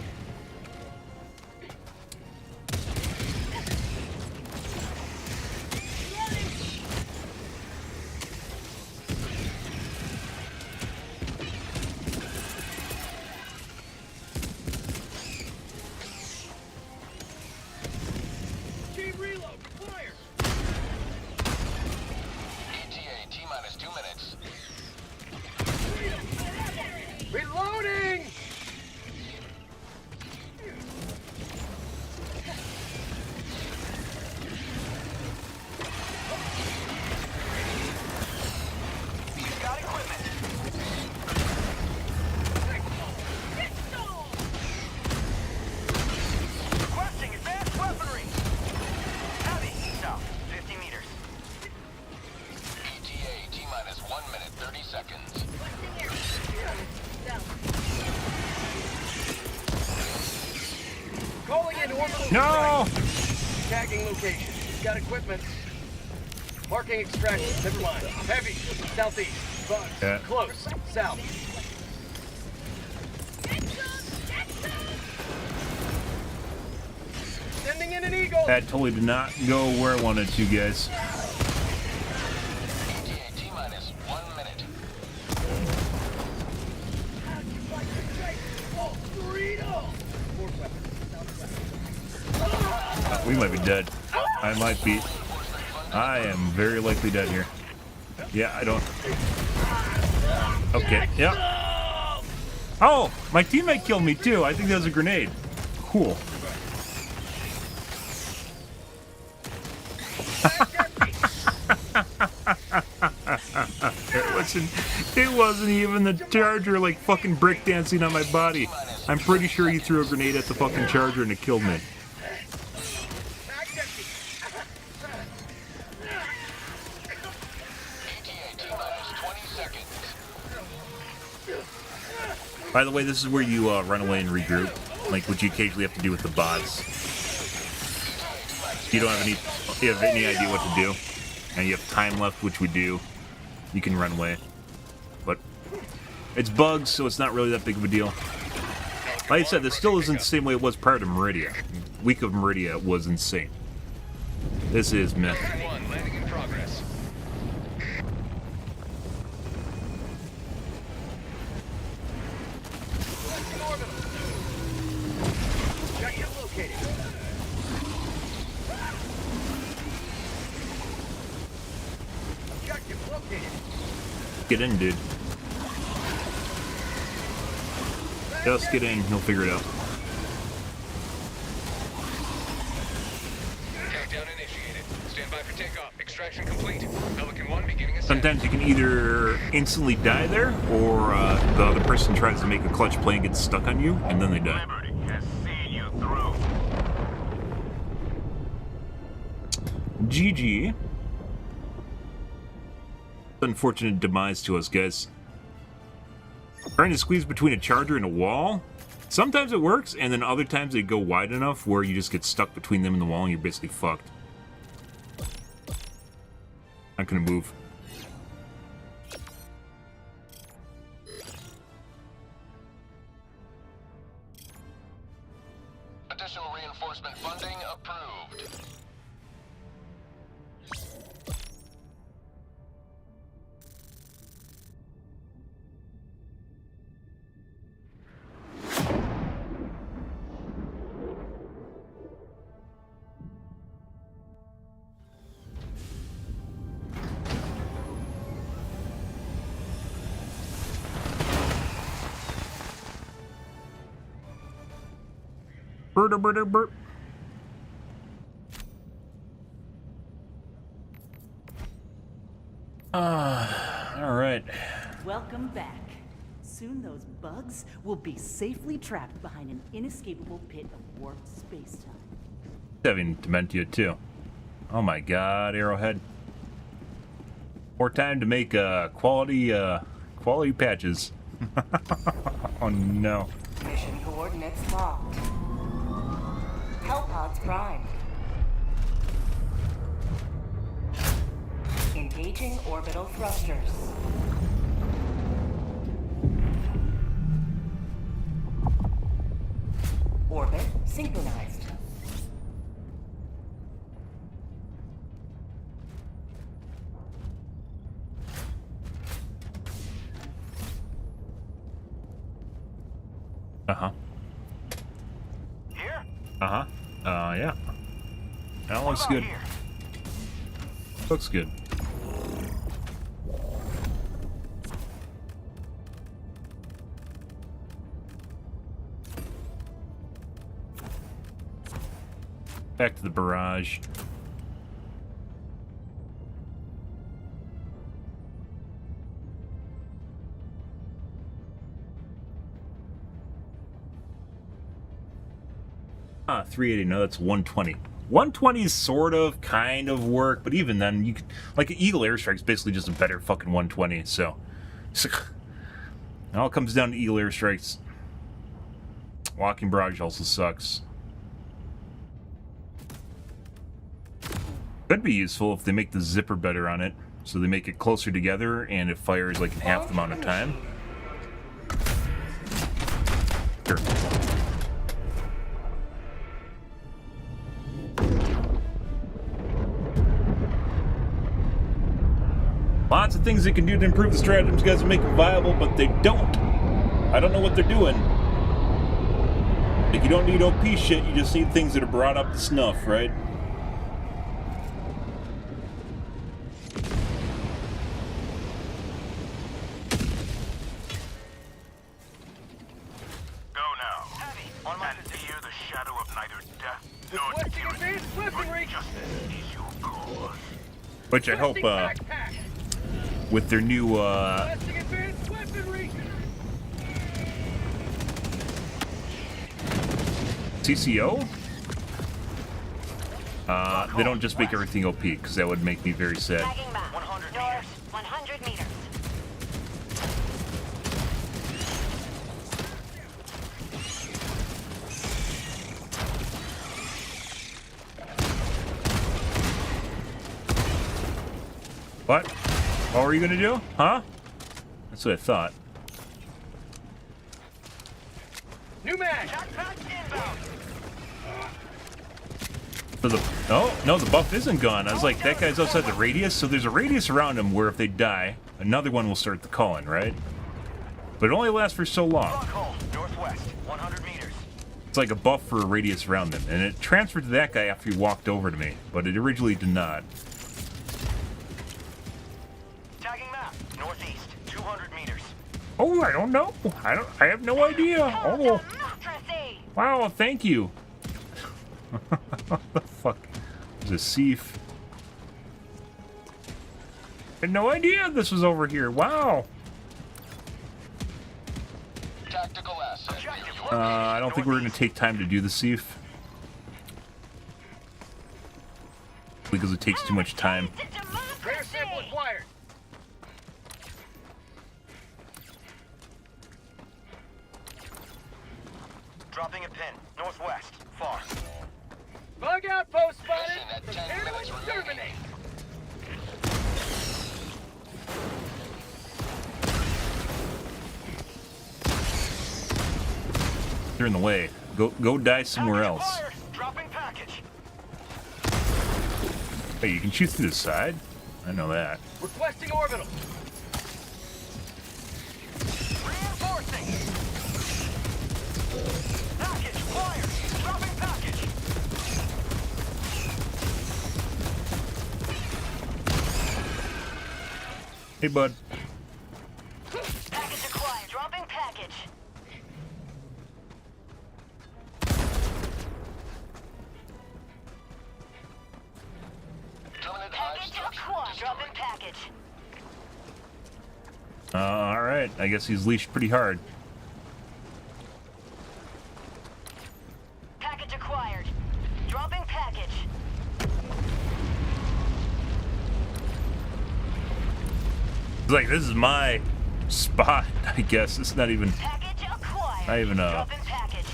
Team reload. Fire. ETA T-minus 2 minutes. Reloading. Got equipment. Requesting advanced weaponry. Heavy, south, 50 meters. ETA T-minus 1 minute 30 seconds. Calling in orbital No! strike. Tagging location. Got equipment. Marking extraction. Never mind. Heavy, southeast. Bugs. Yeah. Close. South. Sending in an eagle. That totally did not go where I wanted to, guys. ETA T-minus 1 minute. We might be dead. I might be. I am very likely dead here. Yeah, I don't. Okay, yeah. Oh, my teammate killed me too. I think that was a grenade. Cool. It wasn't even the charger like fucking breakdancing on my body. I'm pretty sure he threw a grenade at the fucking charger and it killed me. ETA T-minus 20 seconds. By the way, this is where you run away and regroup, like what you occasionally have to do with the bots. If you don't have any idea what to do, and you have time left, which we do, you can run away. But it's bugs, so it's not really that big of a deal. Like I said, this still isn't the same way it was prior to Meridia. Week of Meridia was insane. This is meh. Pelican 1 landing in progress. Objective located. Objective located. Get in, dude. Just get in, he'll figure it out. Countdown initiated. Stand by for takeoff. Extraction complete. Pelican 1 beginning ascent. Sometimes you can either instantly die there, or the other person tries to make a clutch play and gets stuck on you, and then they die. Liberty has seen you through. GG. Unfortunate demise to us, guys. Trying to squeeze between a charger and a wall. Sometimes it works, and then other times they go wide enough where you just get stuck between them and the wall and you're basically fucked. Not gonna move. Additional reinforcement funding approved. Burp. All right. Welcome back. Soon those bugs will be safely trapped behind an inescapable pit of warped space-time. Having Dementia too. Oh my god, Arrowhead. More time to make quality patches. Oh no. Mission coordinates locked. Hellpods primed. Engaging orbital thrusters. Orbit synchronized. Uh-huh. Here? Uh-huh. Yeah. That looks good. Here? Looks good. Back to the barrage. Ah, 380. No, that's 120. 120 is sort of, kind of work, but even then, you could, like, Eagle Airstrike's basically just a better fucking 120. So it all comes down to Eagle Airstrikes. Walking barrage also sucks. Could be useful if they make the zipper better on it, so they make it closer together and it fires like in half the amount of time. Sure. Lots of things they can do to improve the stratagems, guys, and make them viable, but they don't. I don't know what they're doing. Like, you don't need OP shit, you just need things that are brought up to snuff, right? Go now. On my fear the shadow of neither death nor Requesting advanced weaponry. justice is your cause. Which I hope, with their new, Requesting advanced weaponry. CCO? They don't just make everything OP, because that would make me very sad. Tagging map. 100 North, 100 meters. What? What were you gonna do? Huh? That's what I thought. New mag. So the oh no, the buff isn't gone. I was like, that guy's outside the radius, so there's a radius around him where if they die, another one will start the calling, right? But it only lasts for so long. Northwest, 100 meters. It's like a buff for a radius around them, and it transferred to that guy after he walked over to me, but it originally did not. Tagging map. Northeast, 200 meters. Oh, I don't know. I have no idea. Oh. Wow, thank you. What the fuck? There's a sieve. I had no idea this was over here. Wow. Tactical asset. I don't think we're going to take time to do the sieve. Because it takes too much time. Rare sample acquired. Dropping a pin. Northwest. Far. Bug outpost spotted. Mission at 10 Prepare to minutes exterminate. They're in the way. Go die somewhere else. Dropping package. Hey, you can shoot through the side? I know that. Requesting orbital. Reinforcing. Package acquired. Dropping package. Hey, bud. Package acquired. Dropping package. Package acquired. Dropping package. Alright. I guess he's leashed pretty hard. Package acquired. Dropping package. It's like, this is my spot, I guess. It's not even... Package acquired. Not even Dropping package.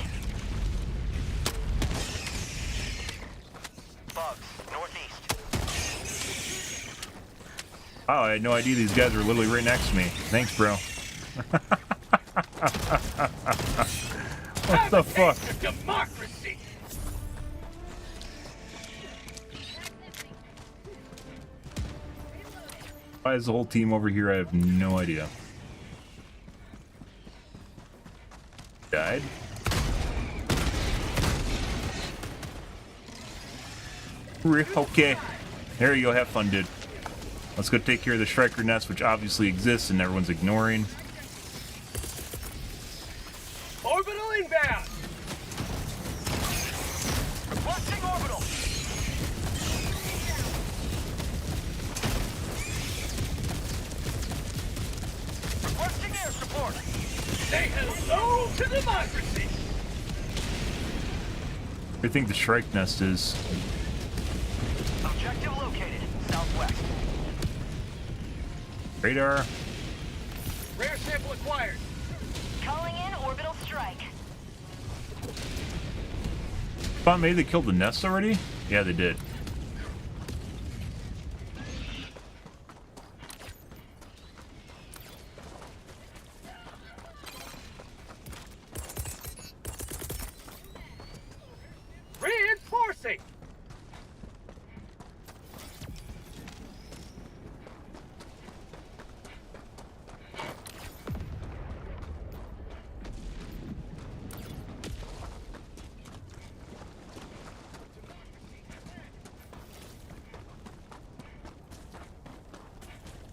Bugs. Northeast. Wow, I had no idea these guys were literally right next to me. Thanks, bro. What the fuck? Democracy. Why is the whole team over here? I have no idea. Died? Okay. There you go. Have fun, dude. Let's go take care of the Striker nest, which obviously exists and everyone's ignoring. Orbital inbound. Requesting orbital. Requesting air support. Say hello to democracy. Where do you think the Strike nest is? Objective located. Southwest. Radar. Rare sample acquired. Calling in orbital strike. Thought maybe they killed the nest already? Yeah, they did. Reinforcing.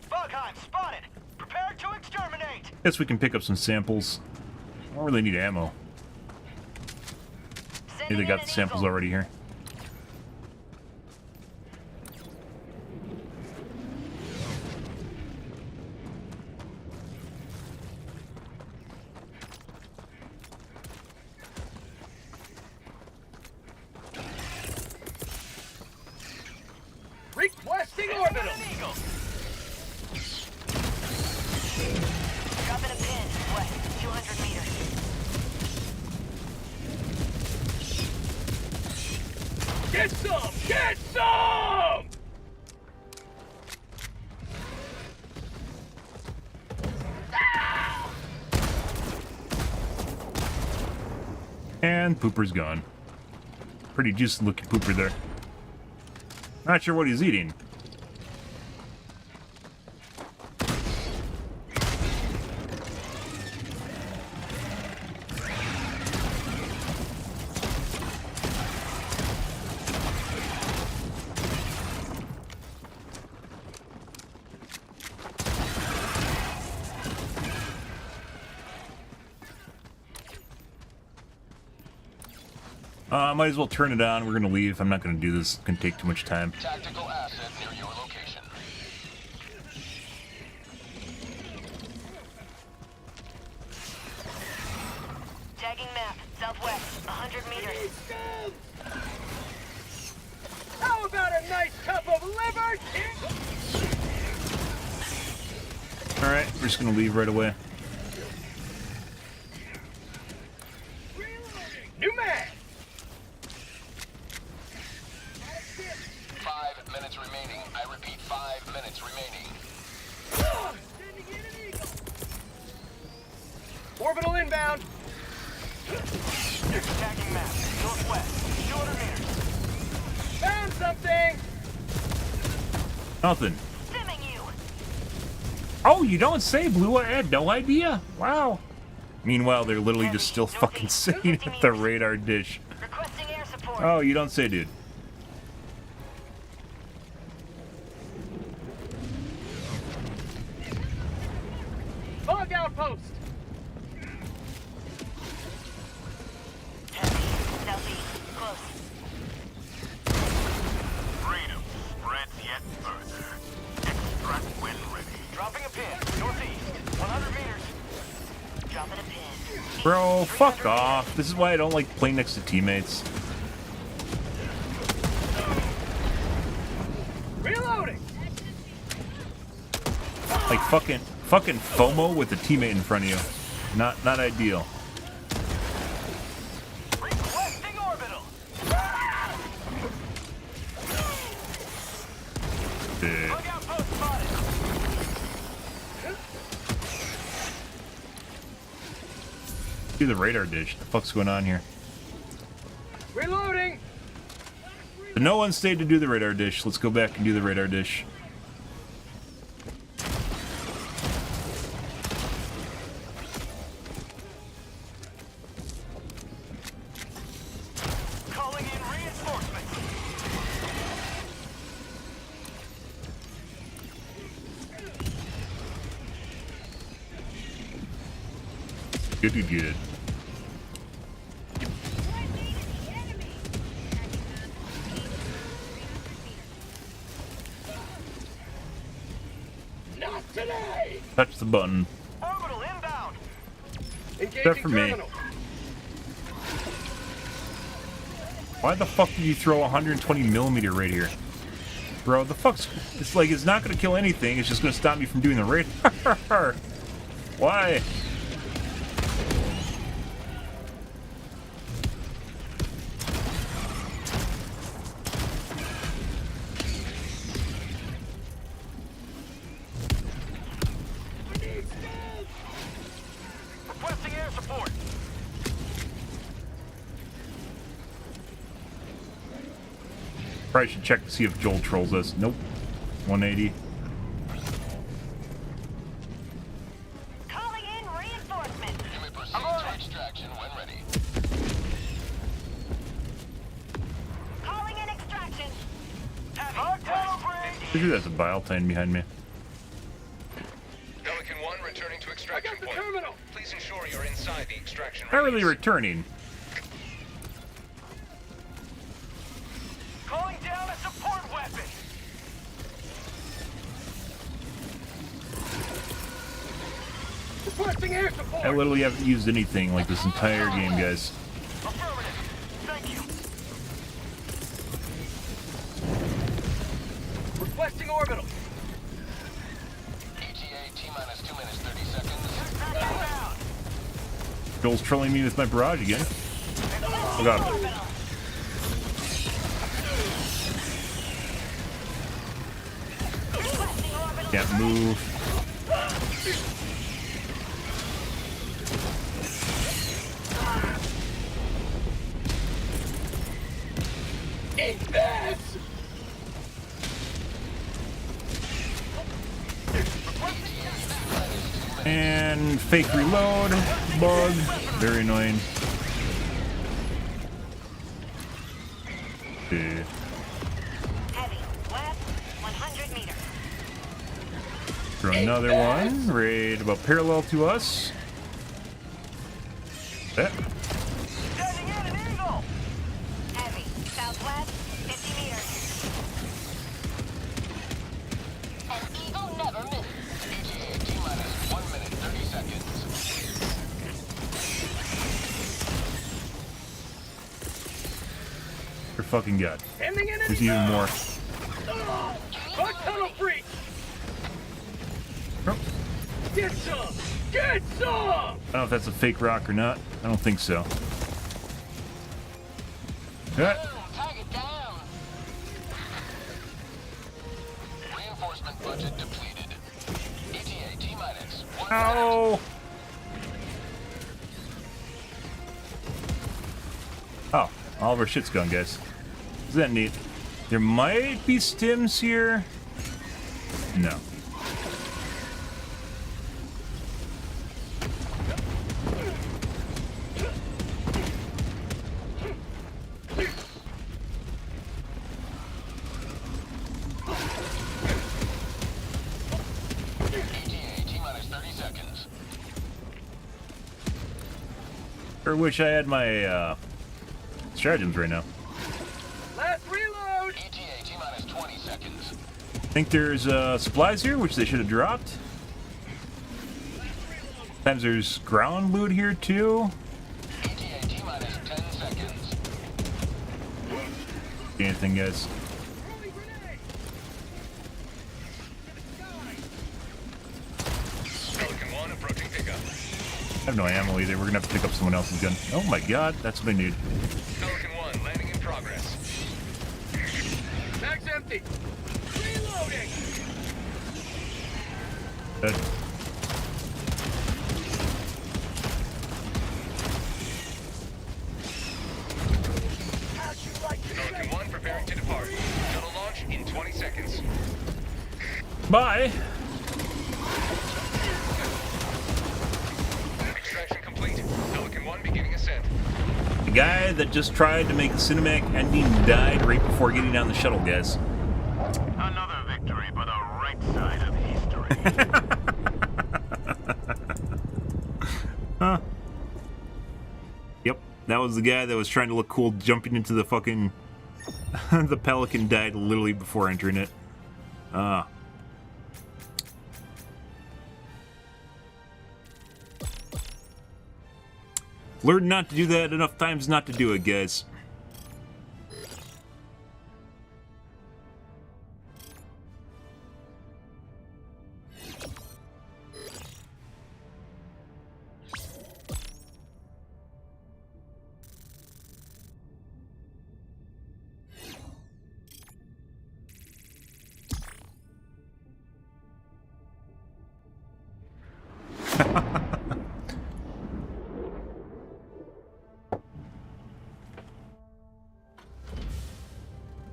Bugheim spotted. Prepare to exterminate. Guess we can pick up some samples. I don't really need ammo. Maybe they got the samples already here. Requesting orbital. Dropping a pin. West. 200 meters. Get some! Get some! And Pooper's gone. Pretty juicy looking Pooper there. Not sure what he's eating. Might as well turn it on. We're gonna leave. I'm not gonna do this. It's gonna take too much time. Tactical asset near your location. Tagging map, southwest, 100 meters. How about a nice cup of liver? Alright, we're just gonna leave right away. New man! 5 minutes remaining. I repeat, 5 minutes remaining. Orbital inbound. Tagging map, northwest, 200 meters. Found something. Nothing. Simming you. Oh, you don't say, Blue. I had no idea. Wow. Meanwhile, they're literally just still fucking sitting at the radar dish. Requesting air support. Oh, you don't say, dude. Bug outpost. Southeast, close. Freedom spreads yet further. Extract when ready. Dropping a pin, northeast, 100 meters. Dropping a pin. Bro, fuck off. This is why I don't like playing next to teammates. Reloading. Like fucking FOMO with a teammate in front of you. Not ideal. Requesting orbital. Dude. Bug outpost spotted. Do the radar dish. The fuck's going on here? Reloading. But no one stayed to do the radar dish. Let's go back and do the radar dish. Calling in reinforcements. Good. Not today. Touch the button. Orbital inbound. Engaging for me. terminal. Why the fuck did you throw 120 millimeter right here? Bro, the fuck's... It's like, it's not gonna kill anything, it's just gonna stop me from doing the radar. Why? Requesting air support. Probably should check to see if Joel trolls us. Nope. 180. Calling in reinforcements. You may proceed to extraction when ready. Calling in extraction. Look at that, the Biotine behind me. Pelican 1 returning to extraction I got the point. terminal. Please ensure you're inside the extraction Not really radius. returning. Calling down a support weapon. Requesting air support. I literally haven't used anything like this entire game, guys. Affirmative. Thank you. Requesting orbital. ETA T-minus 2 minutes 30 seconds. Inbound. Joel's trolling me with my barrage again. Oh god. Requesting orbital. Can't move. Eat this. And fake reload. Bug. Very annoying. Okay. Heavy, west, 100 meters. Throw another one. Right about parallel to us. That. Sending in an eagle. fucking god. Ending in There's even more. Our tunnel freak! Oh. Get some! Get some! I don't know if that's a fake rock or not. I don't think so. Ah. Target down. Reinforcement budget depleted. ETA T-minus 1 minute. Ow! Oh, all of our shit's gone, guys. Isn't that neat? There might be stims here. No. ETA T-minus 30 seconds. Or wish I had my stratagems right now. Last reload! ETA T-minus 20 seconds. Think there's supplies here, which they should have dropped. Sometimes there's ground loot here too. ETA T-minus 10 seconds. Anything, guys? Pelican 1 approaching pickup. I have no ammo either. We're gonna have to pick up someone else's gun. Oh my god, that's what I need. Pelican 1 landing in progress. Bag's empty! Reloading! Dead. Pelican 1 preparing to depart. Shuttle launch in 20 seconds. Bye. Extraction complete. Pelican 1 beginning ascent. The guy that just tried to make the cinematic ending died right before getting on the shuttle, guys. Another victory for the right side of history. Huh. Yep, that was the guy that was trying to look cool jumping into the fucking... the Pelican died literally before entering it. Learn not to do that enough times not to do it, guys.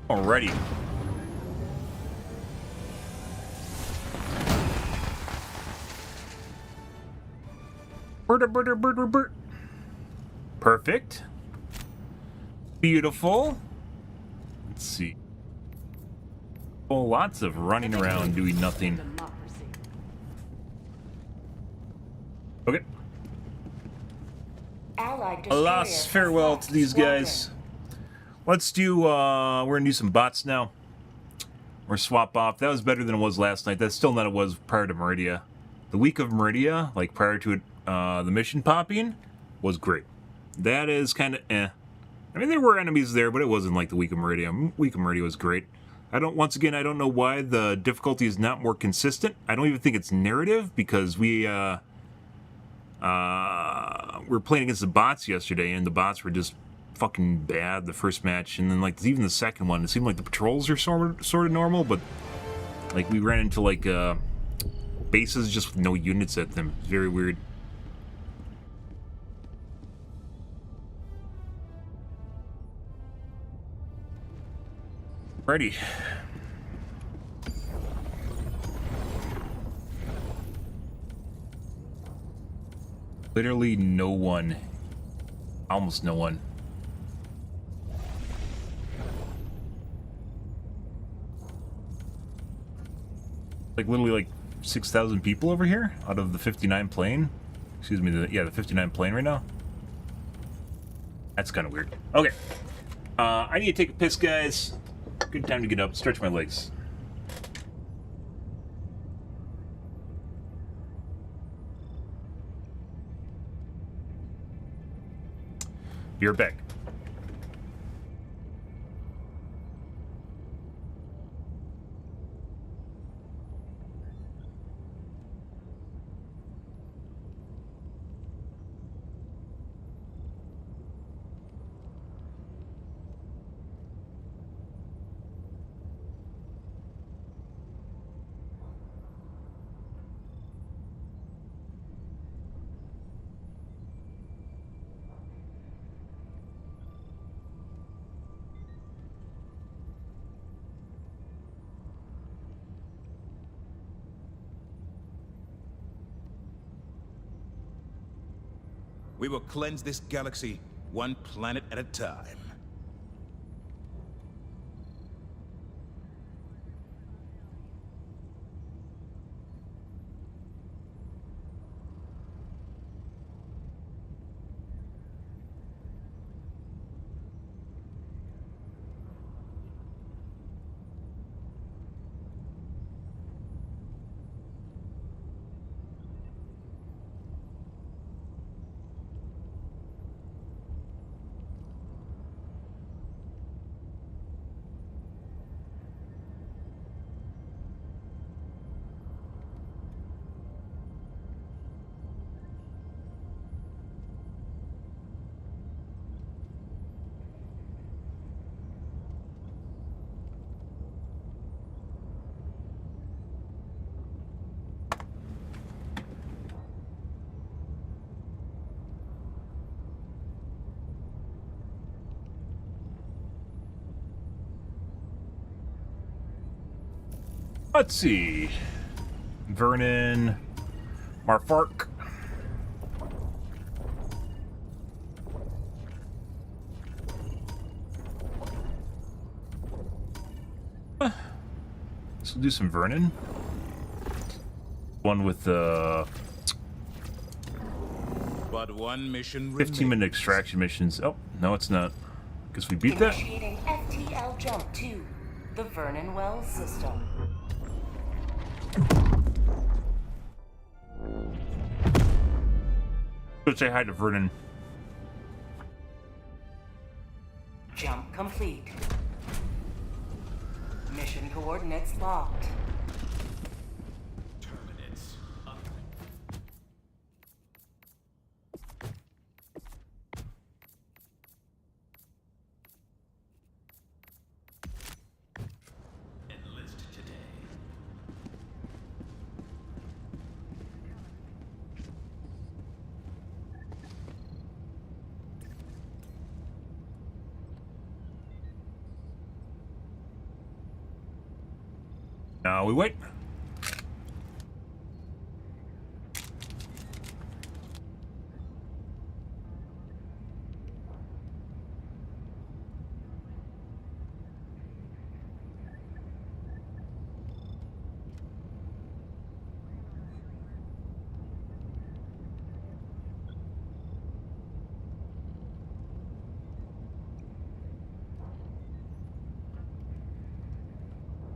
Alrighty. Bert. Perfect. Beautiful. Let's see. Oh, lots of running around doing nothing. Democracy. Okay. Allied Alas, destroyer farewell has to these squadron. guys. Let's do, we're gonna do some bots now. Or swap off. That was better than it was last night. That's still not it was prior to Meridia. The week of Meridia, like prior to it, the mission popping, was great. That is kind of eh. I mean, there were enemies there, but it wasn't like the week of Meridia. Week of Meridia was great. Once again, I don't know why the difficulty is not more consistent. I don't even think it's narrative, because we were playing against the bots yesterday, and the bots were just fucking bad the first match, and then like even the second one, it seemed like the patrols are sort of normal, but like we ran into like bases just with no units at them. It's very weird. Ready. Literally no one. Almost no one. Like literally like 6,000 people over here out of the 59 plane. Excuse me, the 59 plane right now. That's kind of weird. Okay. I need to take a piss, guys. Good time to get up, stretch my legs. Be right back. We will cleanse this galaxy one planet at a time. Let's see. Vernon, Marfark. So we'll do some Vernon. One with the But one mission 15-minute extraction missions. Oh, no, it's not. Guess we beat that. Initiating FTL jump to the Vernon Wells system. Let's say hi to Vernon. Jump complete. Mission coordinates locked. Terminates up. Enlist today. Now we wait.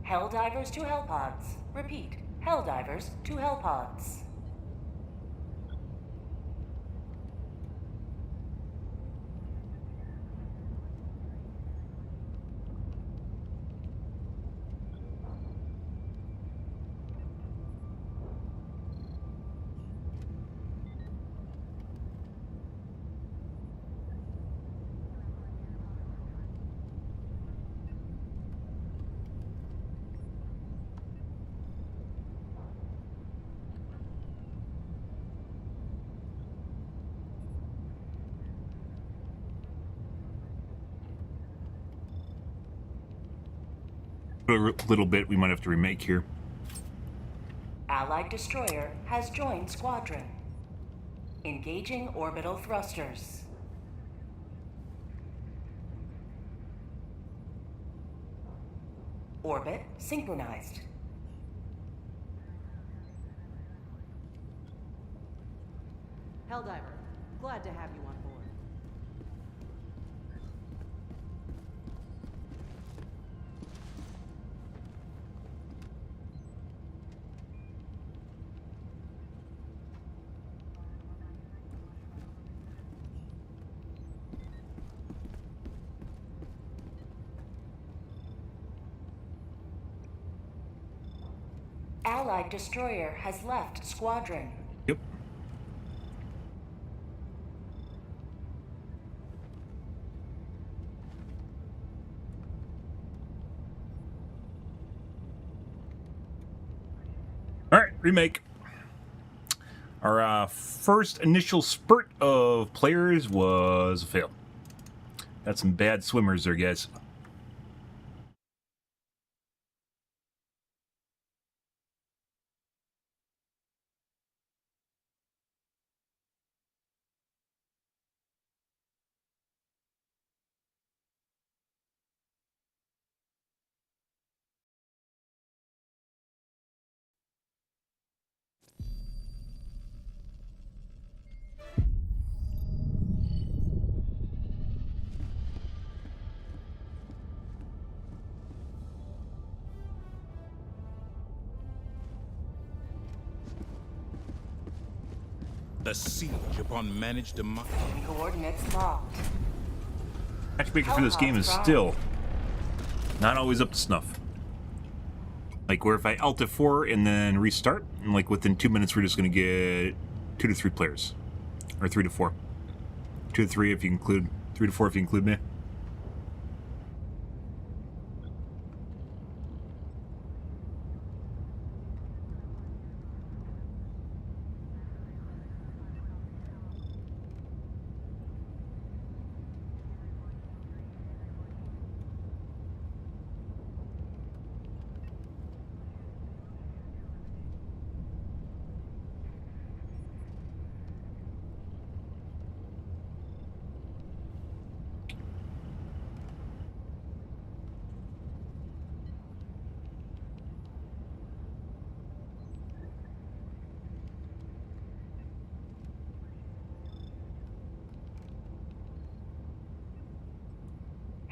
Helldivers to Hellpods. Repeat. Helldivers to Hellpods. A little bit we might have to remake here. Allied destroyer has joined squadron. Engaging orbital thrusters. Orbit synchronized. Helldiver, glad to have you on board. Allied destroyer has left squadron. Yep. All right, remake. Our first initial spurt of players was a fail. Got some bad swimmers there, guys. The siege upon managed democracy. Coordinates locked. Matchmaking for this game is still not always up to snuff. Like where if I Alt F4 and then restart, and like within 2 minutes we're just gonna get 2 to 3 players. Or 3 to 4. 2 to 3 if you include 3 to 4 if you include me.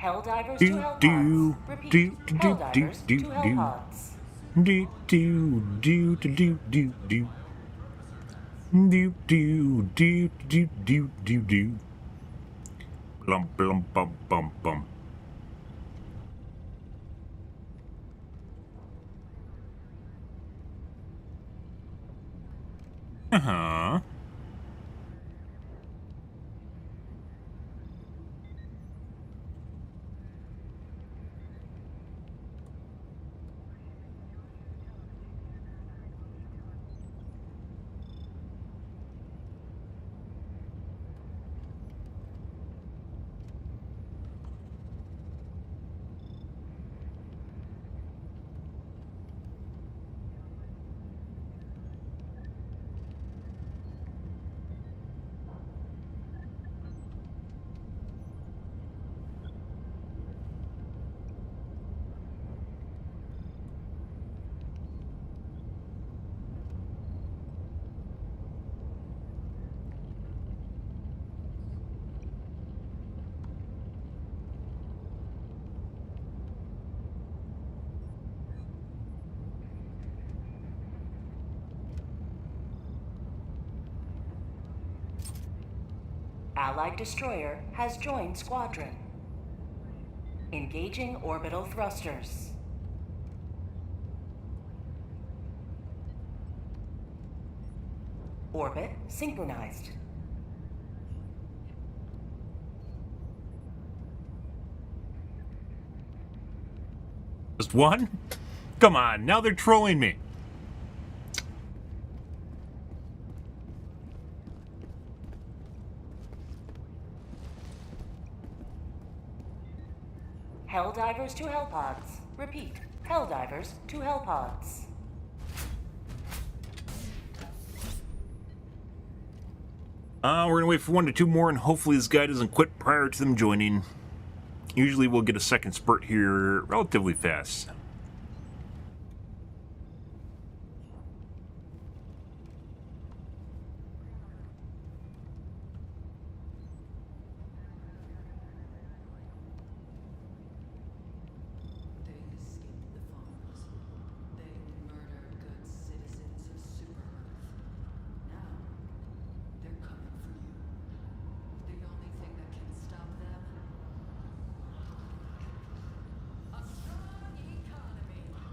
Helldivers to Hellpods. Repeat. Helldivers to Hellpods. Do do do do do do do do do do do do do blum blum bum bum bum. Uh-huh. Allied destroyer has joined squadron. Engaging orbital thrusters. Orbit synchronized. Just one? Come on, now they're trolling me. Helldivers to Hellpods. Repeat. Helldivers to Hellpods. We're gonna wait for 1 to 2 more, and hopefully this guy doesn't quit prior to them joining. Usually we'll get a second spurt here relatively fast.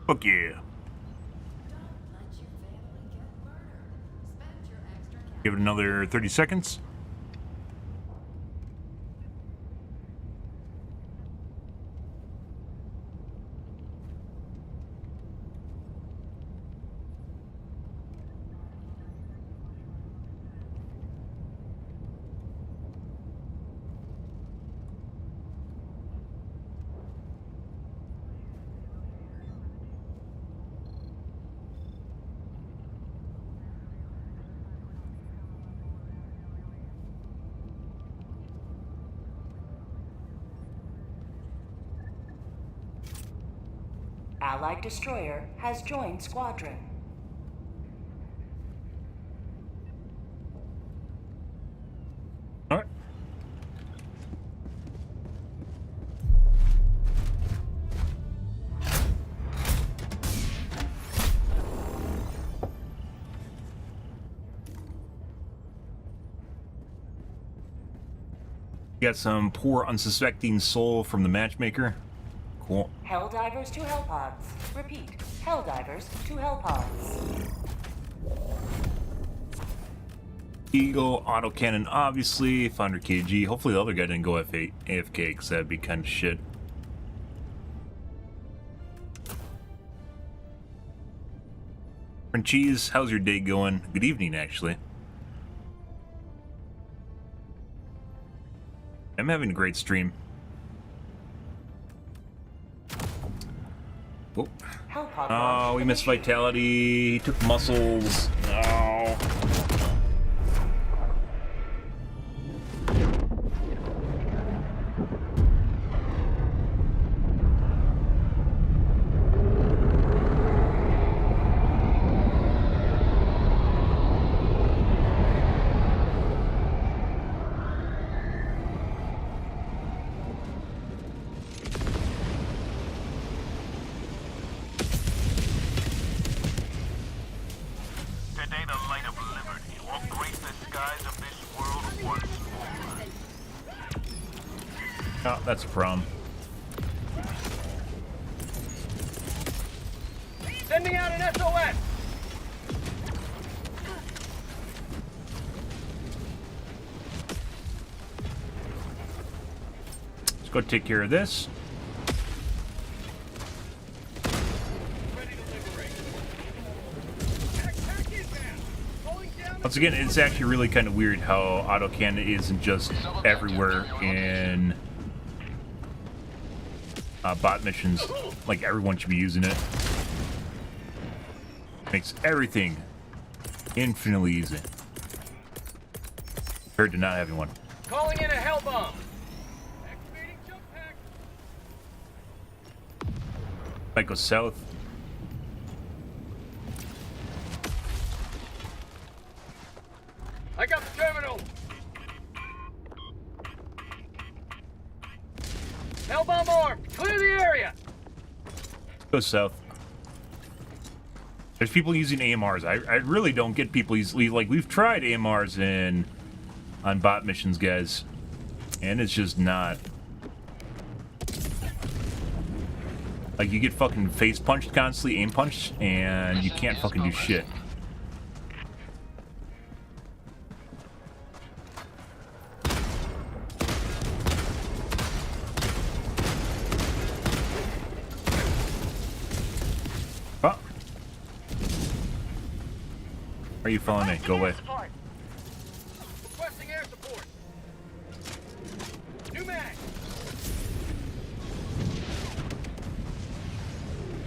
Fuck yeah. Give it another 30 seconds. Allied destroyer has joined squadron. All right. Got some poor unsuspecting soul from the matchmaker. Cool. Helldivers to Hellpods. Repeat. Helldivers to Hellpods. Eagle, autocannon, obviously. 500 kg. Hopefully the other guy didn't go AFK, because that'd be kind of shit. Cheese, how's your day going? Good evening, actually. I'm having a great stream. Whoa. Oh, we missed vitality. He took muscles. No. Oh, that's a problem. Sending out an SOS! Let's go take care of this. Once again, it's actually really kind of weird how autocannon isn't just everywhere in bot missions. Like, everyone should be using it. Makes everything infinitely easy. Compared to not having one. Calling in a hell bomb. Activating jump pack. Might go south. I got the terminal. Hell bomb armed. Clear the area. Go south. There's people using AMRs. I really don't get people easily. Like, we've tried AMRs on bot missions, guys, and it's just not. Like, you get fucking face punched constantly, aim punched, and you can't fucking do shit. Oh. Are you following me? Go away. Requesting air support. New mag.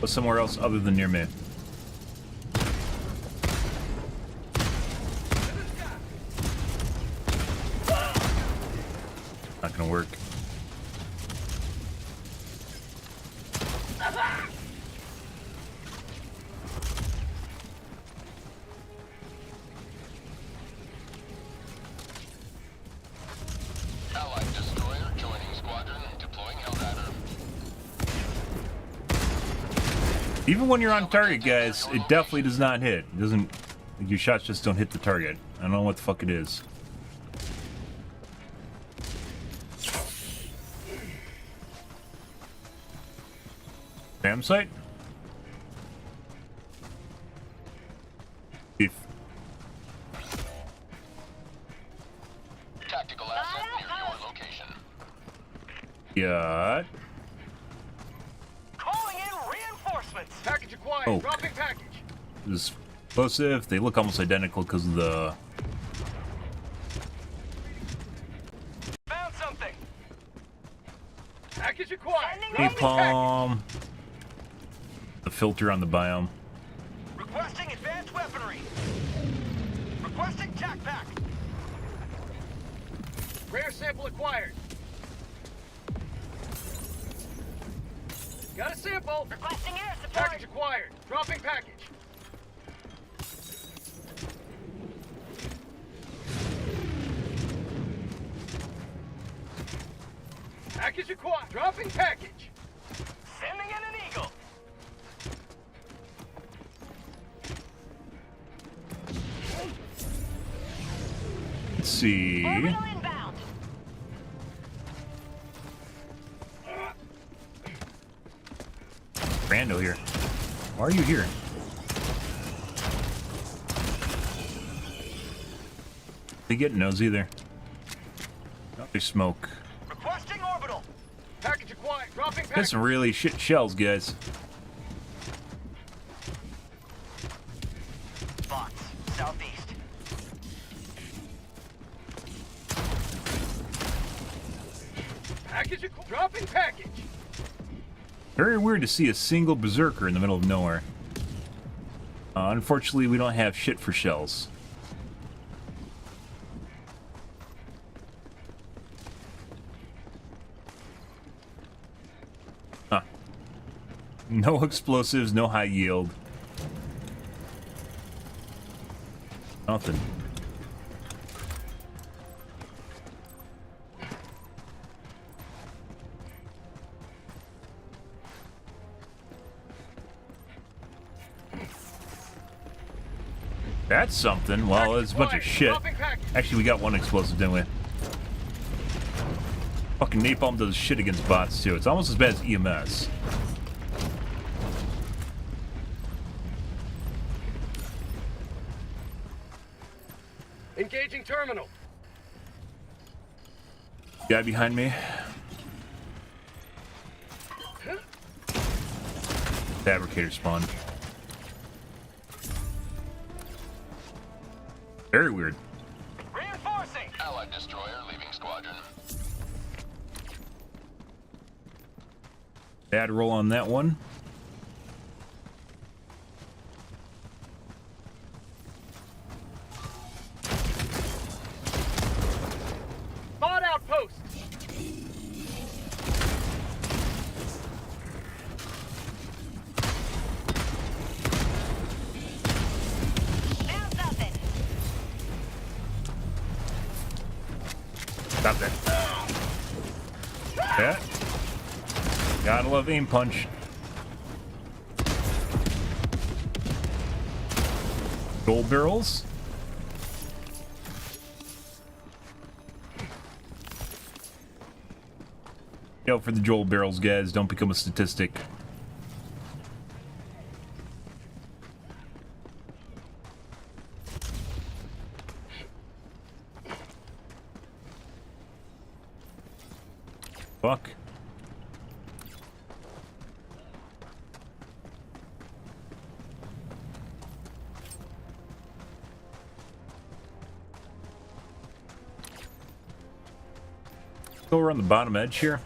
Go somewhere else other than near me. Not gonna work. Allied destroyer joining squadron, deploying Helldiver. Even when you're on target, guys, it definitely does not hit. It doesn't. Your shots just don't hit the target. I don't know what the fuck it is. Spam site? If. Tactical asset near your location. Yeah. Calling in reinforcements. Package acquired. Oh. Dropping package. This is explosive. They look almost identical because of the. Found something. Package acquired. Napalm. The filter on the biome. Requesting advanced weaponry. Requesting tac pack. Rare sample acquired. Got a sample. Requesting air support. Package acquired. Dropping package. Package acquired. Dropping package. Sending in an eagle. Let's see. Orbital inbound. Why are you here? They get nosy there. Oh, there's smoke. Requesting orbital. Package acquired. Dropping package. There's some really shit shells, guys. Box. Southeast. Package dropping package. Very weird to see a single berserker in the middle of nowhere. Unfortunately, we don't have shit for shells. Huh. No explosives, no high yield. Nothing. That's something. Well, it's a bunch of shit. Actually, we got one explosive, didn't we? Fucking napalm does shit against bots, too. It's almost as bad as EMS. Engaging terminal. Guy behind me. Fabricator spawn. Very weird. Reinforcing. Allied destroyer leaving squadron. Bad roll on that one. Bot outpost. Stop that. Yeah. Gotta love aim punch. Gold barrels. Yo, for the Joel barrels, guys, don't become a statistic. Fuck. Go around the bottom edge here.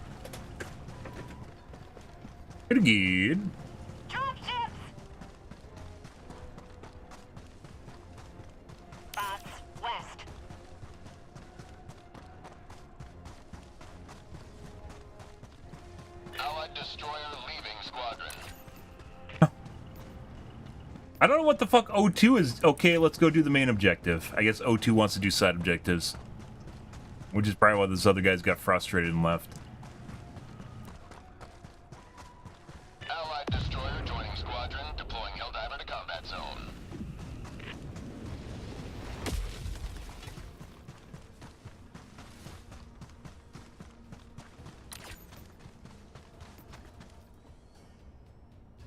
Pretty good. Bots west. Allied destroyer leaving squadron. I don't know what the fuck O2 is. Okay, let's go do the main objective. I guess O2 wants to do side objectives. Which is probably why this other guy's got frustrated and left. Allied destroyer joining squadron, deploying Helldiver to combat zone.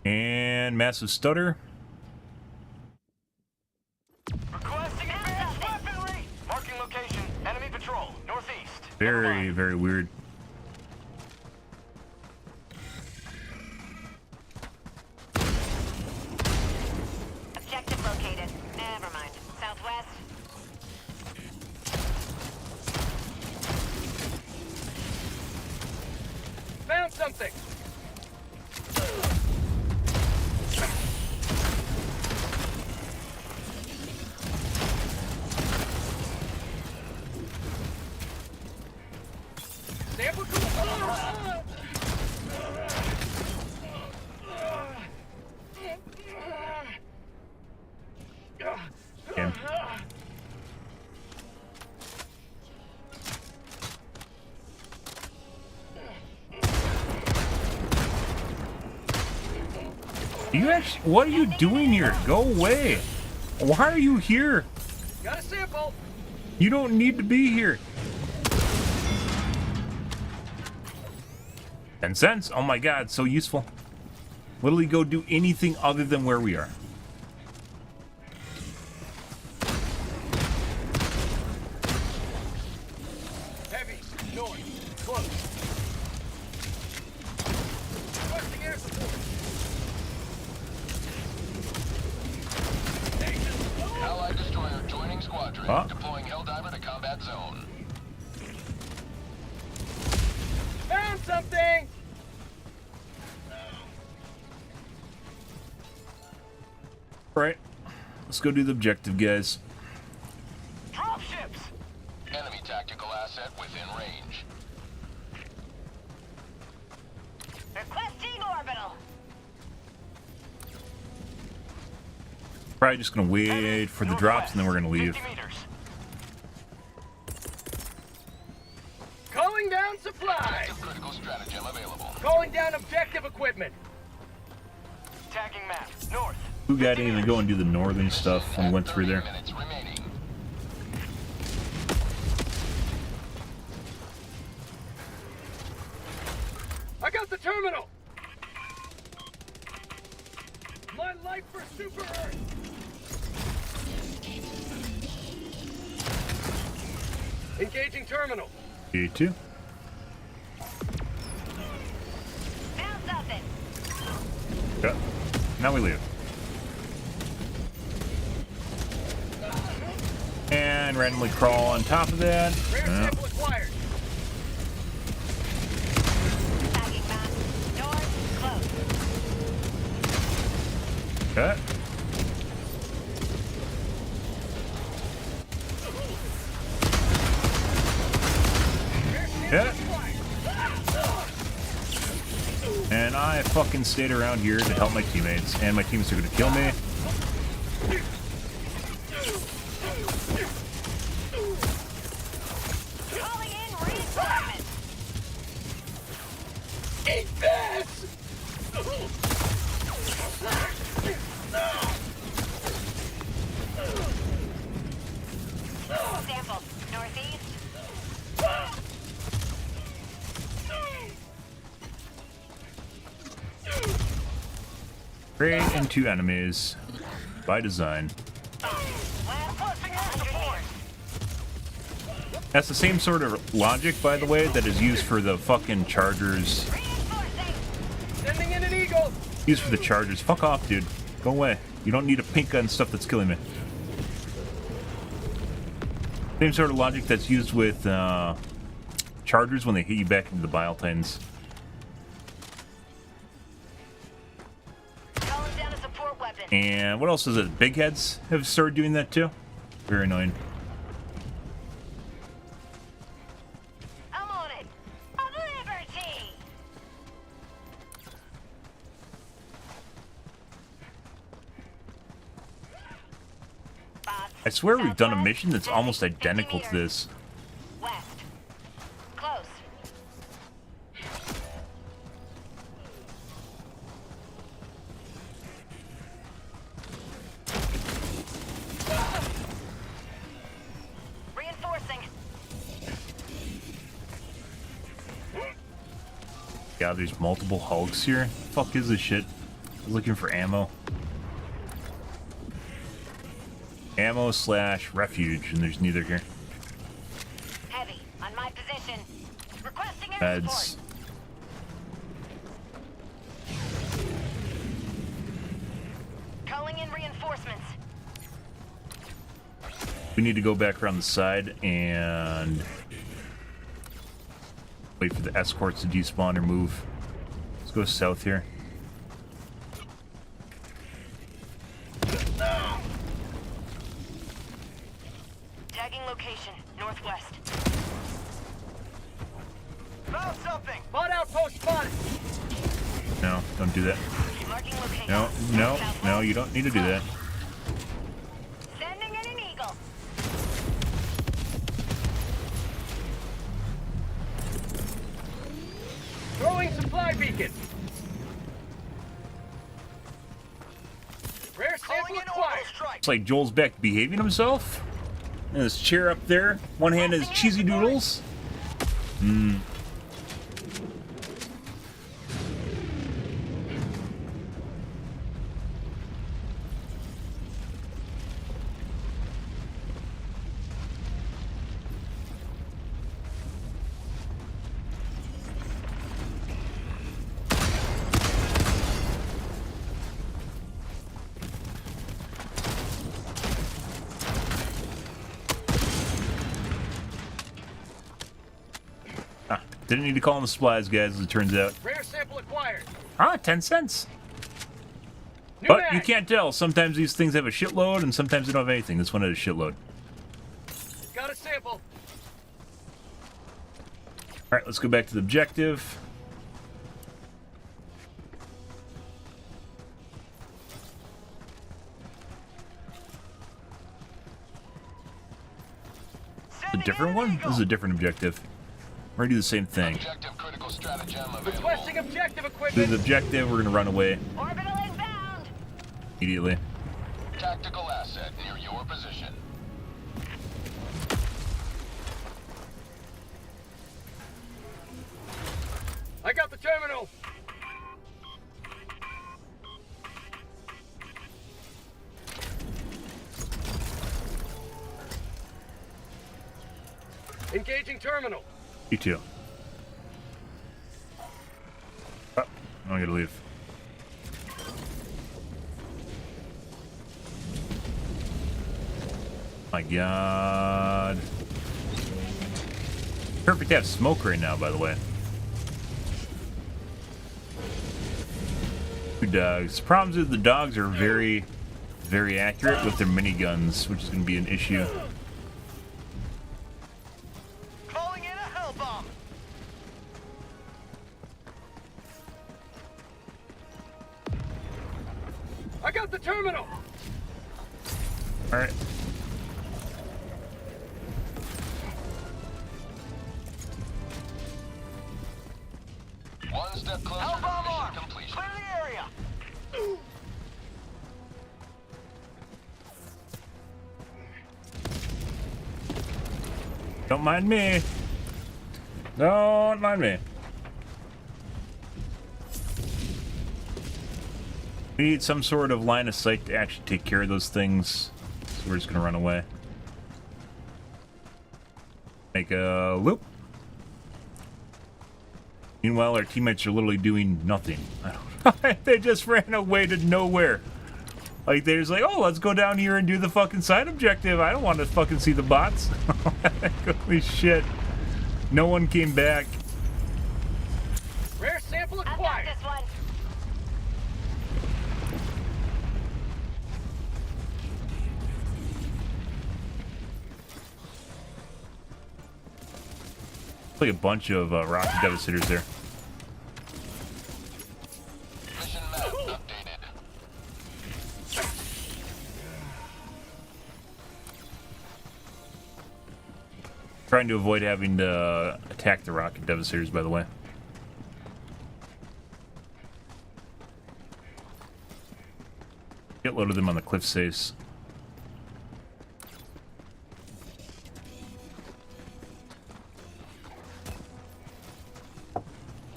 And massive stutter. Requesting advanced weaponry. Marking location. Enemy patrol. Northeast. Very, very weird. Objective located. Never mind. Southwest. Found something. Sample Again. You actually, what are you doing here? Go away. Why are you here? Got a sample. You don't need to be here. 10 cents. Oh my god, so useful. Literally go do anything other than where we are. Heavy, north, close. Requesting air support. Allied destroyer joining squadron. Huh? Deploying Helldiver to combat zone. Found something! Right. Let's go do the objective, guys. Dropships! Enemy tactical asset within range. Requesting orbital. Probably just gonna wait for the drops and then we're gonna leave. 50 meters. Calling down supplies! Active critical stratagem available. Calling down objective equipment! Tagging map. North. Who got in to go and do the northern stuff when we went through there? 30 minutes remaining. I got the terminal! My life for Super Earth! Engaging terminal. E2. Found something. Yeah. Now we leave. And randomly crawl on top of that. Rare sample acquired. Tagging map. North, close. Okay. Yeah. And I fucking stayed around here to help my teammates, and my teammates are gonna kill me. Calling in reinforcements. Eat this! Sample. Northeast. Straight into enemies. By design. Requesting air support. That's the same sort of logic, by the way, that is used for the fucking chargers. Reinforcing. Sending in an eagle! Used for the chargers. Fuck off, dude. Go away. You don't need a pink gun stuff that's killing me. Same sort of logic that's used with chargers when they hit you back into the bile titans. Calling down a support weapon. And what else is it? Big heads have started doing that too. Very annoying. I'm on it. Of liberty. Bots. I swear we've done a Southwest, mission that's almost 50 identical to meters. this. West. Close. Reinforcing. Yeah, there's multiple hulks here. Fuck is this shit? I was looking for ammo. Ammo / refuge, and there's neither here. Heavy. On my position. Requesting air Beds. support. Calling in reinforcements. We need to go back around the side and wait for the escorts to despawn or move. Let's go south here. Tagging location. Northwest. Found something. Bot outpost spotted! No, don't do that. Marking location. No, no, Southwest. no, you don't need to do that. Sending in an eagle. Throwing supply beacon! Rare Calling sample in acquired! orbital strike. It's like Joel's back behaving himself. And his chair up there. One hand is cheesy doodles. Didn't need to call in the supplies, guys, as it turns out. Rare sample acquired. Ah, 10 cents. New But mag. you can't tell. Sometimes these things have a shitload, and sometimes they don't have anything. This one had a shitload. Got a sample. All right, let's go back to the objective. A different one? This is a different objective. We're gonna do the same thing. Objective critical stratagem available. Requesting objective This equipment. is the objective. We're gonna run away Orbital inbound. immediately. Tactical asset near your position. I got the terminal. Engaging terminal. You too. Oh, I'm gonna leave. My God. Perfect to have smoke right now, by the way. Two dogs. Problems is the dogs are very, very accurate with their miniguns, which is going to be an issue. Calling in a hell bomb. I got the terminal. All right. One step closer Hell to bomb mission armed. completion. Clear the area. Don't mind me. Don't mind me. We need some sort of line of sight to actually take care of those things. So we're just gonna run away. Make a loop. Meanwhile, our teammates are literally doing nothing. I don't know. They just ran away to nowhere. Like, they're just like, oh, let's go down here and do the fucking side objective. I don't want to fucking see the bots. Holy shit. No one came back. Rare sample I've got acquired. this one. Like a bunch of rocket devastators there. Mission map updated. Trying to avoid having to attack the rocket devastators, by the way. Get load of them on the cliff face.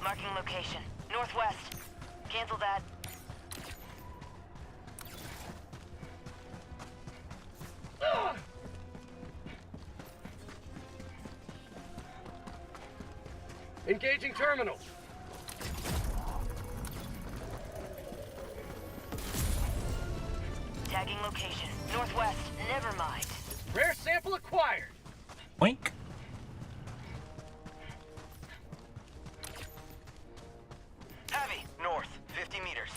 Marking location. Northwest. Cancel that. Engaging terminal. Tagging location. Northwest. Never mind. Rare sample acquired. Wink. Heavy. North. 50 meters.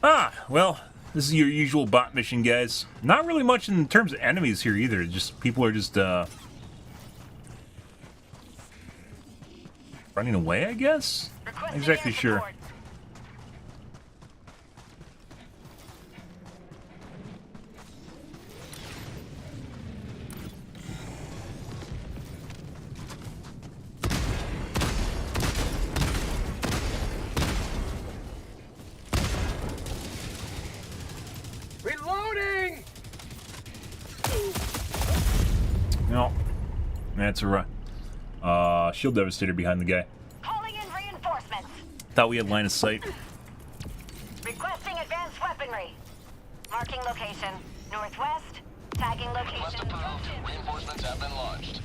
Ah, well, this is your usual bot mission, guys. Not really much in terms of enemies here either. Just people are just running away, I guess? Not Requesting exactly air sure. support. Reloading. No. That's a shield devastator behind the guy. Calling in reinforcements. Thought we had line of sight. Requesting advanced weaponry. Marking location. Northwest. Tagging Request location. approved. Reinforcements have been launched.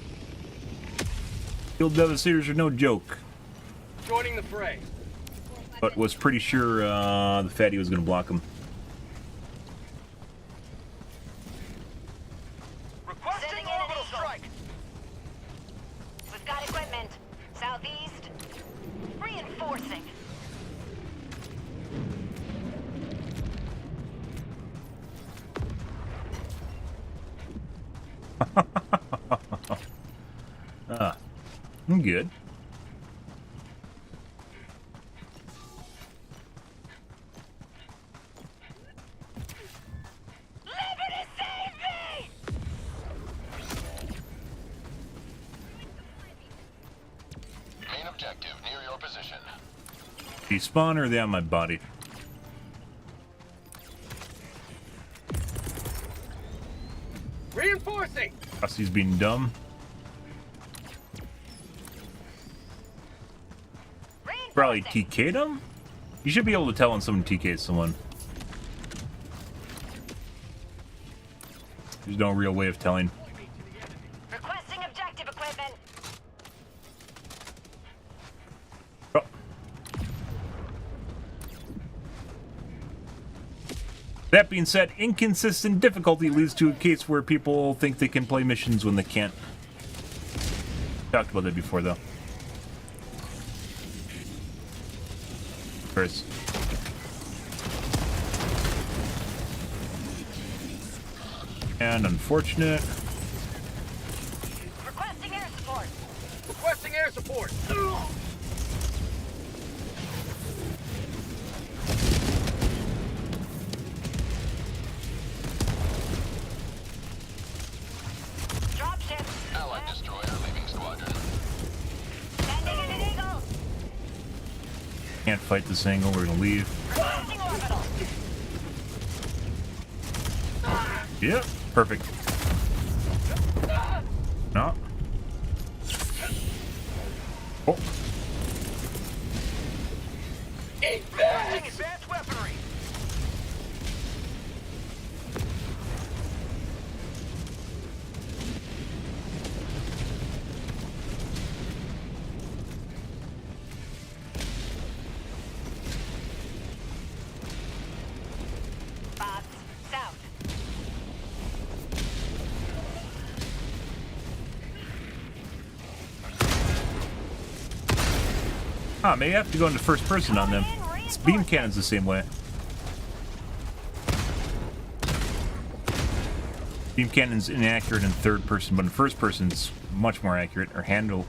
Shield devastators are no joke. Joining the fray. But was pretty sure the fatty was going to block him. Requesting Sending in an orbital eagle. strike. With Got equipment. Southeast. Reinforcing. I'm good. Liberty save me! Main objective near your position. Despawn or are they on my body? Reinforcing! He's being dumb. Probably TK'd him? You should be able to tell when someone TK'd someone. There's no real way of telling. Requesting objective equipment. Oh. That being said, inconsistent difficulty leads to a case where people think they can play missions when they can't. Talked about that before, though. Chris. And unfortunate. Requesting air support. Requesting air support. Dropship. Allied destroyer leaving squadron. Sending in an eagle. Can't fight this angle, we're gonna leave. Requesting orbital. Yep, perfect. No. Oh. Requesting advanced weaponry. Bots. South. Maybe I have to go into first person on them. It's beam cannon's the same way. Beam cannon's inaccurate in third person, but in first person it's much more accurate, or handleable?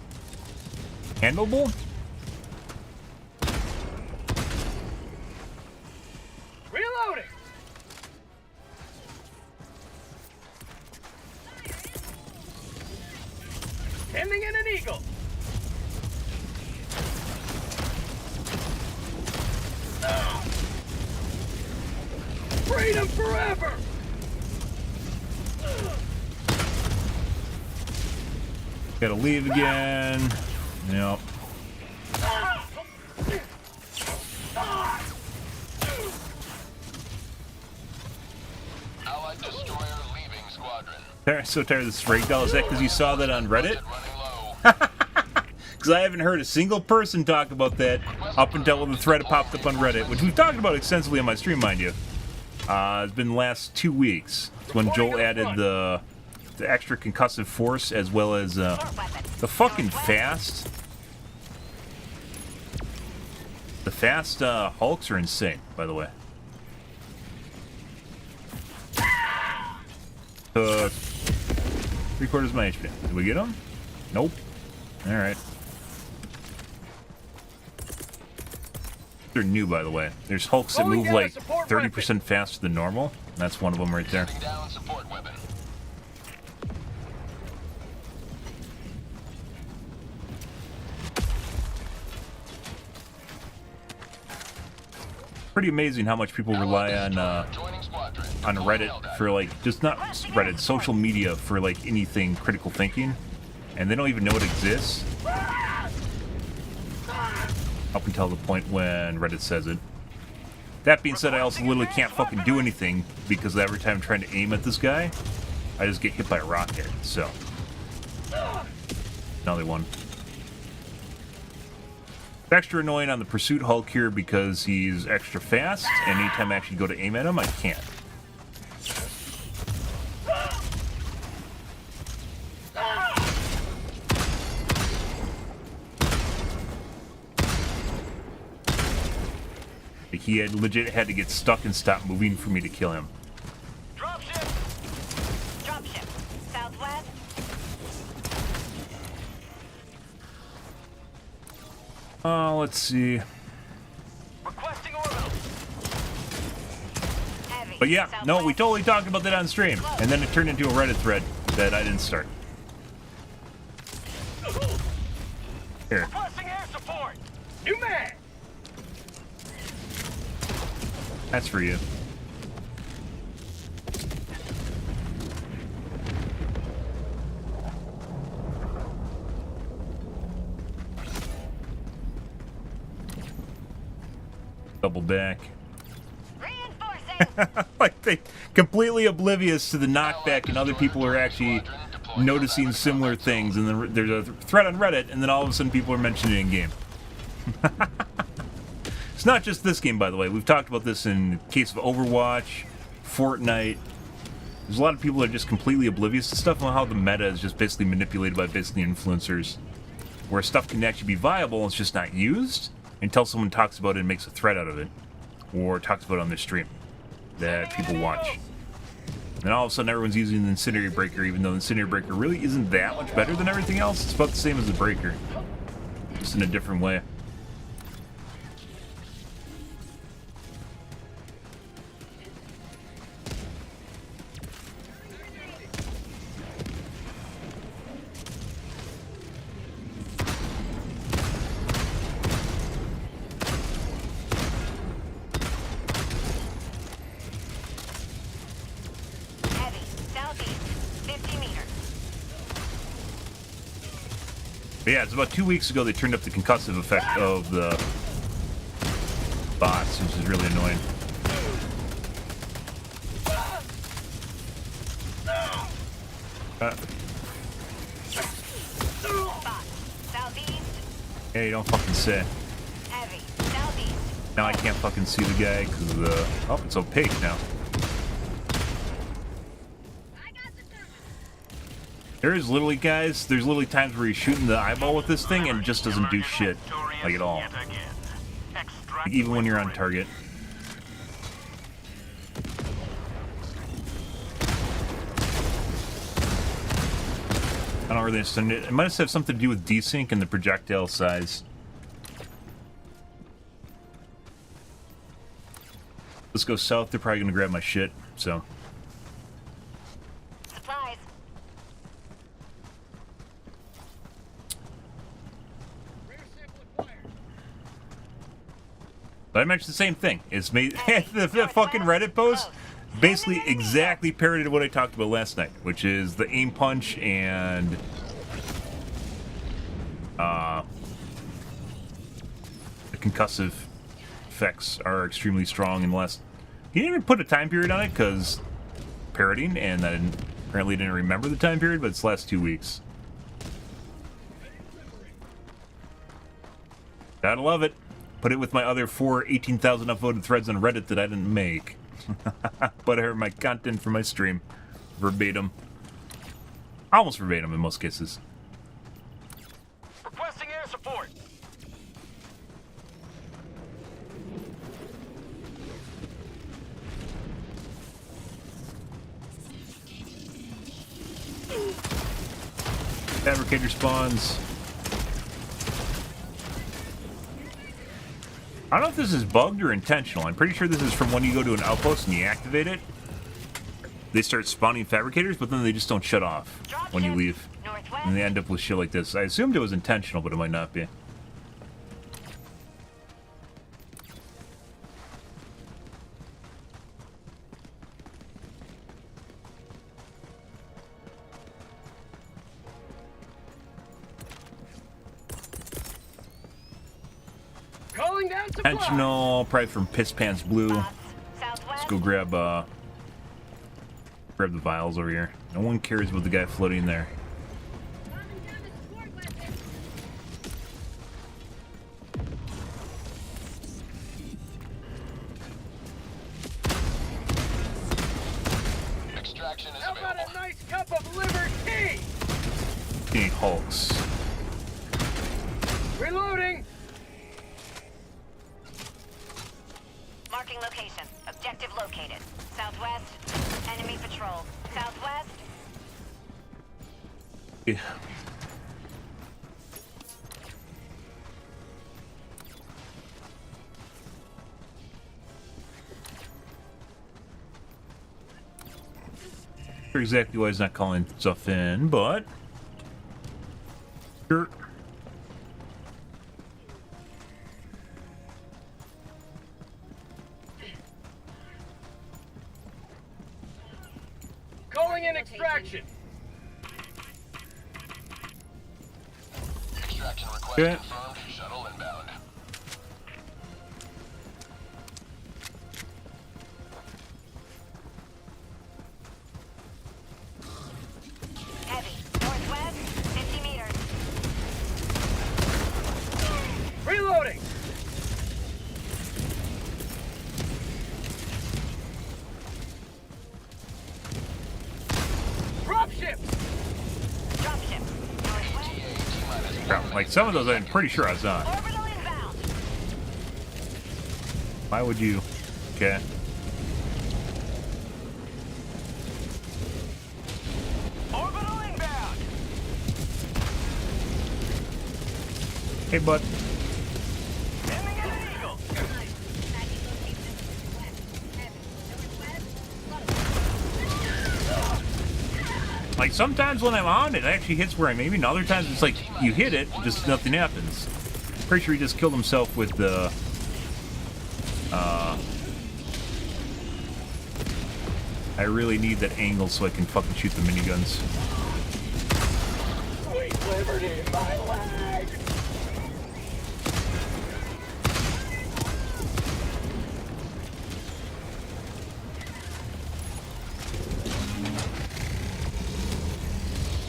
Reloading. Sending in an eagle. Freedom forever! Gotta leave again. Yep. Allied destroyer leaving squadron. So tired of this ragdoll. Is that because you saw that on Reddit? Because I haven't heard a single person talk about that up until the thread popped up on Reddit, which we've talked about extensively on my stream, mind you. It's been the last 2 weeks. It's when Joel added the extra concussive force as well as the fucking fast. The fast Hulks are insane, by the way. Took 3/4 of my HP. Did we get them? Nope. Alright. They're new, by the way. There's Hulks that move like 30% faster than normal. That's one of them right there. Down support weapon. Pretty amazing how much people rely on Reddit for like, just not Reddit, social media for like anything critical thinking, and they don't even know it exists up until the point when Reddit says it. That being said, I also literally can't fucking do anything because every time I'm trying to aim at this guy, I just get hit by a rocket. So another one. It's extra annoying on the Pursuit Hulk here because he's extra fast, and anytime I actually go to aim at him, I can't. he had legit had to get stuck and stop moving for me to kill him. Dropship! Dropship. Southwest. Let's see. Requesting orbital. Heavy. But yeah, no, we Southwest. totally talked about that on stream. And then it turned into a Reddit thread that I didn't start. Here. Requesting air support. New man! That's for you. Double back. Reinforcing. Like they completely oblivious to the knockback, and other people are actually noticing similar things. And then there's a thread on Reddit, and then all of a sudden people are mentioning it in game. It's not just this game, by the way. We've talked about this in the case of Overwatch, Fortnite. There's a lot of people that are just completely oblivious to stuff on how the meta is just basically manipulated by basically influencers, where stuff can actually be viable, it's just not used until someone talks about it and makes a thread out of it, or talks about it on their stream that people watch. And all of a sudden everyone's using the Incendiary Breaker, even though the Incendiary Breaker really isn't that much better than everything else. It's about the same as the Breaker, just in a different way. Heavy. Southeast. 50 meters. But yeah, it's about 2 weeks ago they turned up the concussive effect of the bots, which is really annoying. Spot. Southeast. Yeah, you don't fucking say. Heavy. Southeast. Now I can't fucking see the guy because of the... Oh, it's opaque now. There is literally, guys, there's literally times where you're shooting the eyeball with this thing and it just doesn't do shit, like at all. Like, even when you're on target. I don't really understand it. It might have something to do with desync and the projectile size. Let's go south. They're probably gonna grab my shit, so. Supplies. But I mentioned the same thing. It's made the fucking Reddit post basically exactly parodied what I talked about last night, which is the aim punch and the concussive effects are extremely strong unless he didn't even put a time period on it because parodying, and I apparently didn't remember the time period, but it's the last 2 weeks. Gotta love it. Put it with my other 4 18,000 upvoted threads on Reddit that I didn't make. But I heard my content for my stream. Verbatim. Almost verbatim in most cases. Requesting air support. Fabricator spawns. I don't know if this is bugged or intentional. I'm pretty sure this is from when you go to an outpost and you activate it. They start spawning fabricators, but then they just don't shut off when you leave. And they end up with shit like this. I assumed it was intentional, but it might not be. Calling down supply. Intentional, probably from Piss Pants Blue. Let's go grab the vials over here. No one cares about the guy floating there. Extraction is How about available. a nice cup of liver tea? Any Hulks. Reloading. located. Southwest. Enemy patrol. Southwest. Yeah. Not sure exactly why he's not calling stuff in, but sure. Calling in extraction. Extraction request Okay. confirmed. Shuttle inbound. Heavy. Northwest. 50 meters. Reloading. Dropship. Dropship. Northwest. Crap, like some of those I'm pretty sure I was on. Orbital inbound. Why would you? Okay. Orbital inbound. Hey, bud. Sending in an eagle. Like sometimes when I'm on, it actually hits where I'm aiming. Other times it's like you hit it, just nothing happens. Pretty sure he just killed himself with the. I really need that angle so I can fucking shoot the miniguns. Sweet liberty, my leg.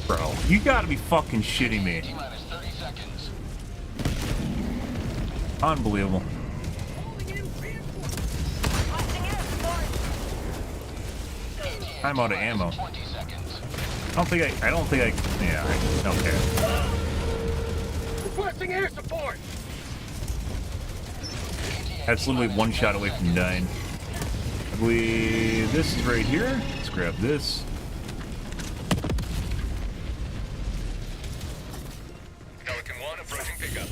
Bro, you gotta be fucking shitting me. T-minus 30 seconds. Unbelievable. Requesting air support. I'm out of ammo. 20 seconds. I don't think I, yeah, I don't care. Requesting air support. That's literally one shot away from dying. I believe this is right here. Let's grab this. Pelican 1 approaching pickup.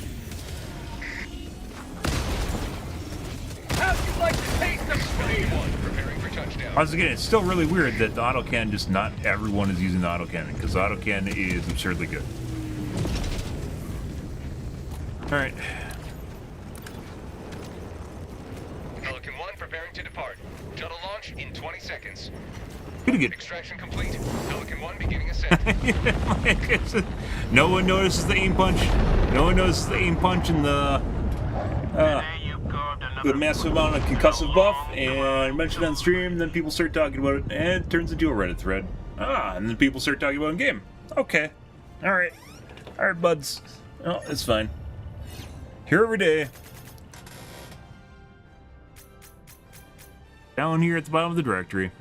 How'd you like to taste of speed? 1 preparing for touchdown. Once again, it's still really weird that the autocannon, just not everyone is using the autocannon, because the autocannon is absurdly good. Alright. Pelican 1 preparing to depart. Shuttle launch in 20 seconds. Pretty good. Extraction complete. Pelican 1 beginning ascent. No one notices the aim punch. No one notices the aim punch and the massive amount of concussive buff, and mentioned on stream, then people start talking about it, and it turns into a Reddit thread. And then people start talking about it in game. Okay. Alright. Alright, buds. Oh, it's fine. Here every day. Down here at the bottom of the directory.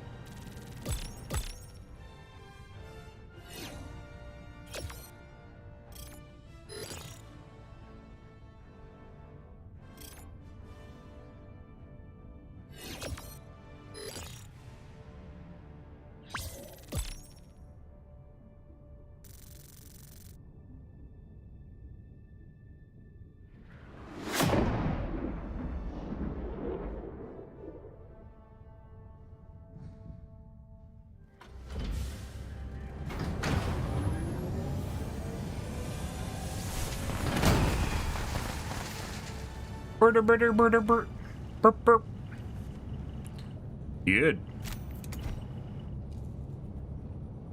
Good.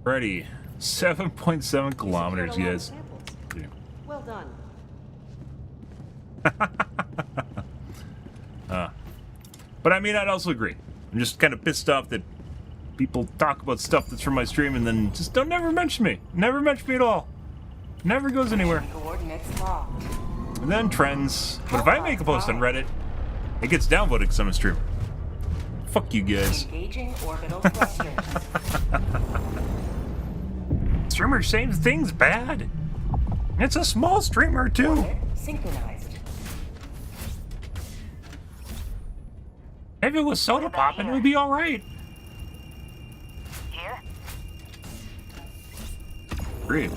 Ready. 7.7 kilometers, guys. Yeah. Well done. But I mean, I'd also agree. I'm just kind of pissed off that people talk about stuff that's from my stream and then just don't never mention me. Never mention me at all. Never goes anywhere. Coordinates locked. And then trends. But if I make a post on Reddit, it gets downvoted because I'm a streamer. Fuck you guys. Engaging orbital thrusters. Streamers saying things bad. It's a small streamer too. Synchronized. Have If it was soda popping, it would be all right. Here? Great.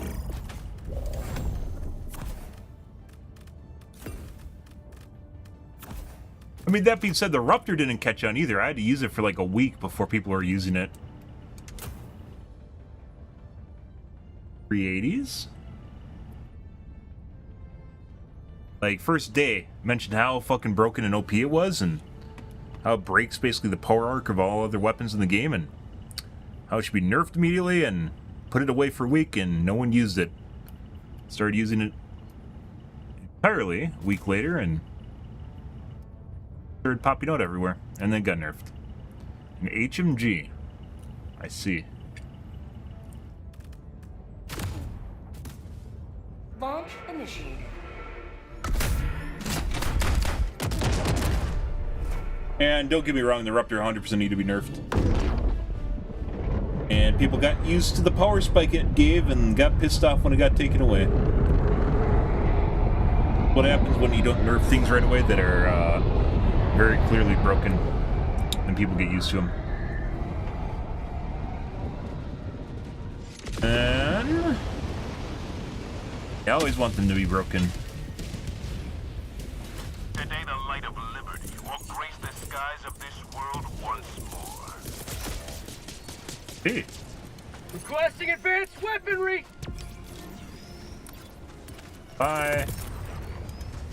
I mean, that being said, the Ruptor didn't catch on either. I had to use it for like a week before people were using it. 380s? Like, first day, mentioned how fucking broken and OP it was, and how it breaks basically the power arc of all other weapons in the game, and how it should be nerfed immediately, and put it away for a week, and no one used it. Started using it entirely a week later, and started popping out everywhere, and then got nerfed. An HMG. I see. Launch initiated. And don't get me wrong, the Ruptor 100% need to be nerfed. And people got used to the power spike it gave and got pissed off when it got taken away. What happens when you don't nerf things right away that are very clearly broken, and people get used to them. And I always want them to be broken. Today the light of liberty will grace the skies of this world once more. Hey. Requesting advanced weaponry! Bye.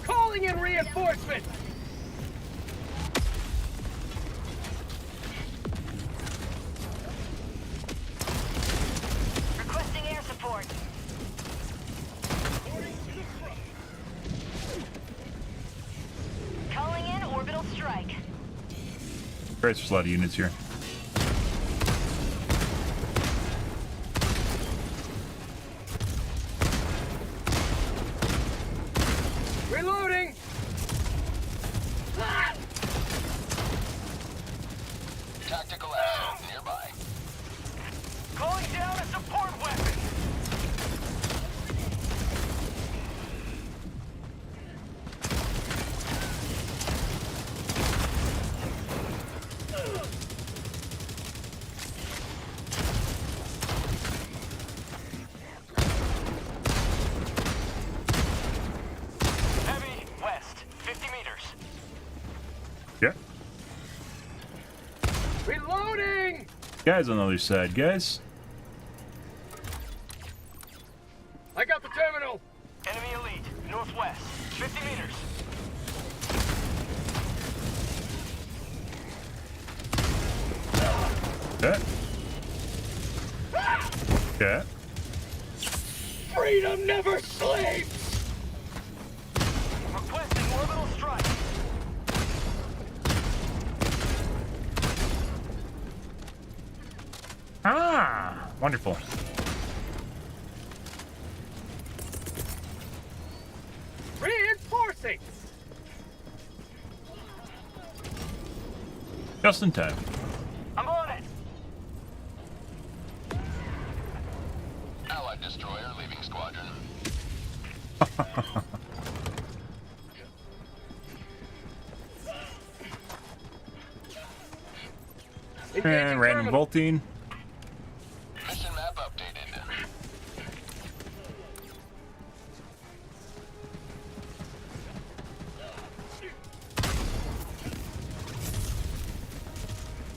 Calling in reinforcements! Requesting air support. Calling in orbital strike. Christ, there's a lot of units here. Reloading! Ah! Tactical asset nearby. Calling down a support weapon! Heavy, west, 50 meters. Yeah. Reloading! Guys on the other side, guys. I got the terminal! Enemy elite, northwest, 50 meters. Yeah. Yeah. Freedom never sleeps! Requesting orbital strike. Ah, wonderful. Reinforcing! Just in time. I'm on it. Allied destroyer leaving squadron. And random bolting. Mission map updated.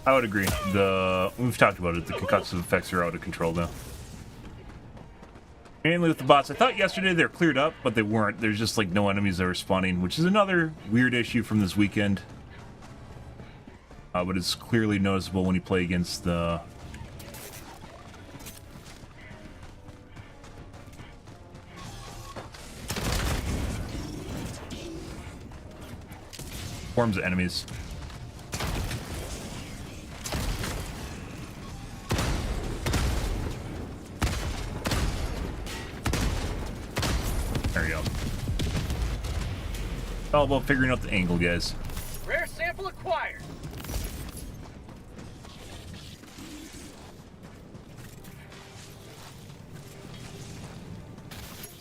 I would agree. We've talked about it. The concussive effects are out of control now. Mainly with the bots. I thought yesterday they were cleared up, but they weren't. There's just like no enemies that were spawning, which is another weird issue from this weekend. But it's clearly noticeable when you play against the forms of enemies. There you go. It's all about figuring out the angle, guys. Rare sample acquired!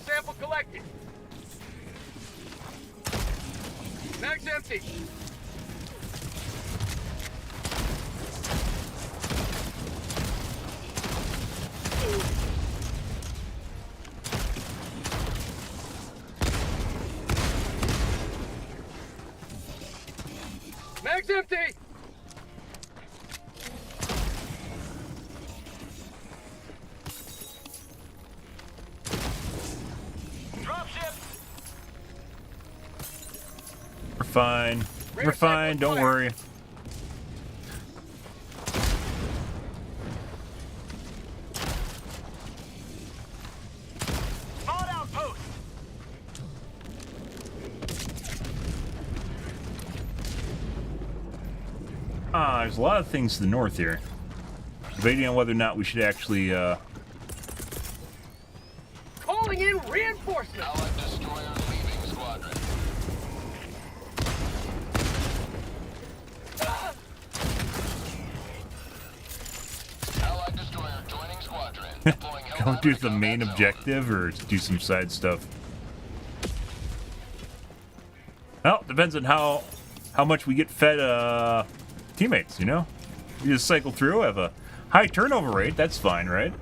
Sample collected. Mag's empty. Bag's empty! Dropship! We're fine. We're fine. Don't worry. Mod outpost! There's a lot of things to the north here. Debating on whether or not we should actually, Calling in reinforcements! Allied destroyer leaving squadron. Allied destroyer joining squadron. Deploying Don't do Helldiver the main combat objective or do some side stuff. Well, depends on how much we get fed teammates, you know? You just cycle through, have a high turnover rate, that's fine, right?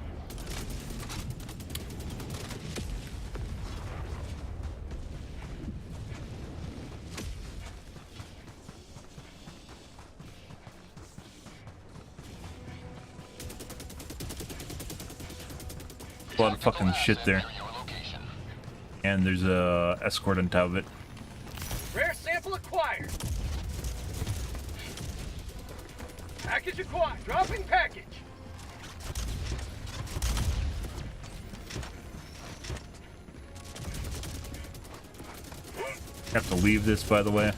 A lot of fucking shit there. And there's a escort on top of it. Rare sample acquired! Package acquired! Dropping package! Have to leave this, by the way.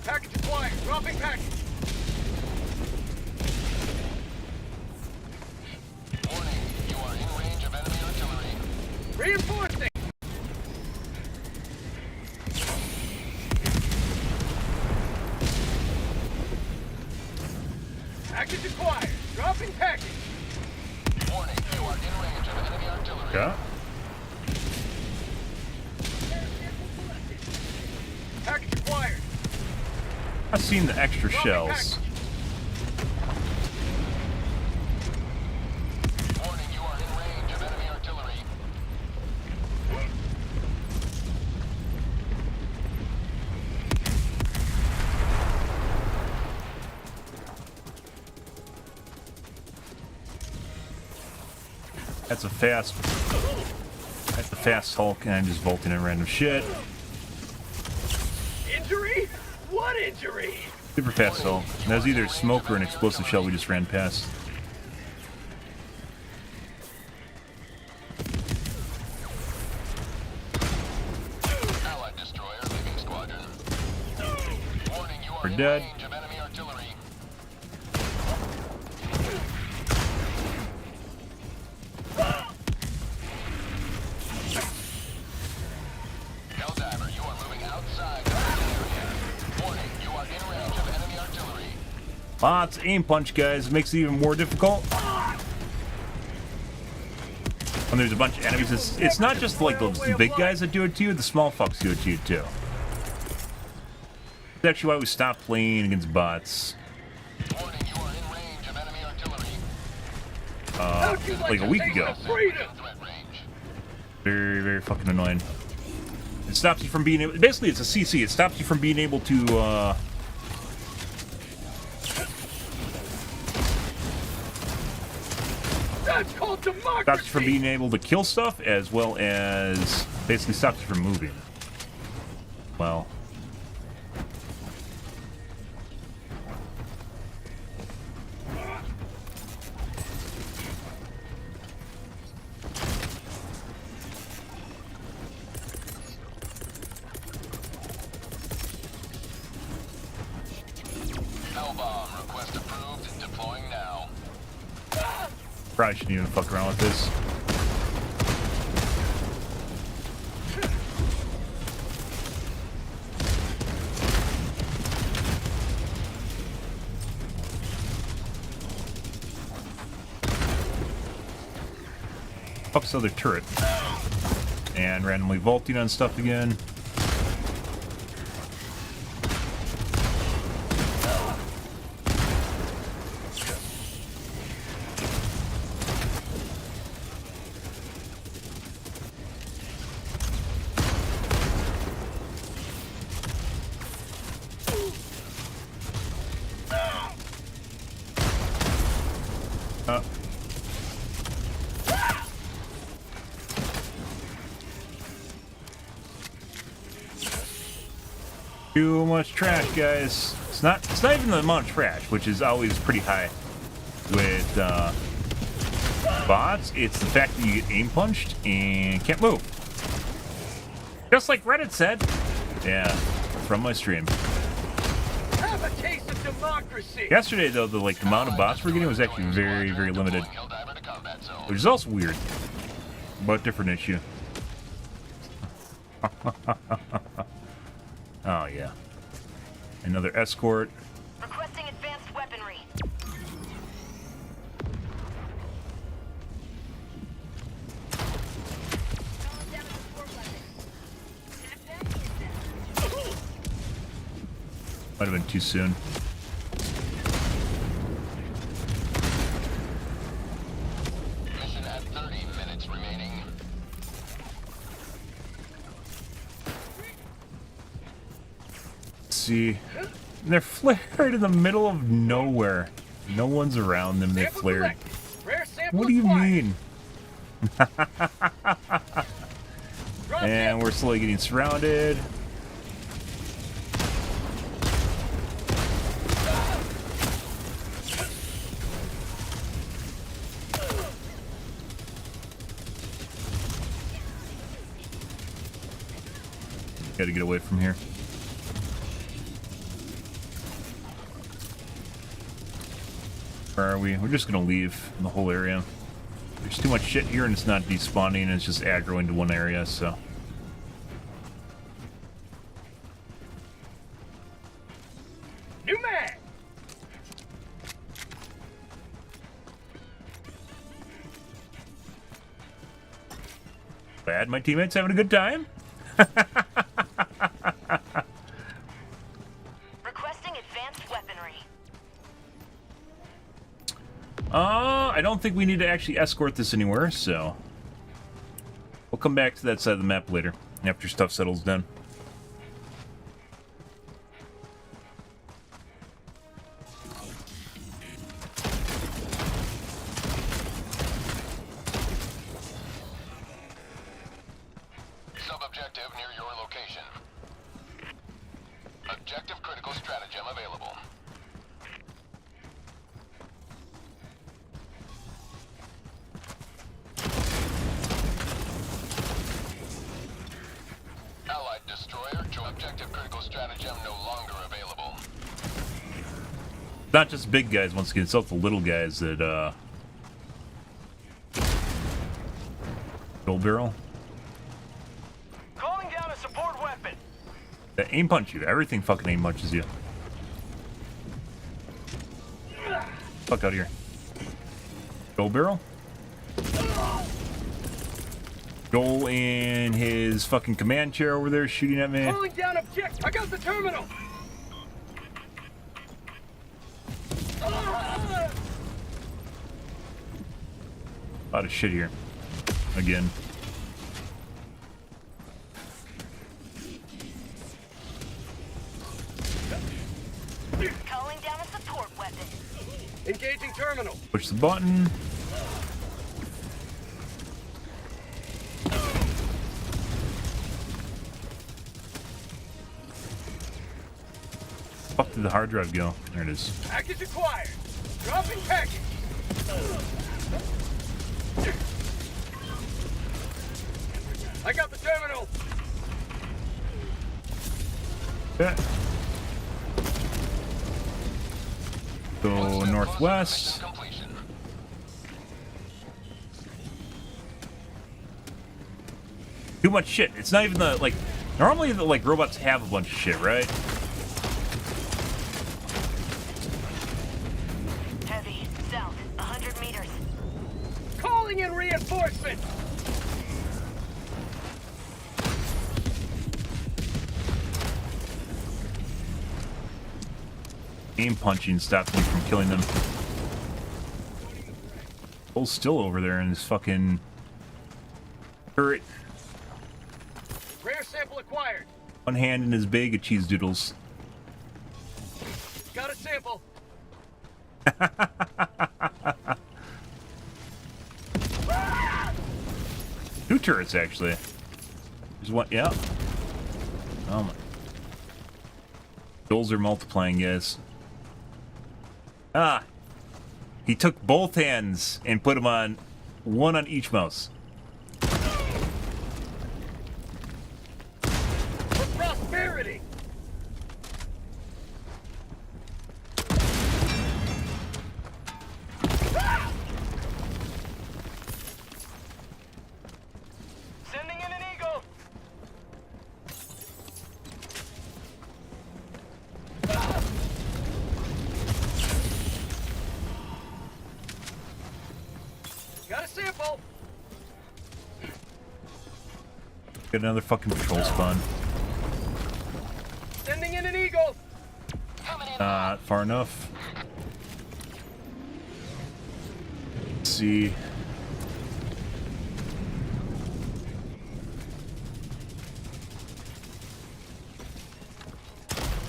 Package acquired! Dropping package! Warning, you are in range of enemy artillery. Reinforcing! Package acquired! Dropping package! Warning, you are in range of enemy artillery. Yeah. Package acquired! I've seen the extra Dropping shells. package. Warning, you are in range of enemy artillery. That's a fast Hulk, and I'm just bolting in random shit. Injury? What injury? Super fast Hulk. And that was either a smoke or an explosive shell we just ran past. Allied destroyer leaving squadron. Warning, you are We're in dead. range of enemy artillery. Helldiver, you are moving outside the area. Warning, you are in range of enemy artillery. Lots of aim punch, guys. It makes it even more difficult. When there's a bunch of enemies, it's not just like the big guys that do it to you, the small fucks do it to you too. That's actually why we stopped playing against bots. Warning, you are in range of enemy artillery. Like a week ago. Freedom! Threat range. Very, very fucking annoying. It stops you from being able... Basically, it's a CC. It stops you from being able to, That's called democracy! stops you from being able to kill stuff, as well as basically stops you from moving. Well... Hellbomb, request approved. Deploying now. Probably shouldn't even fuck around with this. Fuck's other turret. And randomly vaulting on stuff again. Too much trash, guys. It's not even the amount of trash, which is always pretty high with bots. It's the fact that you get aim punched and can't move. Just like Reddit said. Yeah, from my stream. Have a taste of democracy. Yesterday, though, the amount of bots we're getting was actually very, very limited, which is also weird, but different issue. Oh yeah, another escort. Requesting advanced weaponry. Might have been too soon. Mission at 30 minutes remaining. Let's see, they're flared in the middle of nowhere. No one's around them. They flared. What do you mean? And we're slowly getting surrounded. Gotta get away from here. Where are we? We're just gonna leave the whole area. There's too much shit here and it's not despawning, it's just aggroing to one area, so. New mag! Bad, my teammates having a good time? Requesting advanced weaponry. I don't think we need to actually escort this anywhere, so we'll come back to that side of the map later, after stuff settles down. Sub-objective near your location. Objective critical stratagem available. Allied destroyer to objective critical stratagem no longer available. Not just big guys, once again, it's also the little guys that, gold barrel. Calling down a support weapon. That aim punch you. Everything fucking aim punches you. Fuck out of here. Gold barrel? Joel in his fucking command chair over there shooting at me. Calling down object. I got the terminal. A lot of shit here. Again. Calling down a support weapon. Engaging terminal. Push the button. Fuck did the hard drive go? There it is. Package acquired. Dropping package. I got the terminal. Yeah. Go northwest. Too much shit. It's not even the, like, normally the, like, robots have a bunch of shit, right? Heavy, south, 100 meters. Calling in reinforcements. Aim punching stopped me from killing them. Bull's still over there in this fucking turret. Rare sample acquired. One hand in his bag of cheese doodles. Got a sample. Two turrets, actually. There's one, yeah. Oh my. Goals are multiplying, guys. Ah! He took both hands and put them on one on each mouse. For prosperity! Sending in an eagle. Got a sample! Got another fucking patrol spawn. Sending in an eagle! Not far enough. Let's see.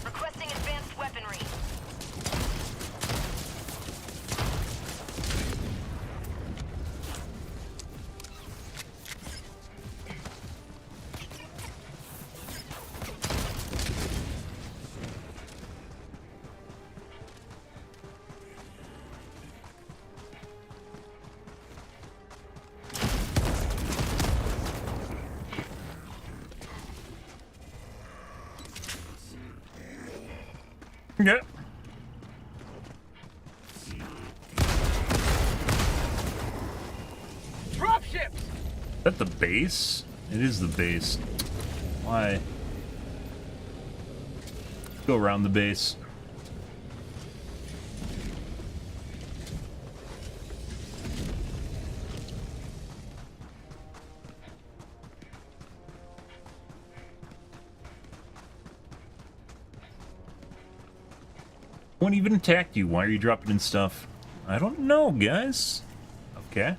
Requesting advanced weaponry. Yeah. Dropships! Is that the base? It is the base. Why? Go around the base. No one even attacked you. Why are you dropping in stuff? I don't know, guys. Okay.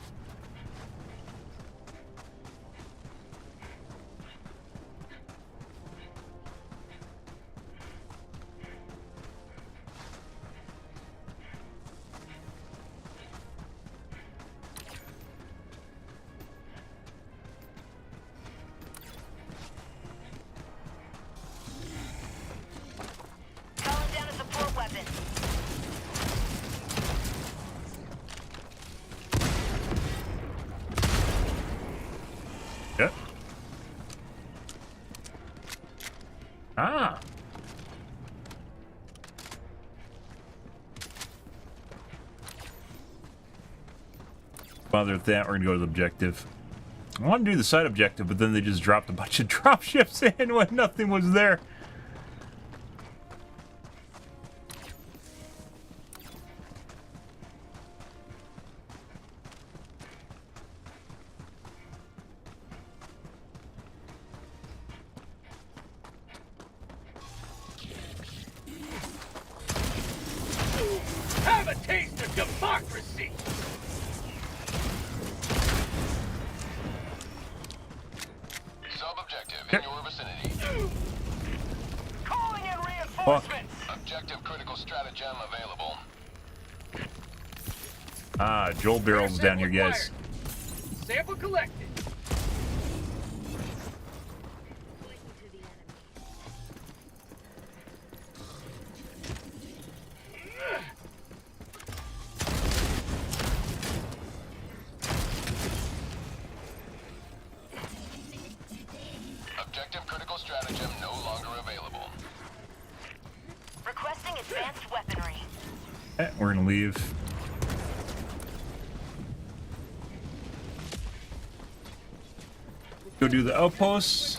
Calling down a support weapon. Yeah. Ah. Bother with that. We're gonna go to the objective. I want to do the side objective, but then they just dropped a bunch of dropships in when nothing was there. Have a taste of democracy! Sub-objective in your vicinity. Calling in reinforcements. Objective critical stratagem available. Ah, Joel barrels down here, guys. Sample collected. Objective critical stratagem no longer available. Requesting advanced weaponry. We're gonna leave. Go do the outposts.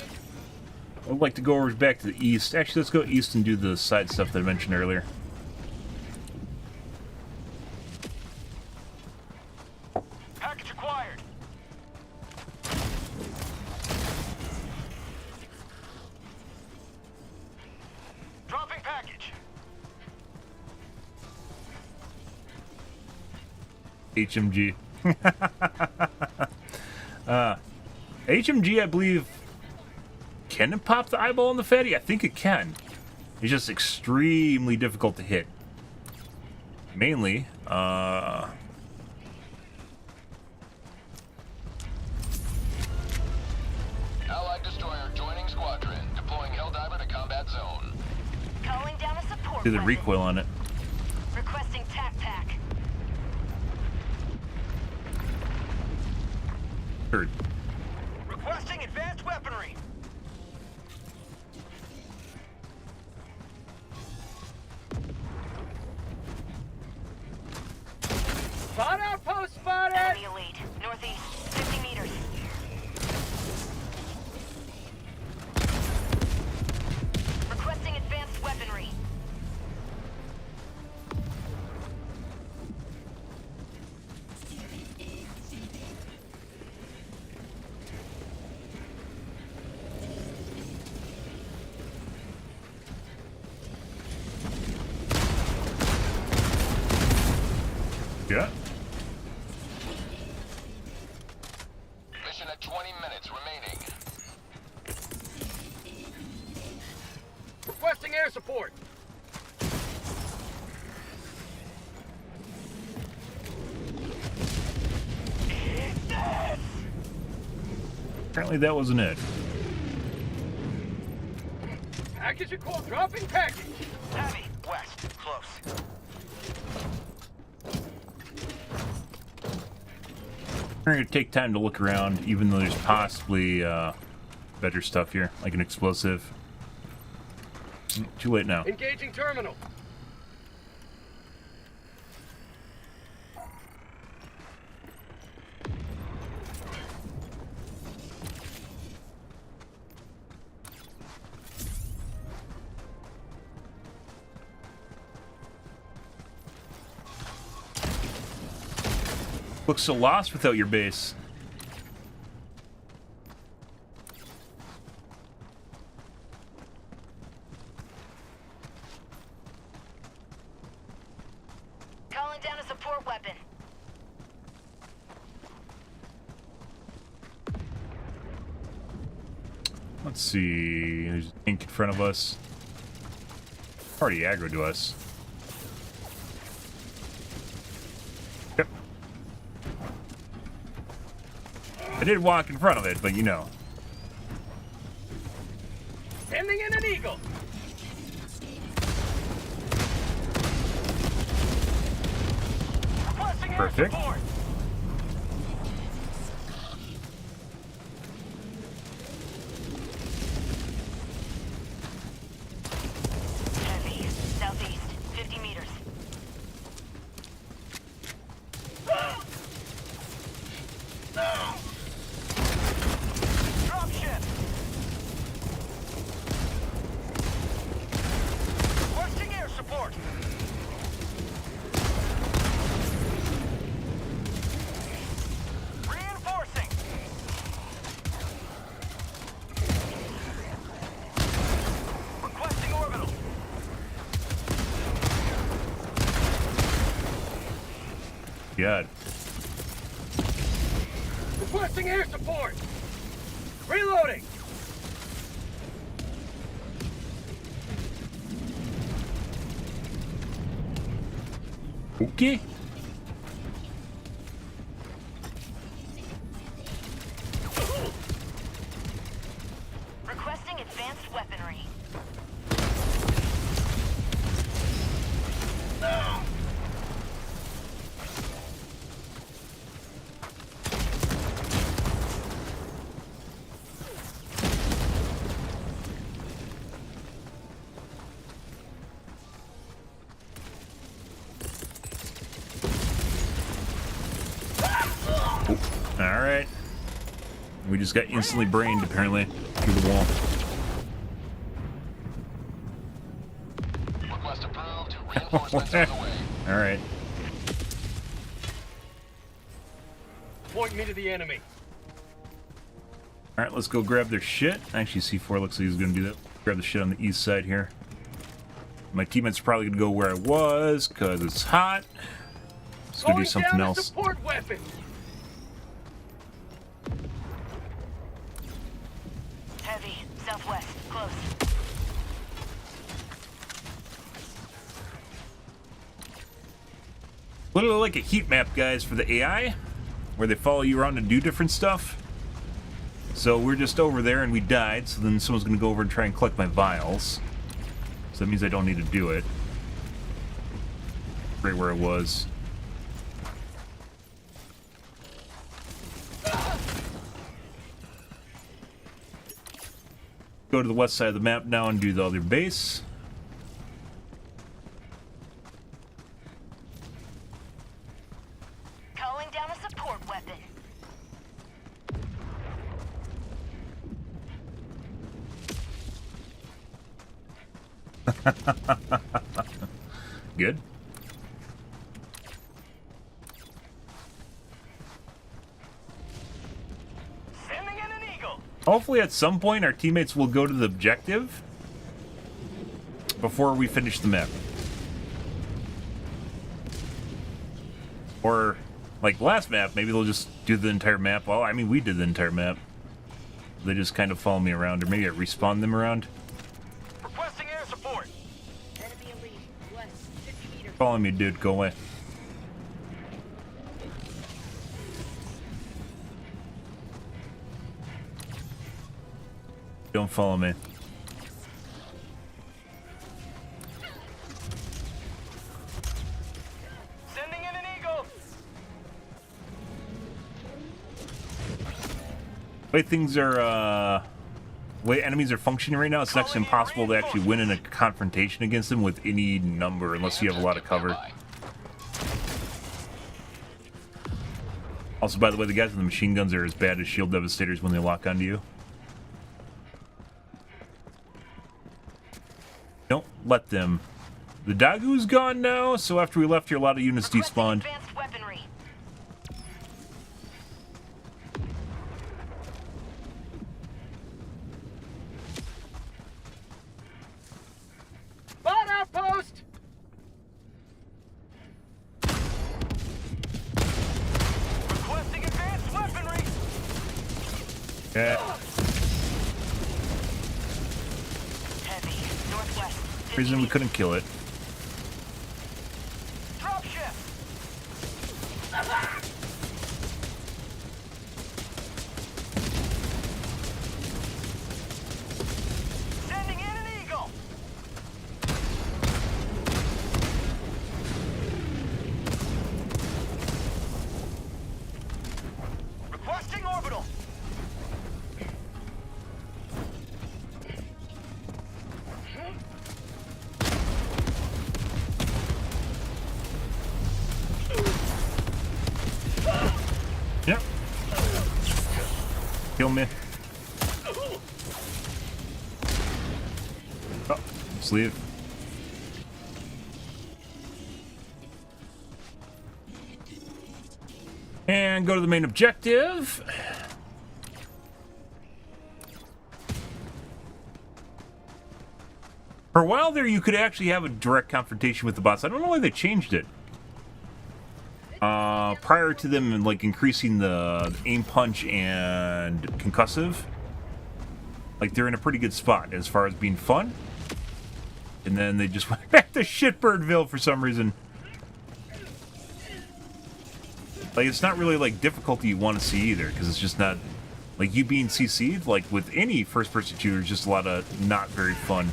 I'd like to go over back to the east. Actually, let's go east and do the side stuff that I mentioned earlier. Package acquired. Dropping package. HMG. HMG, I believe, can it pop the eyeball in the fatty? I think it can. It's just extremely difficult to hit. Mainly, Allied destroyer joining squadron. Deploying Helldiver to combat zone. Calling down a support Do the weapon. recoil on it. Requesting tac pack. Third. Requesting advanced weaponry. Spot outpost spotted! Enemy elite. Northeast. 50 meters. Requesting advanced weaponry. Yeah. Mission at 20 minutes remaining. Requesting air support. Apparently that wasn't it. Package a call. Dropping package. Heavy. West. Close. We're gonna take time to look around, even though there's possibly better stuff here, like an explosive. Too late now. Engaging terminal. Look so lost without your base. Calling down a support weapon. Let's see. There's a tank in front of us. Already aggro to us. Yep. I did walk in front of it, but you know. Sending in an eagle. Requesting air Perfect. support. Heavy. Southeast. 50 meters. Drop ship. Requesting air support. Reinforcing. Requesting orbital. God. Requesting air support. Reloading. Okay. Requesting advanced weaponry. Alright. We just got instantly brained, apparently, through the wall. Request approved. Reinforcements on the way. Alright. Point me to the enemy. Alright, let's go grab their shit. Actually, C4 looks like he's gonna do that. Grab the shit on the east side here. My teammates are probably gonna go where I was, because it's hot. Let's go do Going something down a else. support weapon. Heavy. Southwest. Close. Literally like a heat map, guys, for the AI, where they follow you around to do different stuff. So we're just over there and we died, so then someone's gonna go over and try and collect my vials. So that means I don't need to do it. right where it was. Go to the west side of the map now and do the other base. Calling down a support weapon. Good. Sending in an eagle. Hopefully at some point our teammates will go to the objective before we finish the map. Or, like last map, maybe they'll just do the entire map. Well, I mean, we did the entire map. They just kind of follow me around, or maybe I respawn them around. Requesting air support. Enemy elite. West 50 meters. Follow me, dude. Go away. Don't follow me. Sending in an eagle. Way things are, way enemies are functioning right now, it's next to impossible to actually win in a confrontation against them with any number unless you have a lot of cover. Also, by the way, the guys with the machine guns are as bad as shield devastators when they lock onto you. Don't let them. The Dagu's gone now, so after we left here, a lot of units despawned. Advanced weaponry. Spot outpost! Requesting advanced weaponry. Yeah. Heavy. Northwest. Reason we couldn't kill it. Drop ship. Sending in an eagle. Requesting orbital. Yep. Kill me. Oh, let's leave. And go to the main objective. For a while there, you could actually have a direct confrontation with the bots. I don't know why they changed it. Prior to them, like, increasing the aim punch and concussive, like, they're in a pretty good spot as far as being fun. And then they just went back to Shitbirdville for some reason. Like, it's not really, like, difficulty you want to see either, because it's just not, like, you being CC'd, like, with any first-person shooter, is just a lot of not very fun.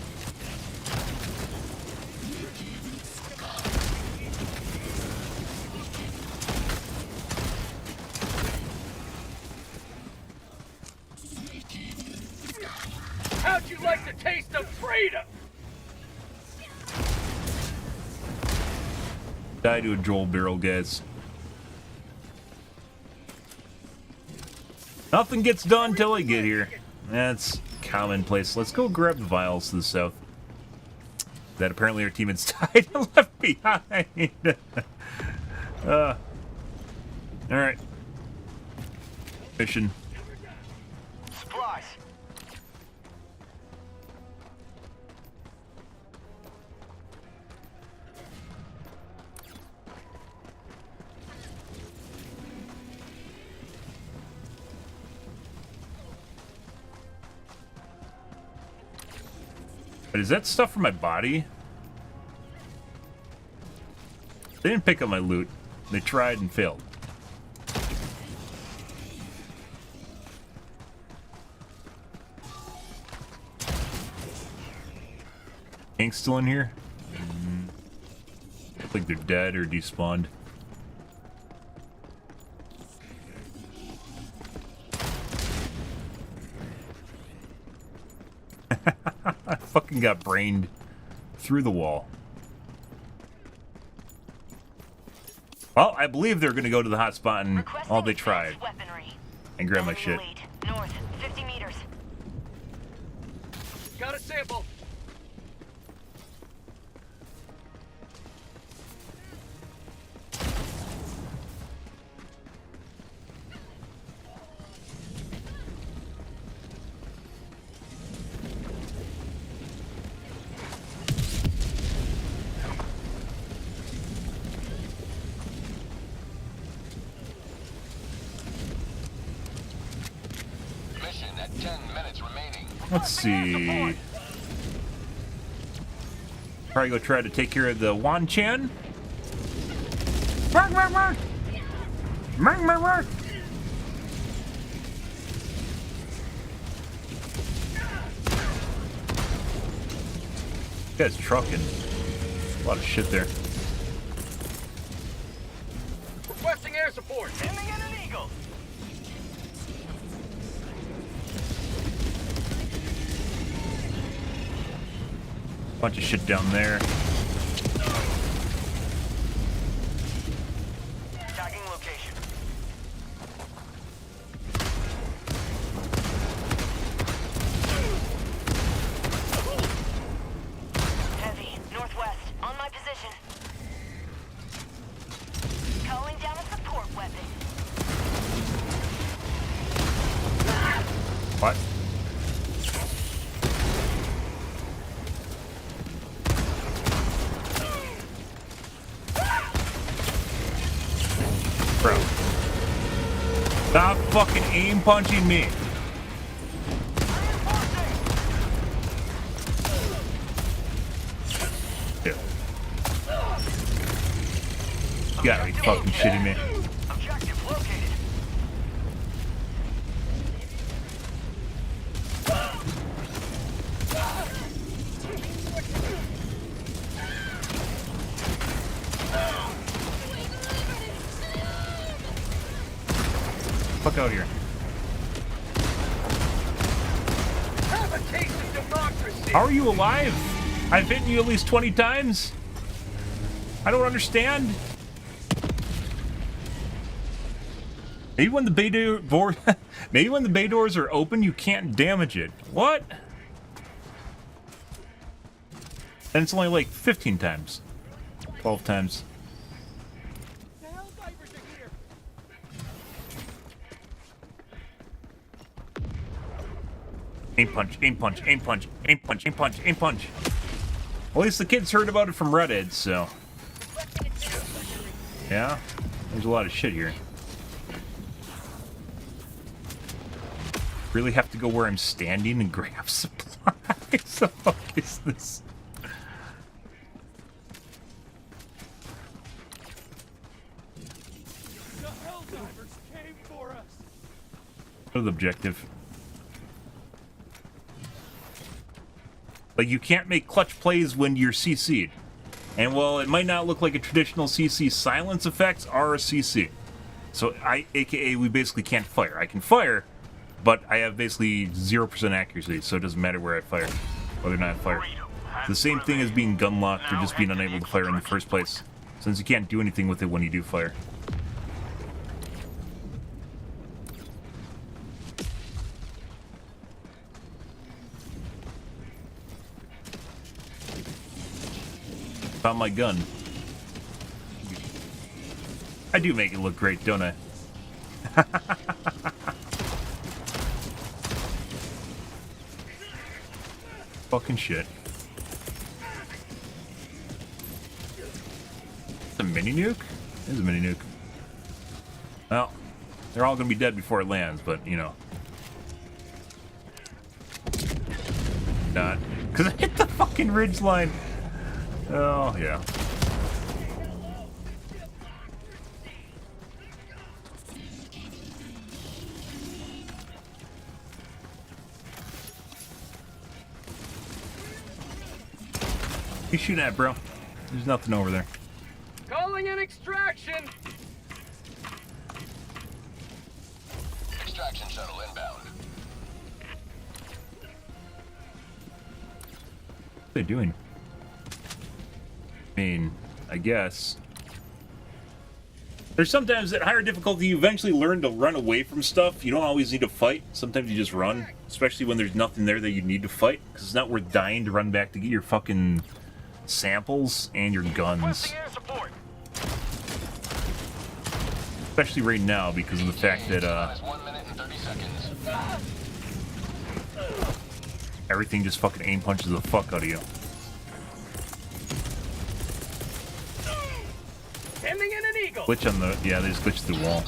How'd you like the taste of freedom? Die to a Joel barrel, guys. Nothing gets done till I get here. That's commonplace. Let's go grab the vials to the south. That apparently our teammates died and left behind. Alright. Mission. Supplies. But is that stuff for my body? They didn't pick up my loot. They tried and failed. Hank's still in here? Like they're dead or despawned. I fucking got brained through the wall. Well, I believe they're gonna go to the hot spot and all they tried. And grab my shit. North, 50 meters. Got a sample. Mission at 10 minutes remaining. Let's see. Probably go try to take care of the Wan-Chan. Mark, mark, mark! Mark, mark, mark! This guy's trucking. A lot of shit there. Requesting air support. Sending in an eagle. Bunch of shit down there. Tagging location. Heavy, northwest, on my position. Calling down a support weapon. What? Bro. Stop fucking aim punching me. Yeah. You gotta be fucking shitting me. Objective located. Fuck out of here. Have a taste of democracy. How are you alive? I've hit you at least 20 times. I don't understand. Maybe when the bay door maybe when the bay doors are open, you can't damage it. What? And it's only like 15 times. 12 times. The Helldivers are here. Aim punch, aim punch, aim punch, aim punch, aim punch, aim punch. At least the kids heard about it from Reddit, so. Yeah, there's a lot of shit here. Really have to go where I'm standing and grab supplies? The fuck is this? The Helldivers came for us. What's the objective? Like, you can't make clutch plays when you're CC'd. And while it might not look like a traditional CC, silence effects are a CC. So aka we basically can't fire. I can fire, but I have basically 0% accuracy, so it doesn't matter where I fire, whether or not I fire. The same thing as being gun locked or just being unable to fire in the first place, since you can't do anything with it when you do fire. Found my gun. I do make it look great, don't I? Fucking shit. It's a mini nuke? It is a mini nuke. Well, they're all gonna be dead before it lands, but you know. Not. Because I hit the fucking ridge line. Oh, yeah. What are you shooting at, bro? There's nothing over there. Calling in extraction! Extraction shuttle inbound. What are they doing? I mean, I guess. There's sometimes at higher difficulty you eventually learn to run away from stuff. You don't always need to fight. Sometimes you just run, especially when there's nothing there that you need to fight, because it's not worth dying to run back to get your fucking samples and your guns. Especially right now because of the fact that everything just fucking aim punches the fuck out of you. Sending in an eagle. Glitch on the they just glitched through the wall.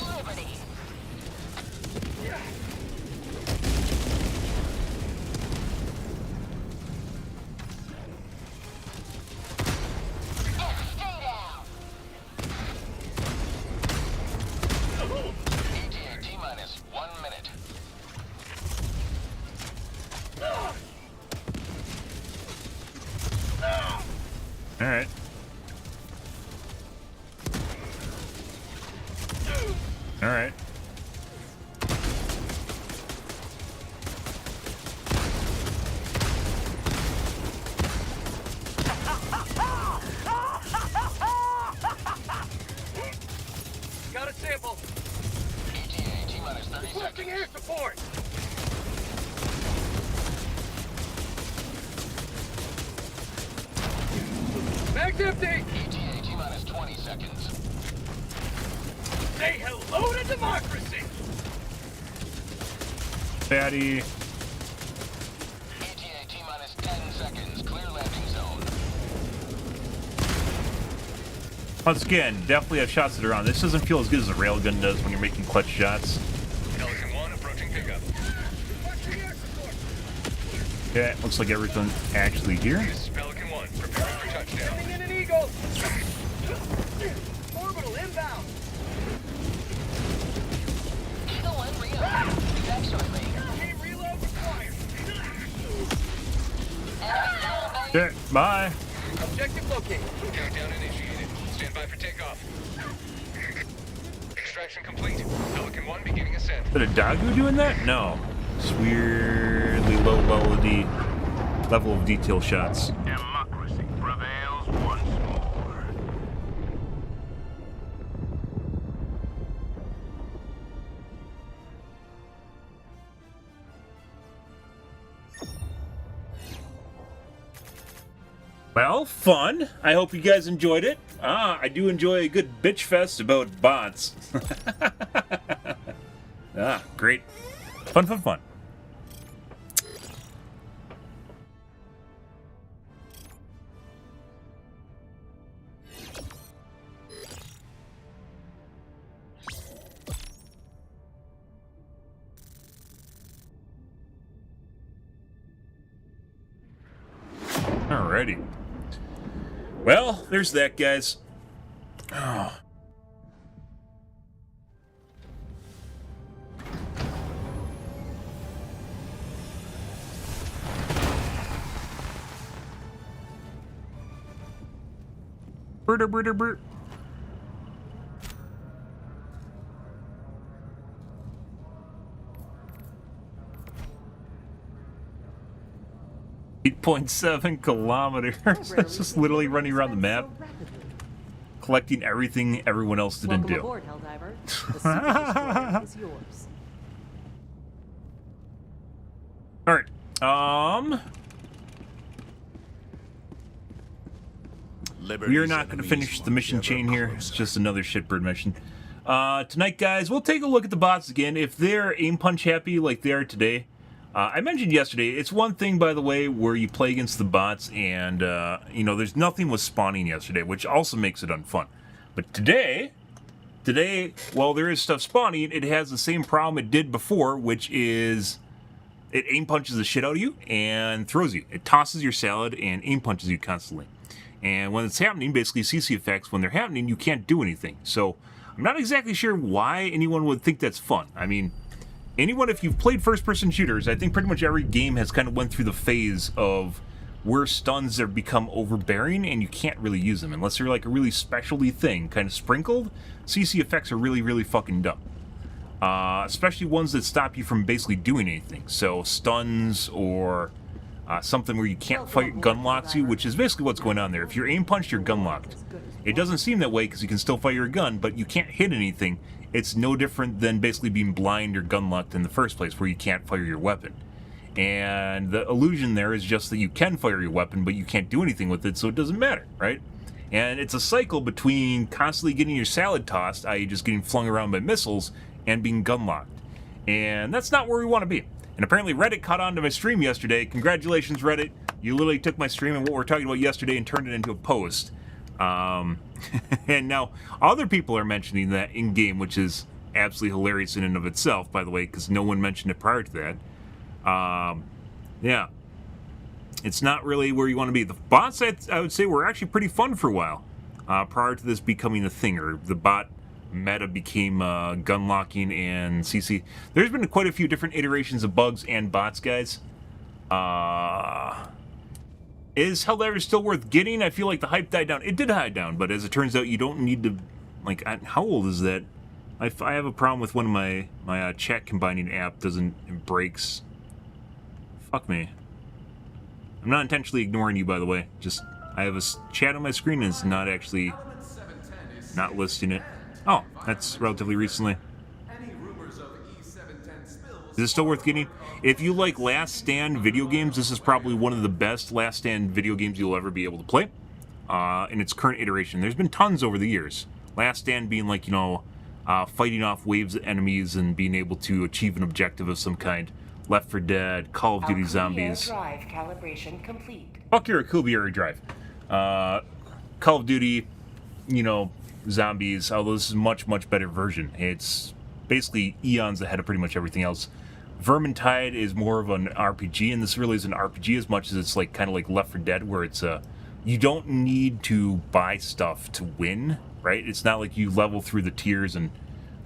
Alright. Alright. Got a sample. ETA T-minus 30 Requesting seconds. air support. Mag's empty. ETA T-minus 20 seconds. Say hello to democracy. Fatty. ETA T-minus 10 seconds. Clear landing zone. Once again, definitely have shots that are on. This doesn't feel as good as a railgun does when you're making clutch shots. Pelican 1 approaching pickup. Okay, looks like everything actually here. This is Pelican 1, preparing for touchdown. Sending in an eagle. Orbital inbound. Eagle 1 real. Back shortly. Team reload required. Okay, bye. Objective located. Countdown initiated. Stand by for takeoff. Extraction complete. Pelican 1 beginning ascent. Is it a Dagu doing that? No. It's weirdly low level of detail shots. Democracy prevails once more. Well, fun. I hope you guys enjoyed it. I do enjoy a good bitch fest about bots. Great. Fun. Alrighty. Well, there's that, guys. Oh. Brr. 8.7 kilometers. That's just literally running around the map, collecting everything everyone else didn't do. Welcome aboard, Helldiver. The super destroyer is yours. Alright. We are not going to finish the mission chain here. It's just another shitbird mission. Tonight, guys, we'll take a look at the bots again. If they're aim punch happy like they are today, I mentioned yesterday, it's one thing, by the way, where you play against the bots and, there's nothing was spawning yesterday, which also makes it unfun. But today, while there is stuff spawning, it has the same problem it did before, which is it aim punches the shit out of you and throws you. It tosses your salad and aim punches you constantly. And when it's happening, basically CC effects, when they're happening, you can't do anything. So I'm not exactly sure why anyone would think that's fun. I mean, anyone, if you've played first-person shooters, I think pretty much every game has kind of went through the phase of where stuns have become overbearing and you can't really use them unless they're like a really specialty thing, kind of sprinkled. CC effects are really, really fucking dumb. Especially ones that stop you from basically doing anything. So stuns or something where you can't fight gun locks you, which is basically what's going on there. If you're aim punched, you're gun locked. It doesn't seem that way because you can still fire your gun, but you can't hit anything. It's no different than basically being blind or gun locked in the first place, where you can't fire your weapon. And the illusion there is just that you can fire your weapon, but you can't do anything with it, so it doesn't matter, right? And it's a cycle between constantly getting your salad tossed, i.e. just getting flung around by missiles, and being gun locked. And that's not where we want to be. And apparently Reddit caught on to my stream yesterday. Congratulations, Reddit. You literally took my stream and what we were talking about yesterday and turned it into a post. And now other people are mentioning that in-game, which is absolutely hilarious in and of itself, by the way, because no one mentioned it prior to that. Yeah. It's not really where you want to be. The bots, I would say, were actually pretty fun for a while. Prior to this becoming a thing, or the bot meta became gun locking and CC. There's been quite a few different iterations of bugs and bots, guys. Is Helldivers still worth getting? I feel like the hype died down. It did die down, but as it turns out, you don't need to... Like, how old is that? I have a problem with one of my chat combining app it breaks. Fuck me. I'm not intentionally ignoring you, by the way. Just, I have a chat on my screen and it's not actually not listing it. Oh, that's relatively recently. Is it still worth getting? If you like Last Stand video games, this is probably one of the best Last Stand video games you'll ever be able to play in its current iteration. There's been tons over the years. Last Stand being like, you know, fighting off waves of enemies and being able to achieve an objective of some kind. Left 4 Dead, Call of Duty Zombies. Drive calibration complete. Fuck your Alcubierre drive. Call of Duty, you know, Zombies, although this is a much, much better version. It's basically eons ahead of pretty much everything else. Vermintide is more of an RPG, and this really is an RPG as much as it's like kind of like Left 4 Dead, where it's you don't need to buy stuff to win, right? It's not like you level through the tiers and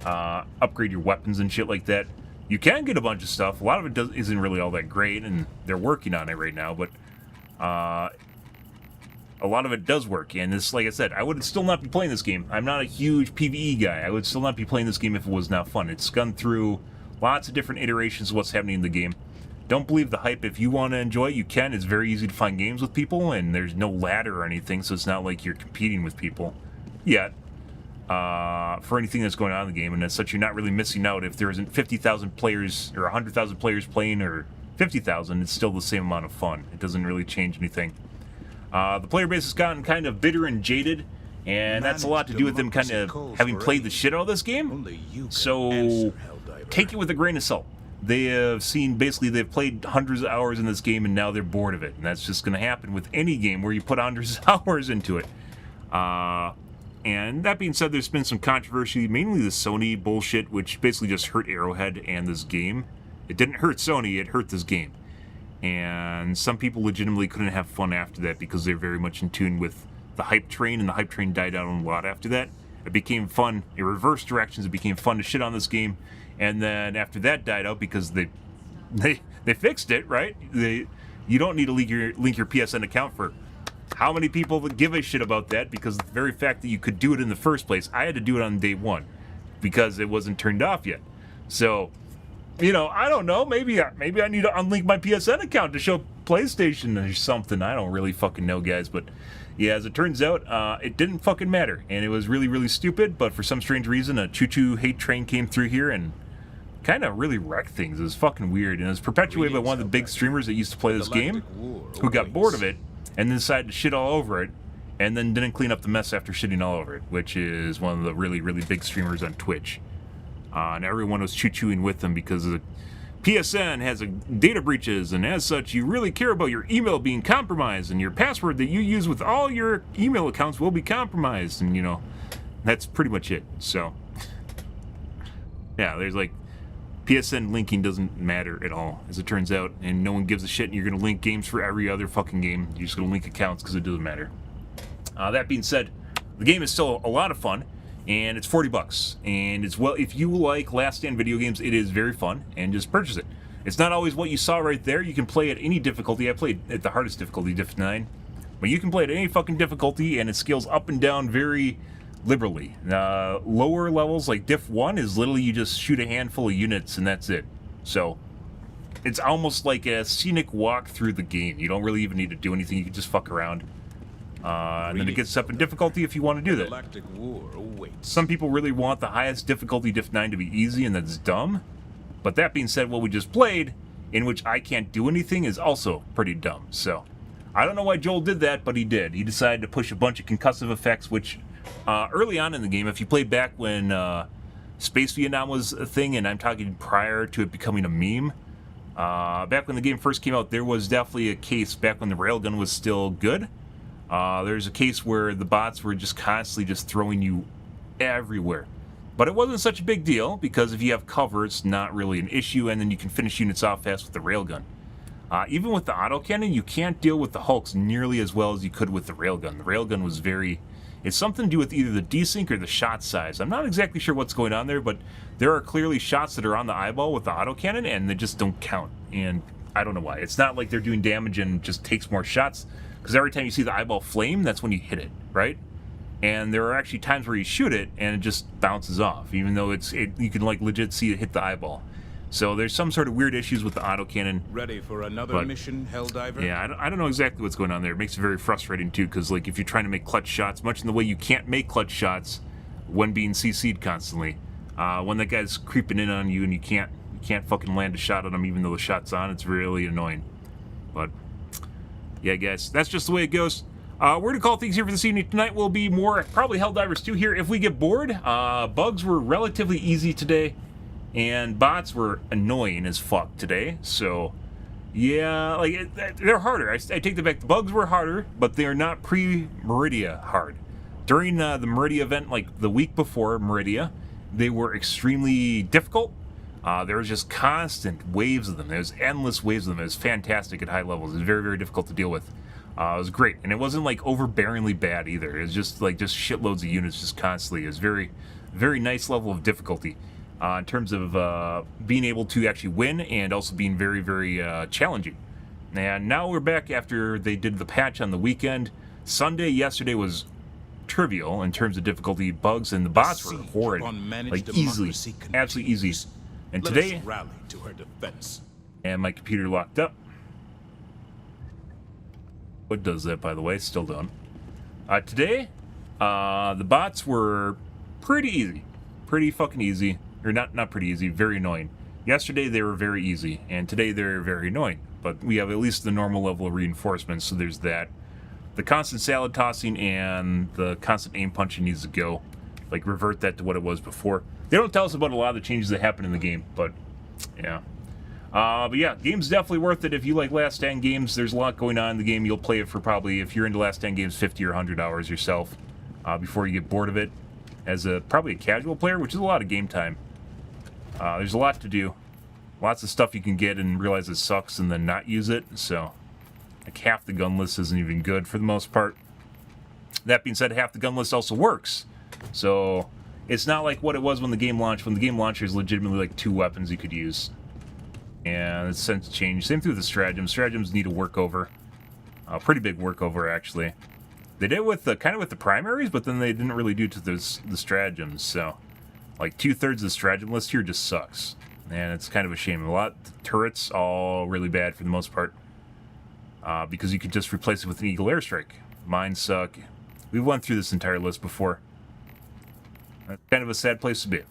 upgrade your weapons and shit like that. You can get a bunch of stuff. A lot of it isn't really all that great, and they're working on it right now, but a lot of it does work. And this, like I said, I would still not be playing this game. I'm not a huge PvE guy. I would still not be playing this game if it was not fun. It's gone through lots of different iterations of what's happening in the game. Don't believe the hype. If you want to enjoy it, you can. It's very easy to find games with people, and there's no ladder or anything, so it's not like you're competing with people yet. For anything that's going on in the game, and as such, you're not really missing out. If there isn't 50,000 players or 100,000 players playing, or 50,000, it's still the same amount of fun. It doesn't really change anything. The player base has gotten kind of bitter and jaded, and that's a lot to do with them kind of having played the shit out of this game. So take it with a grain of salt. They have seen, basically, they've played hundreds of hours in this game, and now they're bored of it. And that's just going to happen with any game where you put hundreds of hours into it. And that being said, there's been some controversy, mainly the Sony bullshit, which basically just hurt Arrowhead and this game. It didn't hurt Sony, it hurt this game. And some people legitimately couldn't have fun after that because they're very much in tune with the hype train, and the hype train died out a lot after that. It became fun, in reverse directions, it became fun to shit on this game. And then after that died out because they fixed it, right? You don't need to link your PSN account for how many people would give a shit about that, because the very fact that you could do it in the first place, I had to do it on day one because it wasn't turned off yet. So, you know, I don't know, maybe I need to unlink my PSN account to show PlayStation or something. I don't really fucking know, guys, but yeah, as it turns out, it didn't fucking matter, and it was really, really stupid, but for some strange reason, a choo-choo hate train came through here and kind of really wrecked things. It was fucking weird, and it was perpetuated by one of the big streamers that used to play this game, who got bored of it, and then decided to shit all over it, and then didn't clean up the mess after shitting all over it, which is one of the really, really big streamers on Twitch. And everyone was choo-chooing with them because the PSN has data breaches, and as such, you really care about your email being compromised, and your password that you use with all your email accounts will be compromised, and, you know, that's pretty much it. So, yeah, there's like, PSN linking doesn't matter at all, as it turns out, and no one gives a shit, and you're going to link games for every other fucking game. You're just going to link accounts because it doesn't matter. That being said, the game is still a lot of fun, and it's $40, and it's, well, if you like Last Stand video games, it is very fun, and just purchase it. It's not always what you saw right there. You can play at any difficulty. I played at the hardest difficulty, Diff 9. But you can play at any fucking difficulty, and it scales up and down very liberally. Lower levels, like Diff 1, is literally you just shoot a handful of units, and that's it. So, it's almost like a scenic walk through the game. You don't really even need to do anything. You can just fuck around. And then it gets up in difficulty if you want to do that. Some people really want the highest difficulty Diff 9 to be easy, and that's dumb. But that being said, what we just played, in which I can't do anything, is also pretty dumb. So, I don't know why Joel did that, but he did. He decided to push a bunch of concussive effects, which early on in the game, if you played back when Space Vietnam was a thing, and I'm talking prior to it becoming a meme, back when the game first came out, there was definitely a case back when the railgun was still good. There's a case where the bots were just constantly just throwing you everywhere. But it wasn't such a big deal, because if you have cover, it's not really an issue, and then you can finish units off fast with the railgun. Even with the autocannon, you can't deal with the hulks nearly as well as you could with the railgun. The railgun was very... It's something to do with either the desync or the shot size. I'm not exactly sure what's going on there, but there are clearly shots that are on the eyeball with the autocannon, and they just don't count. And I don't know why. It's not like they're doing damage and just takes more shots, because every time you see the eyeball flame, that's when you hit it, right? And there are actually times where you shoot it, and it just bounces off, even though you can like legit see it hit the eyeball. So there's some sort of weird issues with the autocannon. Ready for another mission, Helldiver? Yeah, I don't know exactly what's going on there. It makes it very frustrating too, because like if you're trying to make clutch shots, much in the way you can't make clutch shots when being CC'd constantly, when that guy's creeping in on you and you can't fucking land a shot on him even though the shot's on, it's really annoying. But yeah, guys, that's just the way it goes. We're gonna call things here for this evening. Tonight will be more probably Helldivers 2 here if we get bored. Bugs were relatively easy today. And bots were annoying as fuck today, so yeah, like they're harder. I take that back. The bugs were harder, but they're not pre-Meridia hard. During the Meridia event, like the week before Meridia, they were extremely difficult. There was just constant waves of them. There was endless waves of them. It was fantastic at high levels. It was very, very difficult to deal with. It was great, and it wasn't like overbearingly bad either. It was just like shitloads of units just constantly. It was very, very nice level of difficulty. In terms of being able to actually win and also being very, very challenging. And now we're back after they did the patch on the weekend. Sunday, yesterday was trivial in terms of difficulty. Bugs and the bots were horrid. Like easily, absolutely easy. And today, rally to her defense. And my computer locked up. What does that, by the way? Still don't. Today, the bots were pretty easy. Pretty fucking easy. Or not pretty easy, very annoying. Yesterday they were very easy, and today they're very annoying. But we have at least the normal level of reinforcements, so there's that. The constant salad tossing and the constant aim punching needs to go. Like, revert that to what it was before. They don't tell us about a lot of the changes that happen in the game, but yeah. But yeah, game's definitely worth it if you like Last Stand games. There's a lot going on in the game. You'll play it for probably, if you're into Last Stand games, 50 or 100 hours yourself before you get bored of it. As probably a casual player, which is a lot of game time. There's a lot to do. Lots of stuff you can get and realize it sucks and then not use it. So, like half the gun list isn't even good for the most part. That being said, half the gun list also works. So, it's not like what it was when the game launched. When the game launched, there's legitimately like 2 weapons you could use. And it's since changed. Same thing with the stratagems. Stratagems need a workover. A pretty big workover, actually. They did it with kind of with the primaries, but then they didn't really do it to the stratagems. So, like 2/3 of the stratagem list here just sucks, and it's kind of a shame. A lot the turrets all really bad for the most part, because you could just replace it with an Eagle airstrike. Mine suck. We went through this entire list before. That's kind of a sad place to be.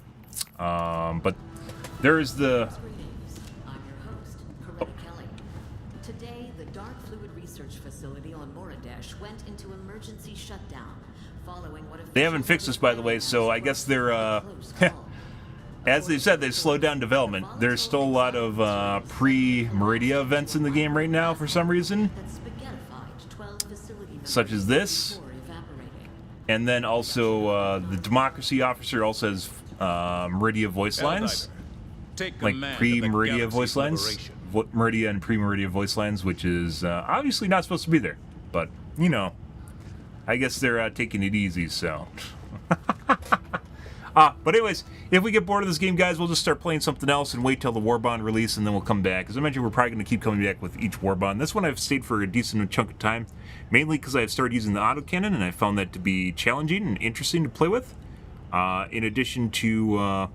But there is the. I'm your host, Coretta Kelly. Today, the Dark Fluid Research Facility on Moradash went into emergency shutdown following what They haven't fixed this, by the way, so I guess they're, as they said, they've slowed down development. There's still a lot of pre-Meridia events in the game right now for some reason, such as this. And then also the Democracy Officer also has Meridia voice lines, like pre-Meridia voice lines. Meridia and pre-Meridia voice lines, which is obviously not supposed to be there, but, you know, I guess they're taking it easy, so. But anyways, if we get bored of this game, guys, we'll just start playing something else and wait till the Warbond release, and then we'll come back. As I mentioned, we're probably going to keep coming back with each Warbond. This one I've stayed for a decent chunk of time, mainly because I've started using the autocannon, and I found that to be challenging and interesting to play with. In addition to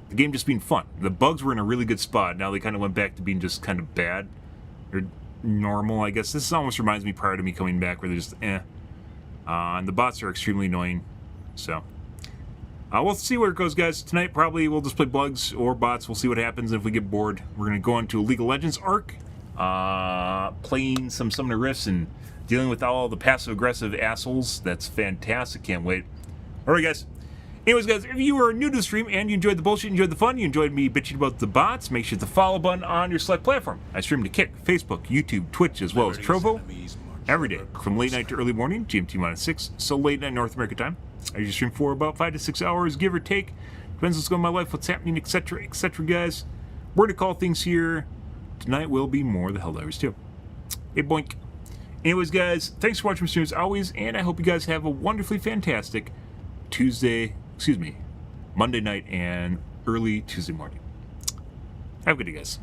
the game just being fun. The bugs were in a really good spot. Now they kind of went back to being just kind of bad. Or normal, I guess. This almost reminds me prior to me coming back, where they're just and the bots are extremely annoying. So, we'll see where it goes, guys. Tonight, probably we'll just play bugs or bots. We'll see what happens. If we get bored, we're going to go into a League of Legends arc, playing some Summoner Rifts and dealing with all the passive-aggressive assholes. That's fantastic. Can't wait. All right, guys. Anyways, guys, if you are new to the stream and you enjoyed the bullshit, you enjoyed the fun, you enjoyed me bitching about the bots, make sure to hit the follow button on your select platform. I stream to Kick, Facebook, YouTube, Twitch, as well as Trovo every day from late night to early morning, GMT-6, so late night North America time. I usually stream for about 5 to 6 hours, give or take. Depends what's going on in my life, what's happening, etc., etc., guys. Word to call things here. Tonight will be more of the Helldivers, too. Hey, boink. Anyways, guys, thanks for watching my stream as always, and I hope you guys have a wonderfully fantastic Monday night and early Tuesday morning. Have a good day, guys.